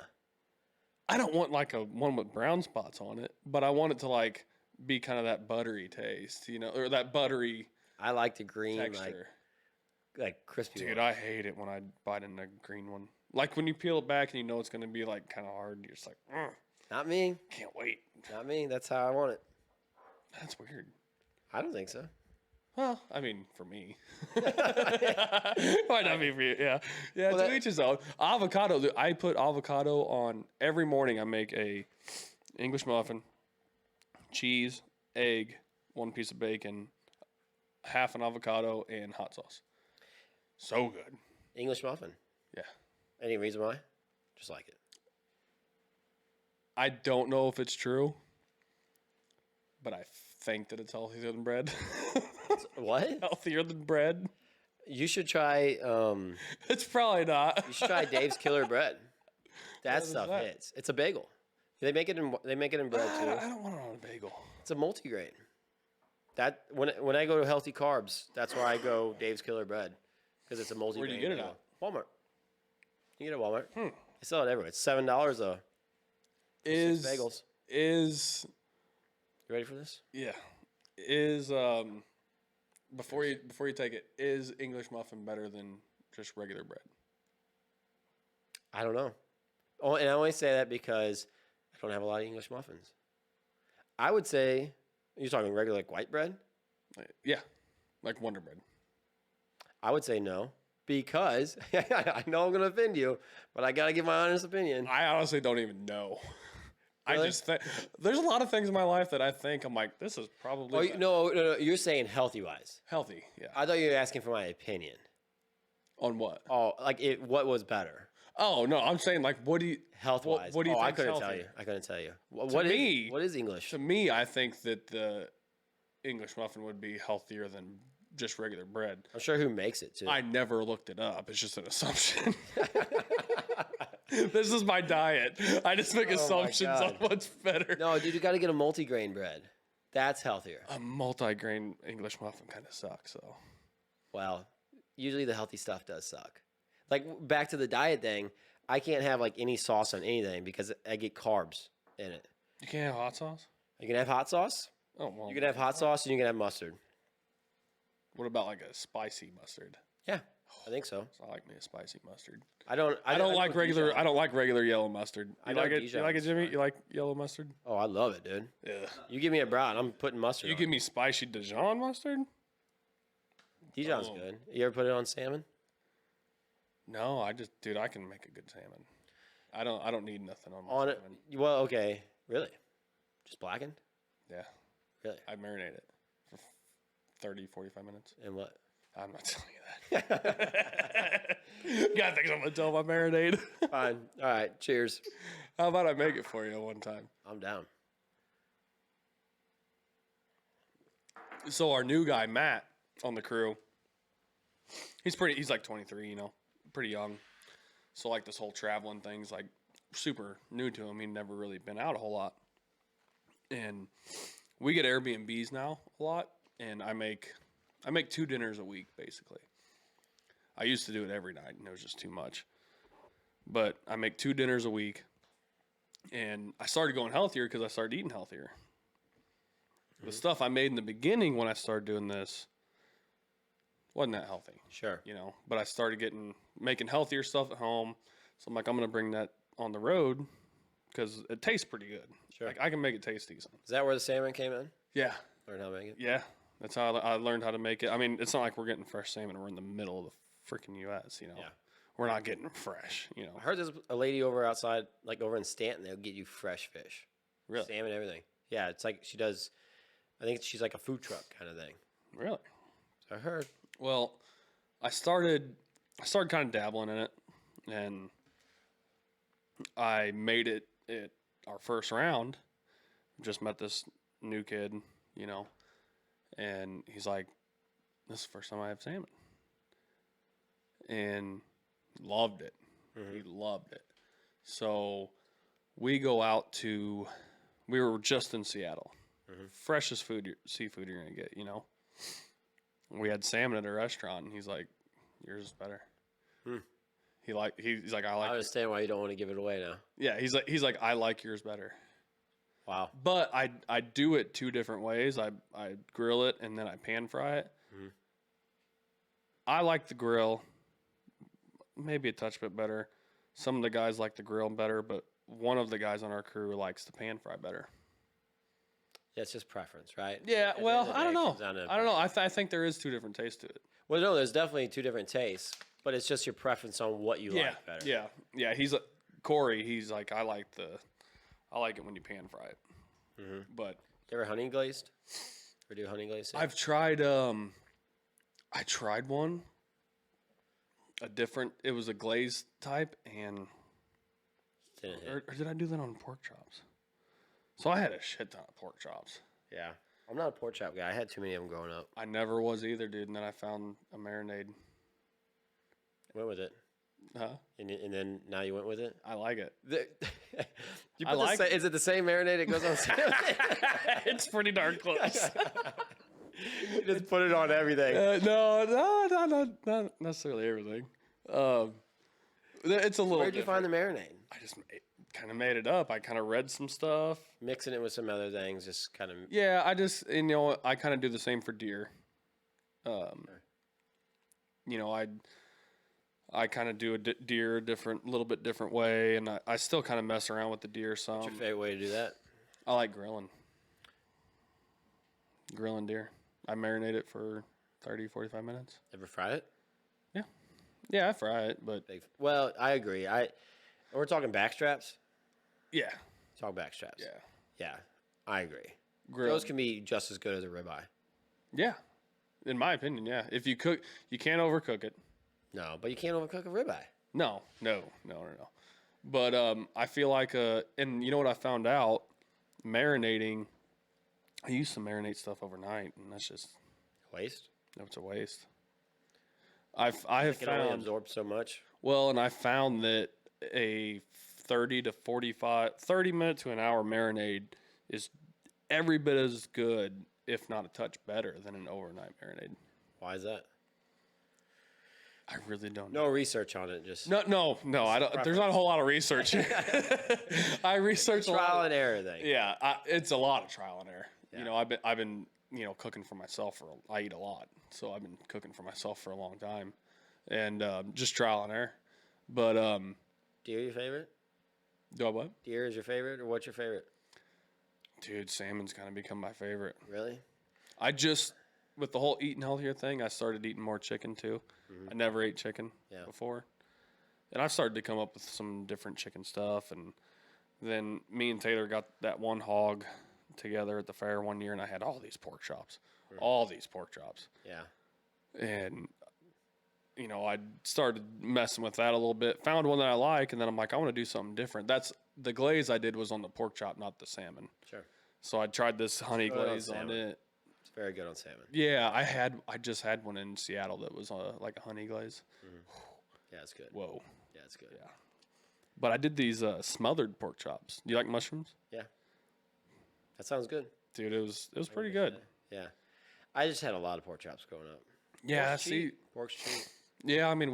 I don't want like a one with brown spots on it, but I want it to like be kind of that buttery taste, or that buttery I like the green, texture. like crispy. Dude, one. I hate it when I bite into a green one. Like when you peel it back and you know it's going to be like kind of hard, you're just like, Not me. can't wait. Not me. That's how I want it. That's weird. I don't think so. Well, I mean, for me. Might not be for you. Yeah. Yeah, Well, to each his own. Avocado. I put avocado on every morning. I make a English muffin, cheese, egg, one piece of bacon, half an avocado, and hot sauce. So good. English muffin. Yeah. Any reason why? Just like it. I don't know if it's true, but I think that it's healthier than bread. What? Healthier than bread. You should try. It's probably not. You should try Dave's Killer Bread. That is stuff that? hits. It's a bagel. They make it in bread too. I don't want it on a bagel. It's a multigrain. That when I go to healthy carbs, that's why I go Dave's Killer Bread because it's a multigrain. Where do you get it bagel. at? Walmart. You get it at Walmart. They sell it everywhere. It's $7 though. Is bagels. Is You ready for this? yeah. Is before you take it, is English muffin better than just regular bread? I don't know. Oh, and I only say that because I don't have a lot of English muffins. I would say you're talking regular like white bread. Yeah, like Wonder Bread. I would say no because I know I'm gonna offend you, but I gotta give my honest opinion. I honestly don't even know. Really? I just think there's a lot of things in my life that I think I'm like, this is probably No, you're saying healthy wise. healthy. Yeah. I thought you were asking for my opinion. On what? Oh, like what was better? Oh no, I'm saying like, what do you Health wise. What do you think? I couldn't tell you. I couldn't tell you. What is English? To me, I think that the English muffin would be healthier than just regular bread. I'm sure who makes it too. I never looked it up. It's just an assumption. This is my diet. I just make assumptions on God. what's better. No, dude, you got to get a multigrain bread. That's healthier. A multi-grain English muffin kind of sucks, though. Well, usually the healthy stuff does suck. Like back to the diet thing, I can't have like any sauce on anything because I get carbs in it. You can't have hot sauce? You can have hot sauce. Oh, well. You can have hot sauce and you can have mustard. What about like a spicy mustard? Yeah, I think so. So I like me a spicy mustard. I don't like regular. I don't like regular yellow mustard. I You know like it? You like it, Dijon's Jimmy? fine. You like yellow mustard? Oh, I love it, dude. Yeah. You give me a brown, I'm putting mustard You on. give me spicy Dijon mustard? Dijon's Oh. good. You ever put it on salmon? No, dude, I can make a good salmon. I don't need nothing on my On it? salmon. Well, okay. Really? Just blackened? Yeah. Really? I marinate it for 30, 45 minutes. And what? I'm not telling you that. God thinks I'm gonna tell my marinade. Fine. All right. Cheers. How about I make it for you one time? I'm down. So our new guy, Matt, on the crew, he's like 23, pretty young. So like this whole traveling thing's like super new to him. He'd never really been out a whole lot. And we get Airbnbs now a lot, and I make 2 dinners a week basically. I used to do it every night and it was just too much. But I make 2 dinners a week, and I started going healthier because I started eating healthier. The stuff I made in the beginning when I started doing this wasn't that healthy, Sure. but I started making healthier stuff at home. So I'm like, I'm going to bring that on the road because it tastes pretty good. Sure. Like, I can make it taste decent. Is that where the salmon came in? Yeah. Learn how to make it? Yeah. That's how I learned how to make it. I mean, it's not like we're getting fresh salmon. We're in the middle of the freaking U.S., Yeah. We're not getting fresh, I heard there's a lady over outside, like over in Stanton, they'll get you fresh fish. Really? Salmon, everything. Yeah, it's like she does, I think she's like a food truck kind of thing. Really? So I heard. Well, I started kind of dabbling in it, and I made it at our first round. Just met this new kid, and he's like, this is the first time I have salmon. And loved it. Mm-hmm. He loved it. So we go out to, we were just in Seattle. Mm-hmm. Freshest seafood you're going to get, We had salmon at a restaurant, and he's like, yours is better. He's like, I I like it. understand why you don't want to give it away now. Yeah, he's like, I like yours better. Wow. But I do it 2 different ways. I grill it and then I pan fry it. Mm-hmm. I like the grill, maybe a touch bit better. Some of the guys like the grill better, but one of the guys on our crew likes the pan fry better. Yeah, it's just preference, right? Yeah, At the well, end of the I day, don't it know. comes down to I don't know. I think there is 2 different tastes to it. Well, no, there's definitely 2 different tastes, but it's just your preference on what you like better. Yeah. He's Corey. He's like, I like it when you pan fry it. Mm-hmm. But You ever honey glazed? Or do honey glazed? I've tried. I tried one. It was a glazed type, and Didn't hit. or did I do that on pork chops? So I had a shit ton of pork chops. Yeah. I'm not a pork chop guy. I had too many of them growing up. I never was either, dude. And then I found a marinade. Went with it. Huh? And then now you went with it? I like it. You I put like is it the same marinade that goes on salmon? It's pretty darn close. You just put it on everything. No, not necessarily everything. It's a little. Where'd you find the marinade? I just kind of made it up. I kind of read some stuff. Mixing it with some other things, just kind of. Yeah, I kind of do the same for deer. I kind of do a deer a little bit different way, and I still kind of mess around with the deer some. What's your favorite way to do that? I like grilling deer. I marinate it for 30, 45 minutes. Ever fry it? Yeah, I fry it, but Well, I agree. We're talking backstraps. yeah, Talk backstraps. yeah, Yeah, I agree. grill. Those can be just as good as a ribeye. Yeah, in my opinion, yeah. If you cook, you can't overcook it. No, but you can't overcook a ribeye. No. But I feel like and you know what I found out? Marinating. I used to marinate stuff overnight, and that's just Waste. it's a waste. I have It can only found absorb so much. well, and I found that a 30 minute to an hour marinade is every bit as good, if not a touch better, than an overnight marinade. Why is that? I really don't know. No research on it. Just No, I don't. There's not a whole lot of research. I researched a lot. trial and error thing. Yeah, it's a lot of trial and error. Yeah. You know, I've been cooking for myself I eat a lot, so I've been cooking for myself for a long time, and just trial and error. But Deer your favorite? do I what? Deer is your favorite, or what's your favorite? Dude, salmon's kind of become my favorite. Really? With the whole eating healthier thing, I started eating more chicken too. I never ate chicken before, and I've started to come up with some different chicken stuff. And then me and Taylor got that one hog together at the fair one year, and I had all these pork chops. Yeah. And I started messing with that a little bit. Found one that I like, and then I'm like, I want to do something different. That's the glaze I did was on the pork chop, not the salmon. Sure. So I tried this honey good on glaze on salmon. it. It's very good on salmon. Yeah, I just had one in Seattle that was like a honey glaze. Yeah, it's good. Whoa. Yeah, it's good. Yeah. But I did these smothered pork chops. Do you like mushrooms? Yeah. That sounds good. Dude, it was pretty good. Yeah. I just had a lot of pork chops growing up. Yeah, Pork's see. cheap. Pork's cheap. Yeah, I mean,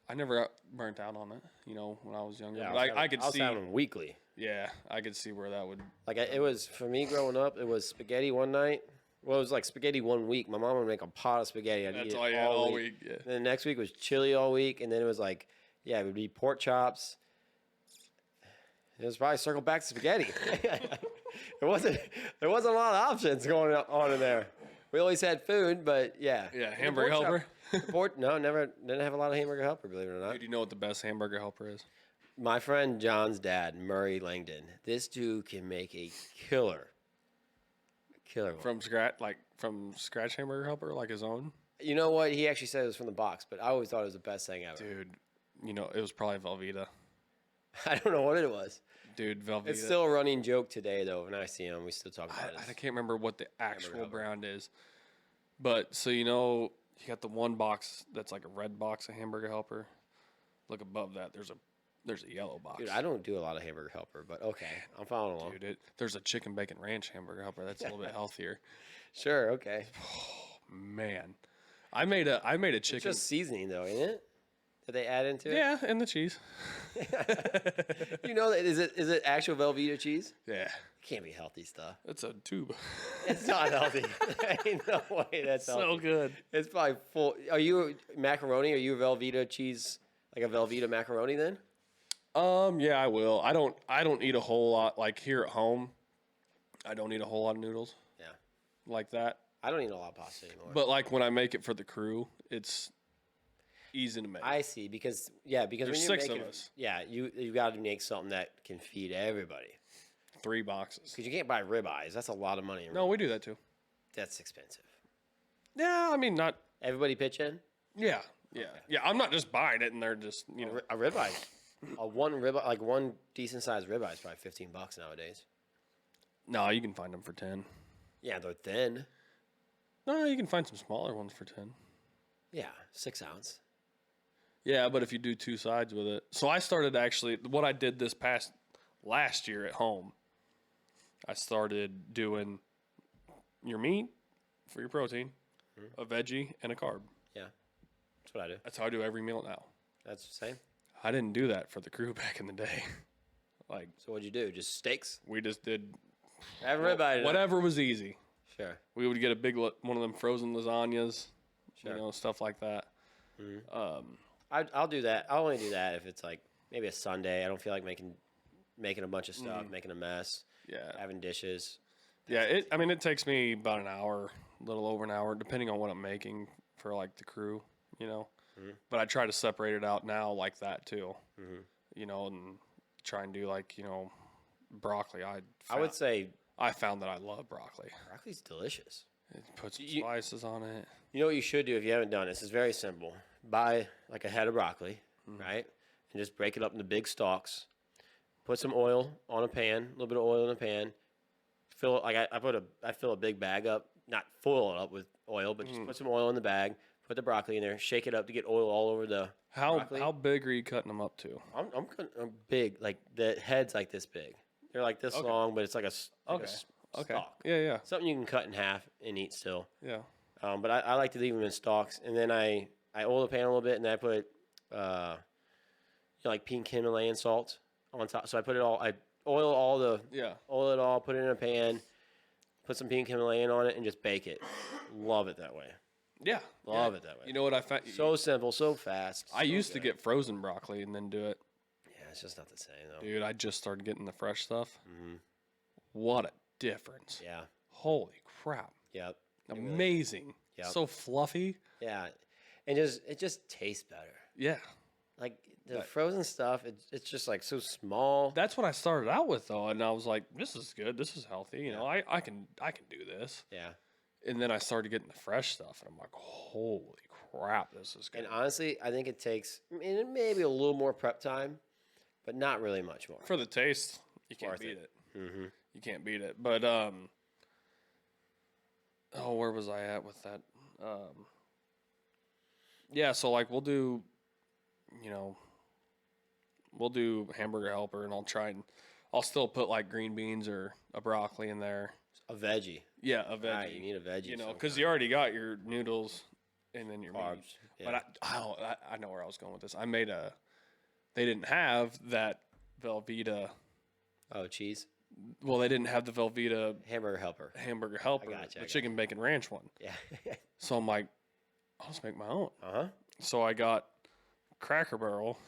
I never got burnt out on it, when I was younger. Yeah, But I could I was see. having them weekly. Yeah, I could see where that would. It was, for me growing up, it was spaghetti one night. Well, it was like spaghetti 1 week. My mom would make a pot of spaghetti. I'd eat That's it all you had all week. Yeah. And then the next week was chili all week. And then it was like, it would be pork chops. It was probably circle back to spaghetti. There wasn't a lot of options going on in there. We always had food, but yeah. Yeah, The hamburger pork helper. chop- didn't have a lot of hamburger helper, believe it or not. Dude, you know what the best hamburger helper is? My friend John's dad, Murray Langdon, this dude can make a killer one. From scratch hamburger helper, like his own. You know what? He actually said it was from the box, but I always thought it was the best thing ever. Dude, it was probably Velveeta. I don't know what it was. Dude, Velveeta. It's still a running joke today, though. When I see him, we still talk about I it. can't remember what the actual helper. brand is. But, so you got the one box that's like a red box of hamburger helper. Look above that. There's a yellow box. Dude, I don't do a lot of hamburger helper, but okay. I'm following along. Dude, there's a chicken bacon ranch hamburger helper. That's a little bit healthier. Sure, okay. Man. I made a It's chicken. just seasoning, though, ain't it? That they add into it? Yeah, and the cheese. You know, is it actual Velveeta cheese? Yeah. It can't be healthy stuff. It's a tube. It's not healthy. Ain't no way that's healthy. So good. It's probably full. Are you macaroni? Are you a Velveeta cheese, like a Velveeta macaroni then? Yeah, I will. I don't eat a whole lot, like here at home. I don't eat a whole lot of noodles Yeah. like that. I don't eat a lot of pasta anymore. But like when I make it for the crew, it's easy to make. I see, because when There's you're 6 making, of us. Yeah, you got to make something that can feed everybody. 3 boxes. Because you can't buy ribeyes. That's a lot of money. No, we do that too. That's expensive. Yeah, I mean not. Everybody pitch in. Yeah, yeah, yeah. I'm not just buying it and they're just A ribeye, one decent sized ribeye is probably $15 nowadays. No, you can find them for 10. Yeah, they're thin. No, you can find some smaller ones for 10. Yeah, 6 ounce. Yeah, but if you do 2 sides with it. So I started actually, what I did last year at home, I started doing your meat for your protein, a veggie, and a carb. Yeah, that's what I do. That's how I do every meal now. That's the same. I didn't do that for the crew back in the day. Like, So what'd you do? Just steaks? we just did Everybody. whatever was easy. Sure. We would get a big one of them frozen lasagnas, Sure. stuff like that. I'll do that. I'll only do that if it's like maybe a Sunday. I don't feel like making a bunch of stuff, making a mess, Yeah. having dishes. Yeah, it takes me about an hour, a little over an hour, depending on what I'm making for like the crew, But I try to separate it out now like that too, and try and do like broccoli. I would say I found that I love broccoli. broccoli's delicious. Put some You- spices on it. You know what you should do if you haven't done this? It's very simple. Buy like a head of broccoli, right? And just break it up into big stalks. Put some oil on a pan, a little bit of oil in a pan. Fill it like I fill a big bag up, not full it up with oil, but just put some oil in the bag. Put the broccoli in there, shake it up to get oil all over the broccoli. How big are you cutting them up to? I'm big, like the head's like this big. They're like this long, but it's like a Okay. stalk. Yeah. Something you can cut in half and eat still. Yeah. But I like to leave them in stalks, and then I oil the pan a little bit, and then I put like pink Himalayan salt on top. So I put it all. I oil oil it all, put it in a pan, put some pink Himalayan on it, and just bake it. Love it that way. Yeah. Love it that way. You know what I found? So simple, so fast. I so used to good. get frozen broccoli and then do it. Yeah, it's just not the same though. Dude, I just started getting the fresh stuff. What a difference. Yeah. Holy crap. Yep. Amazing. Yep. So fluffy. Yeah, and it just tastes better. Yeah. Like the frozen stuff, it's just like so small. That's what I started out with though, and I was like, this is good, this is healthy, I can do this. Yeah. And then I started getting the fresh stuff and I'm like, holy crap, this is good. And honestly, I think it takes maybe a little more prep time, but not really much more. For the taste, you can't Worth beat it. it. You can't beat it. But where was I at with that? Yeah, so like we'll do hamburger helper, and I'll still put like green beans or a broccoli in there. A veggie. Yeah, a veggie. Right, you need a veggie. Because you already got your noodles and then your Carbs. meat. Yeah. But I know where I was going with this. They didn't have that Velveeta. Oh, cheese. Well, they didn't have the Velveeta Hamburger helper. hamburger helper, gotcha, the chicken bacon ranch one. Yeah. So I'm like, I'll just make my own. Uh-huh. So I got Cracker Barrel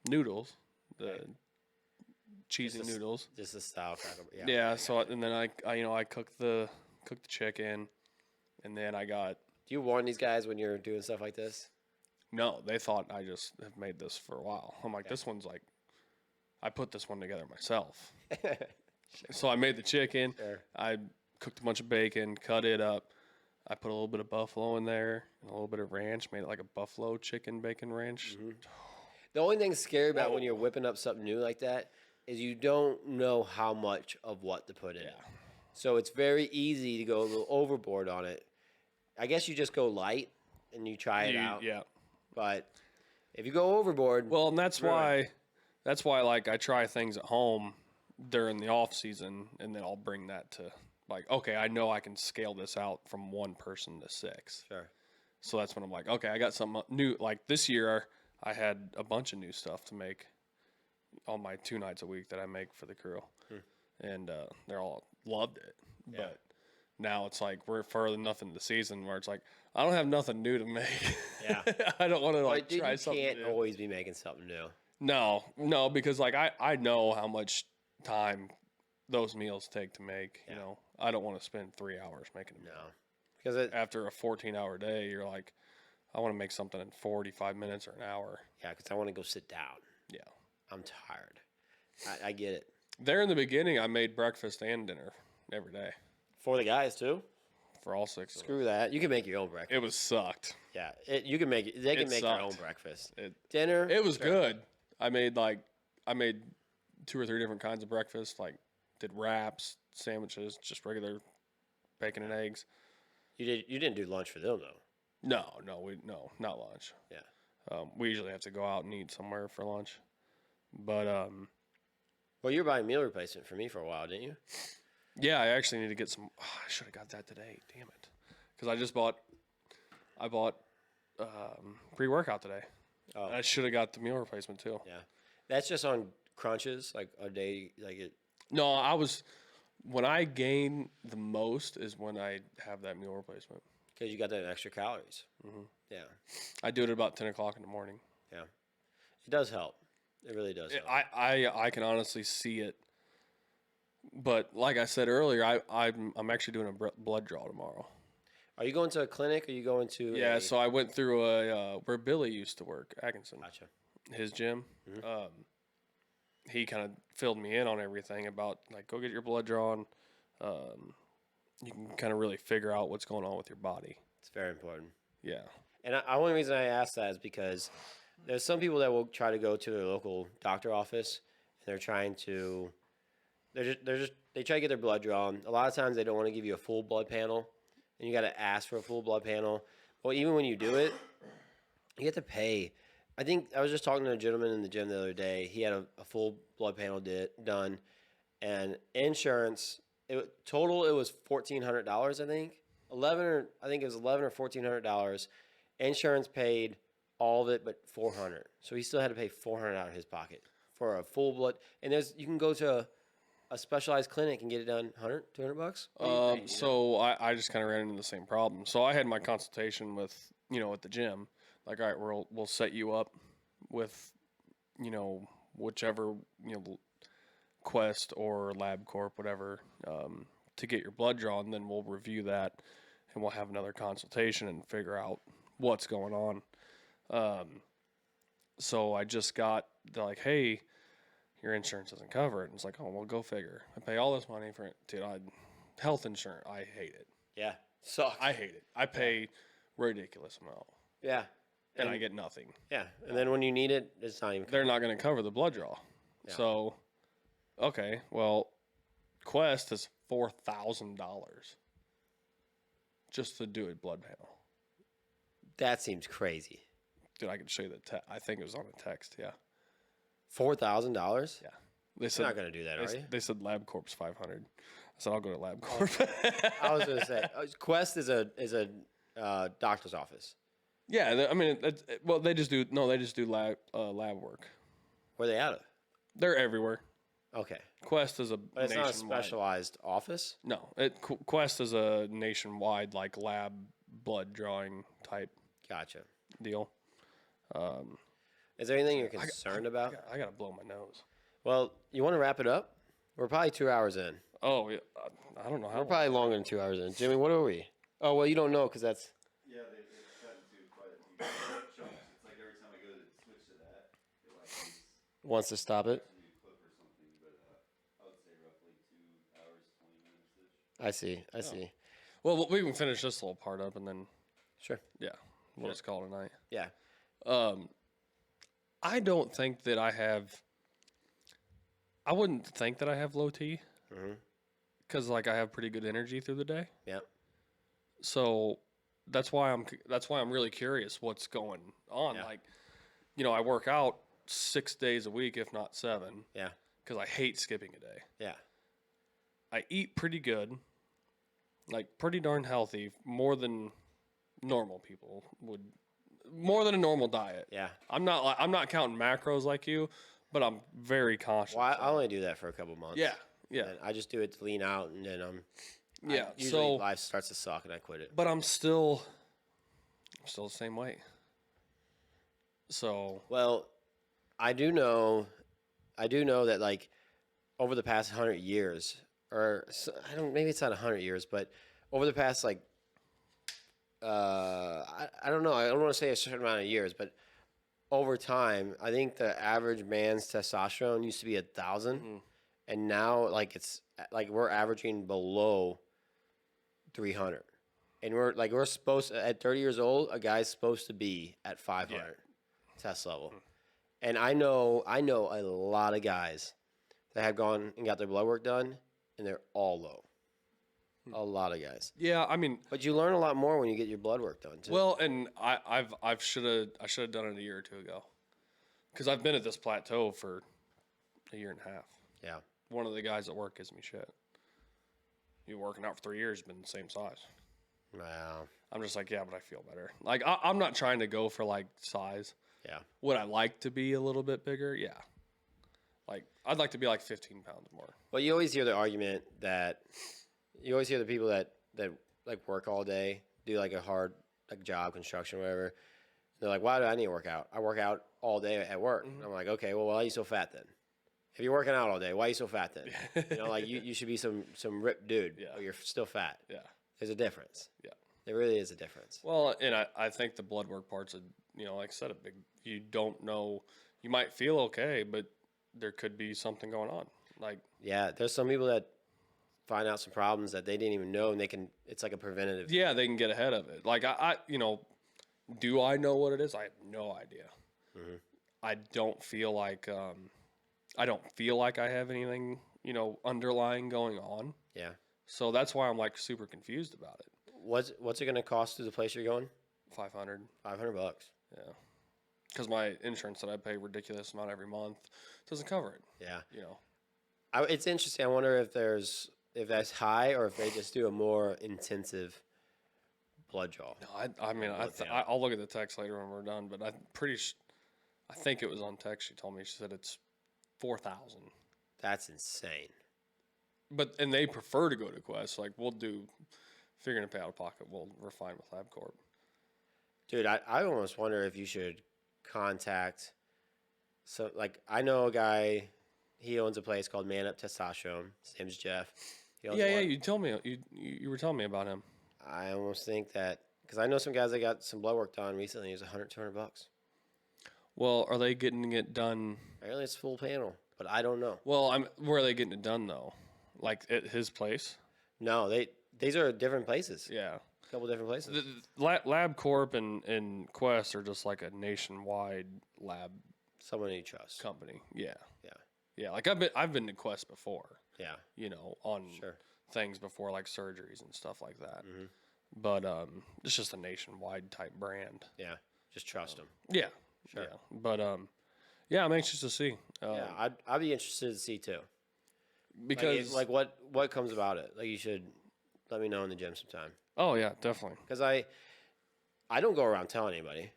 noodles, the cheesy noodles. Just a style cracker. Yeah. Yeah. So and then I cooked the chicken, and then I got. Do you warn these guys when you're doing stuff like this? No, they thought I just have made this for a while. I'm like, this one's like, I put this one together myself. So I made the chicken. Sure. I cooked a bunch of bacon, cut it up. I put a little bit of buffalo in there and a little bit of ranch, made it like a buffalo chicken bacon ranch. The only thing scary about when you're whipping up something new like that is you don't know how much of what to put in. Yeah. So it's very easy to go a little overboard on it. I guess you just go light and you try it out. Yeah. But if you go overboard, Well, and that's why like I try things at home during the off season, and then I'll bring that to like, okay, I know I can scale this out from 1 person to 6. sure. So that's when I'm like, okay, I got something new. Like this year, I had a bunch of new stuff to make on my 2 nights a week that I make for the crew, and they're all loved it. Yeah. But now it's like we're further enough into the season where it's like I don't have nothing new to make. Yeah. I don't want to like But try you something can't new. always be making something new. No, because like I know how much time those meals take to make. Yeah. I don't want to spend 3 hours making them. No. Because After a 14-hour day, you're like, I want to make something in 45 minutes or an hour. yeah, because I want to go sit down. Yeah. I'm tired. I get it. There in the beginning, I made breakfast and dinner every day For the guys too. for all 6 of them. Screw that. You can make your own breakfast. It was sucked. Yeah, you can make it. They can It make their own sucked. breakfast. It Dinner. was good. I made 2 or 3 different kinds of breakfast. Like did wraps, sandwiches, just regular bacon and eggs. You didn't do lunch for them though. No, not lunch. Yeah. We usually have to go out and eat somewhere for lunch. But Well, you were buying meal replacement for me for a while, didn't you? yeah, I actually need to get some. I should have got that today. Damn it, because I bought pre-workout today. Oh. I should have got the meal replacement too. Yeah. That's just on crunches, like a day, like it. No, when I gain the most is when I have that meal replacement. Because you got that extra calories. Mm-hmm. Yeah. I do it at about 10 o'clock in the morning. Yeah. It does help. It really does help. I can honestly see it. But like I said earlier, I'm actually doing a blood draw tomorrow. Are you going to a clinic or are you going to So I went through where Billy used to work, Atkinson. Gotcha. His gym. Mm-hmm. He kind of filled me in on everything about, like, go get your blood drawn. You can kind of really figure out what's going on with your body. It's very important. Yeah. And the only reason I ask that is because there's some people that will try to go to their local doctor office and they're trying to, they try to get their blood drawn. A lot of times they don't want to give you a full blood panel and you got to ask for a full blood panel. Well, even when you do it, you have to pay. I think I was just talking to a gentleman in the gym the other day. He had a full blood panel done, and insurance. Total, it was $1,400. I think it was $1,100 or $1,400. Insurance paid all of it, but $400. So he still had to pay $400 out of his pocket for a full blood. And you can go to a specialized clinic and get it done $100, $200. So I just kind of ran into the same problem. So I had my consultation with at the gym. Like, all right, we'll set you up with, whichever, Quest or LabCorp, whatever, to get your blood drawn. Then we'll review that and we'll have another consultation and figure out what's going on. So I just got like, hey, your insurance doesn't cover it. And it's like, oh, well, go figure. I pay all this money for it. Dude, health insurance, I hate it. Yeah, sucks. I hate it. I pay ridiculous amount. Yeah. And I get nothing. Yeah, and then when you need it, it's not even. They're not going to cover the blood draw. Yeah. So, okay, well, Quest is $4,000 just to do a blood panel. That seems crazy. Dude, I can show you I think it was on a text. Yeah. $4,000? Yeah. They said You're not going to do that, are you? They said LabCorp's 500. I said I'll go to LabCorp. I was going to say Quest is a doctor's office. Yeah, I mean, they just do lab work. Where are they out of? They're everywhere. Okay. Quest is But it's not a specialized office? No, Quest is a nationwide, like, lab blood drawing type Gotcha. deal. Is there anything you're concerned about? I gotta blow my nose. Well, you want to wrap it up? We're probably 2 hours in. Oh, yeah, I don't know how. We're probably longer than 2 hours in. Jimmy, what are we? Oh, well, you don't know because that's... Yeah, they cut into quite a few chunks. It's like every time I go to switch to that, it like Wants to stop it? a new clip or something. But I would say roughly 2 hours, 20 minutes ish. I see. Well, we can finish this little part up and then, Sure. yeah, we'll just call it a night. Yeah. I don't think that I wouldn't think that I have low T. Because, like, I have pretty good energy through the day. Yep. So that's why I'm really curious what's going on. Yeah. Like, I work out 6 days a week, if not 7. Yeah. Because I hate skipping a day. Yeah. I eat pretty good, like pretty darn healthy, more than normal people would, more than a normal diet. Yeah. I'm not counting macros like you, but I'm very conscious. Well, I only do that for a couple months. Yeah. Yeah. And I just do it to lean out, and then So usually life starts to suck, and I quit it. but I'm still the same weight. So Well, I do know that, like, over the past 100 years, or maybe it's not 100 years, but over the past, like, I don't know. I don't want to say a certain amount of years, but over time, I think the average man's testosterone used to be 1,000, and now, like, it's like we're averaging below 300, and we're supposed at 30 years old, a guy's supposed to be at 500 test level, and I know a lot of guys that have gone and got their blood work done, and they're all low. A lot of guys. Yeah, I mean, But you learn a lot more when you get your blood work done too. well, and I should have done it a year or two ago, because I've been at this plateau for a year and a half. yeah. One of the guys at work gives me shit. You working out for 3 years, been the same size. Wow. I'm just like, yeah, but I feel better. Like I'm not trying to go for like size. Yeah. Would I like to be a little bit bigger? Yeah. Like I'd like to be like 15 pounds more. Well, you always hear the argument that you always hear the people that like work all day, do like a hard like job, construction, whatever. They're like, why do I need to work out? I work out all day at work. And I'm like, okay, well, why are you so fat then? If you're working out all day, why are you so fat then? You know, like you should be some ripped dude, Yeah. but you're still fat. Yeah. There's a difference. Yeah. There really is a difference. Well, and I think the blood work part's like I said, a big. You don't know. You might feel okay, but there could be something going on. Like Yeah, there's some people that find out some problems that they didn't even know, and it's like a preventative. yeah, they can get ahead of it. Like I do I know what it is? I have no idea. Mm-hmm. I don't feel like I have anything underlying going on. Yeah. So that's why I'm like super confused about it. What's it going to cost to the place you're going? 500. $500. Yeah. Because my insurance that I pay ridiculous amount every month doesn't cover it. Yeah. It's It's interesting. I wonder if that's high or if they just do a more intensive blood draw. No, I mean, I'll look at the text later when we're done, but I think it was on text. She told me, she said it's 4,000. That's insane. And they prefer to go to Quest. Like we'll do, if you're gonna pay out of pocket, we're fine with LabCorp. Dude, I almost wonder if you should contact. So, like, I know a guy. He owns a place called Man Up Testosterone. His name's Jeff. Yeah. You told me you were telling me about him. I almost think that because I know some guys that got some blood work done recently. It was $100, $200. Well, are they getting it done? Apparently, it's full panel, but I don't know. Well, where are they getting it done though? Like at his place? No, these are different places. Yeah. A couple different places. LabCorp and Quest are just like a nationwide lab Someone you trust. company. Yeah. Yeah. Yeah. Like I've been to Quest before. Yeah. On Sure. things before like surgeries and stuff like that. Mm-hmm. But it's just a nationwide type brand. Yeah. Just trust them. Yeah. Sure. Yeah. But yeah, I'm anxious to see. Yeah, I'd be interested to see too. Because like what comes about it. Like you should let me know in the gym sometime. oh yeah, definitely. Because I don't go around telling anybody,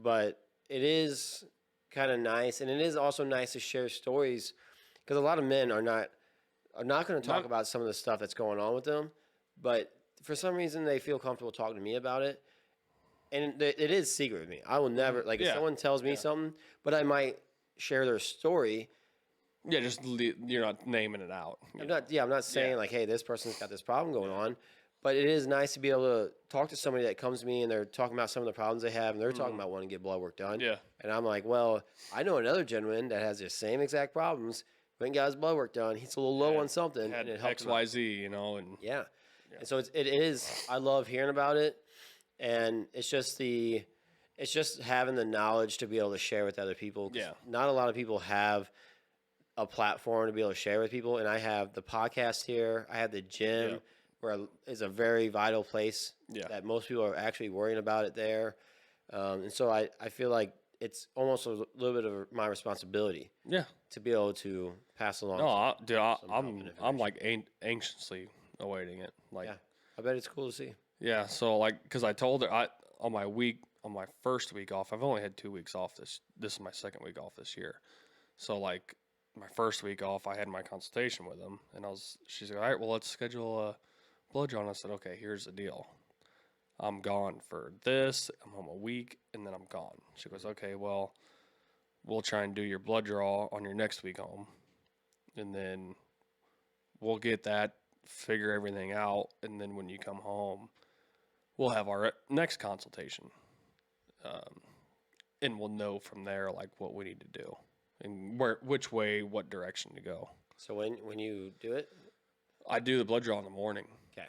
but it is kind of nice, and it is also nice to share stories because a lot of men are not going to talk about some of the stuff that's going on with them, but for some reason they feel comfortable talking to me about it, and it is secret with me. I will never if someone tells me something, but I might share their story. Yeah, just you're not naming it out. I'm not saying like, hey, this person's got this problem going on, but it is nice to be able to talk to somebody that comes to me and they're talking about some of the problems they have, and they're talking about wanting to get blood work done. Yeah. And I'm like, well, I know another gentleman that has the same exact problems. Went and got his blood work done. He's a little low on something, Had and it helps him out. XYZ, and Yeah. And so it is. I love hearing about it, and it's just having the knowledge to be able to share with other people. 'Cause Yeah. Not a lot of people have a platform to be able to share with people, and I have the podcast here. I have the gym, where is a very vital place that most people are actually worrying about it there, and so I feel like it's almost a little bit of my responsibility. Yeah. To be able to pass along. No, some help and I'm information. like anxiously awaiting it. Like, Yeah, I bet it's cool to see. yeah. So like, because I told her on my first week off, I've only had 2 weeks off. This is my second week off this year. So like, my first week off, I had my consultation with him, and she's like, all right, well, let's schedule a blood draw. And I said, okay, here's the deal. I'm gone for this. I'm home a week, and then I'm gone. She goes, okay, well, we'll try and do your blood draw on your next week home, and then we'll get that, figure everything out, and then when you come home, we'll have our next consultation, and we'll know from there like what we need to do and which way, what direction to go. So when you do it, I do the blood draw in the morning. okay,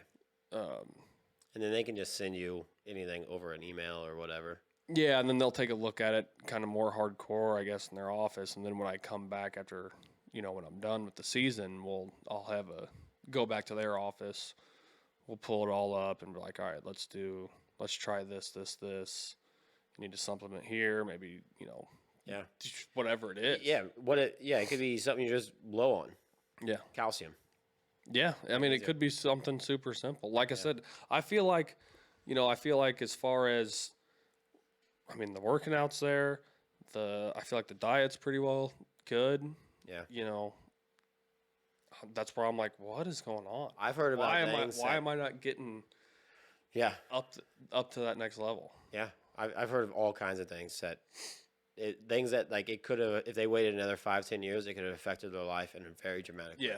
and then they can just send you anything over an email or whatever. Yeah, and then they'll take a look at it kind of more hardcore, I guess, in their office. And then when I come back after, when I'm done with the season, I'll have go back to their office. We'll pull it all up and be like, all right, let's try this. You need to supplement here, maybe, Yeah. whatever it is. Yeah. It could be something you just blow on. Yeah. Calcium. Yeah. I mean, it could be something super simple. Like I said, I feel like as far as, the working out's there, I feel like the diet's pretty well good. Yeah. That's where I'm like, what is going on? I've heard about why am I not getting up to that next level? Yeah. I've heard of all kinds of things things that like it could have, if they waited another 5-10 years, it could have affected their life in a very dramatic way. Yeah.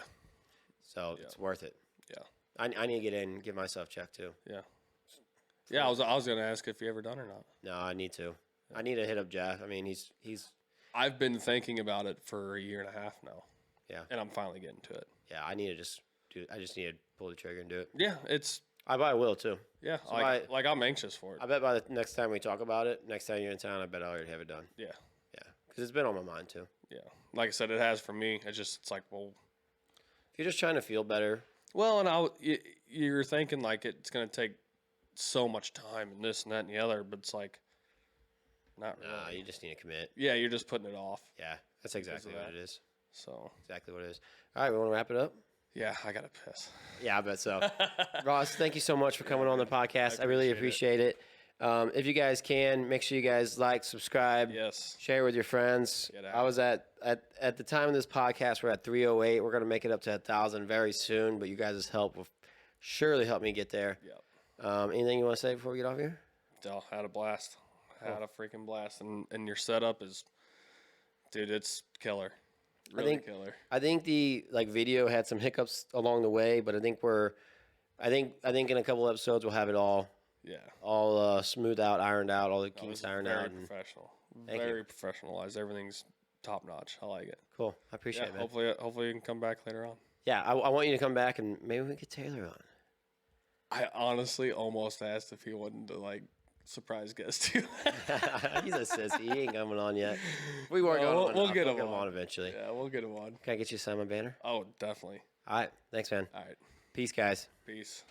So it's worth it. Yeah. I need to get in and give myself checked too. Yeah. Yeah, I was gonna ask if you ever done or not. No, I need to. I need to hit up Jeff. I mean, he's. I've been thinking about it for a year and a half now. Yeah. And I'm finally getting to it. Yeah, I need to just do. I just need to pull the trigger and do it. Yeah, it's. I probably will too. Yeah, So I'm anxious for it. I bet by the next time we talk about it, next time you're in town, I bet I already have it done. Yeah. Yeah, because it's been on my mind too. Yeah, like I said, it has for me. It's like, well, If you're just trying to feel better. well, and you're thinking like it's gonna take so much time and this and that and the other, but it's like, not really. Nah, you just need to commit. Yeah, you're just putting it off. Yeah, that's exactly what it is. So Exactly what it is. All right, we want to wrap it up. yeah, I gotta piss. Yeah, I bet so. Ross, thank you so much for coming on the podcast. I really appreciate it. If you guys can, make sure you guys like, subscribe, Yes. share with your friends. Get out. I was at the time of this podcast, we're at 308. We're going to make it up to 1,000 very soon, but you guys' help will surely help me get there. Yep. Anything you want to say before we get off here? Oh, had a blast. Had a freaking blast. And your setup is, dude, it's killer. Really killer. I think the video had some hiccups along the way, but I think in a couple episodes we'll have it all smooth out, ironed out, all the kinks ironed out. Very professional. Thank Very professionalized. Everything's top notch. I like it. Cool. I appreciate it, man. Hopefully you can come back later on. Yeah, I want you to come back and maybe we get Taylor on. I honestly almost asked if he wanted to surprise guest too. He's a sissy. He ain't coming on yet. We weren't going. We'll get him on eventually. Yeah, we'll get him on. Can I get you to sign my banner? Oh, definitely. All right. Thanks, man. All right. Peace, guys. Peace.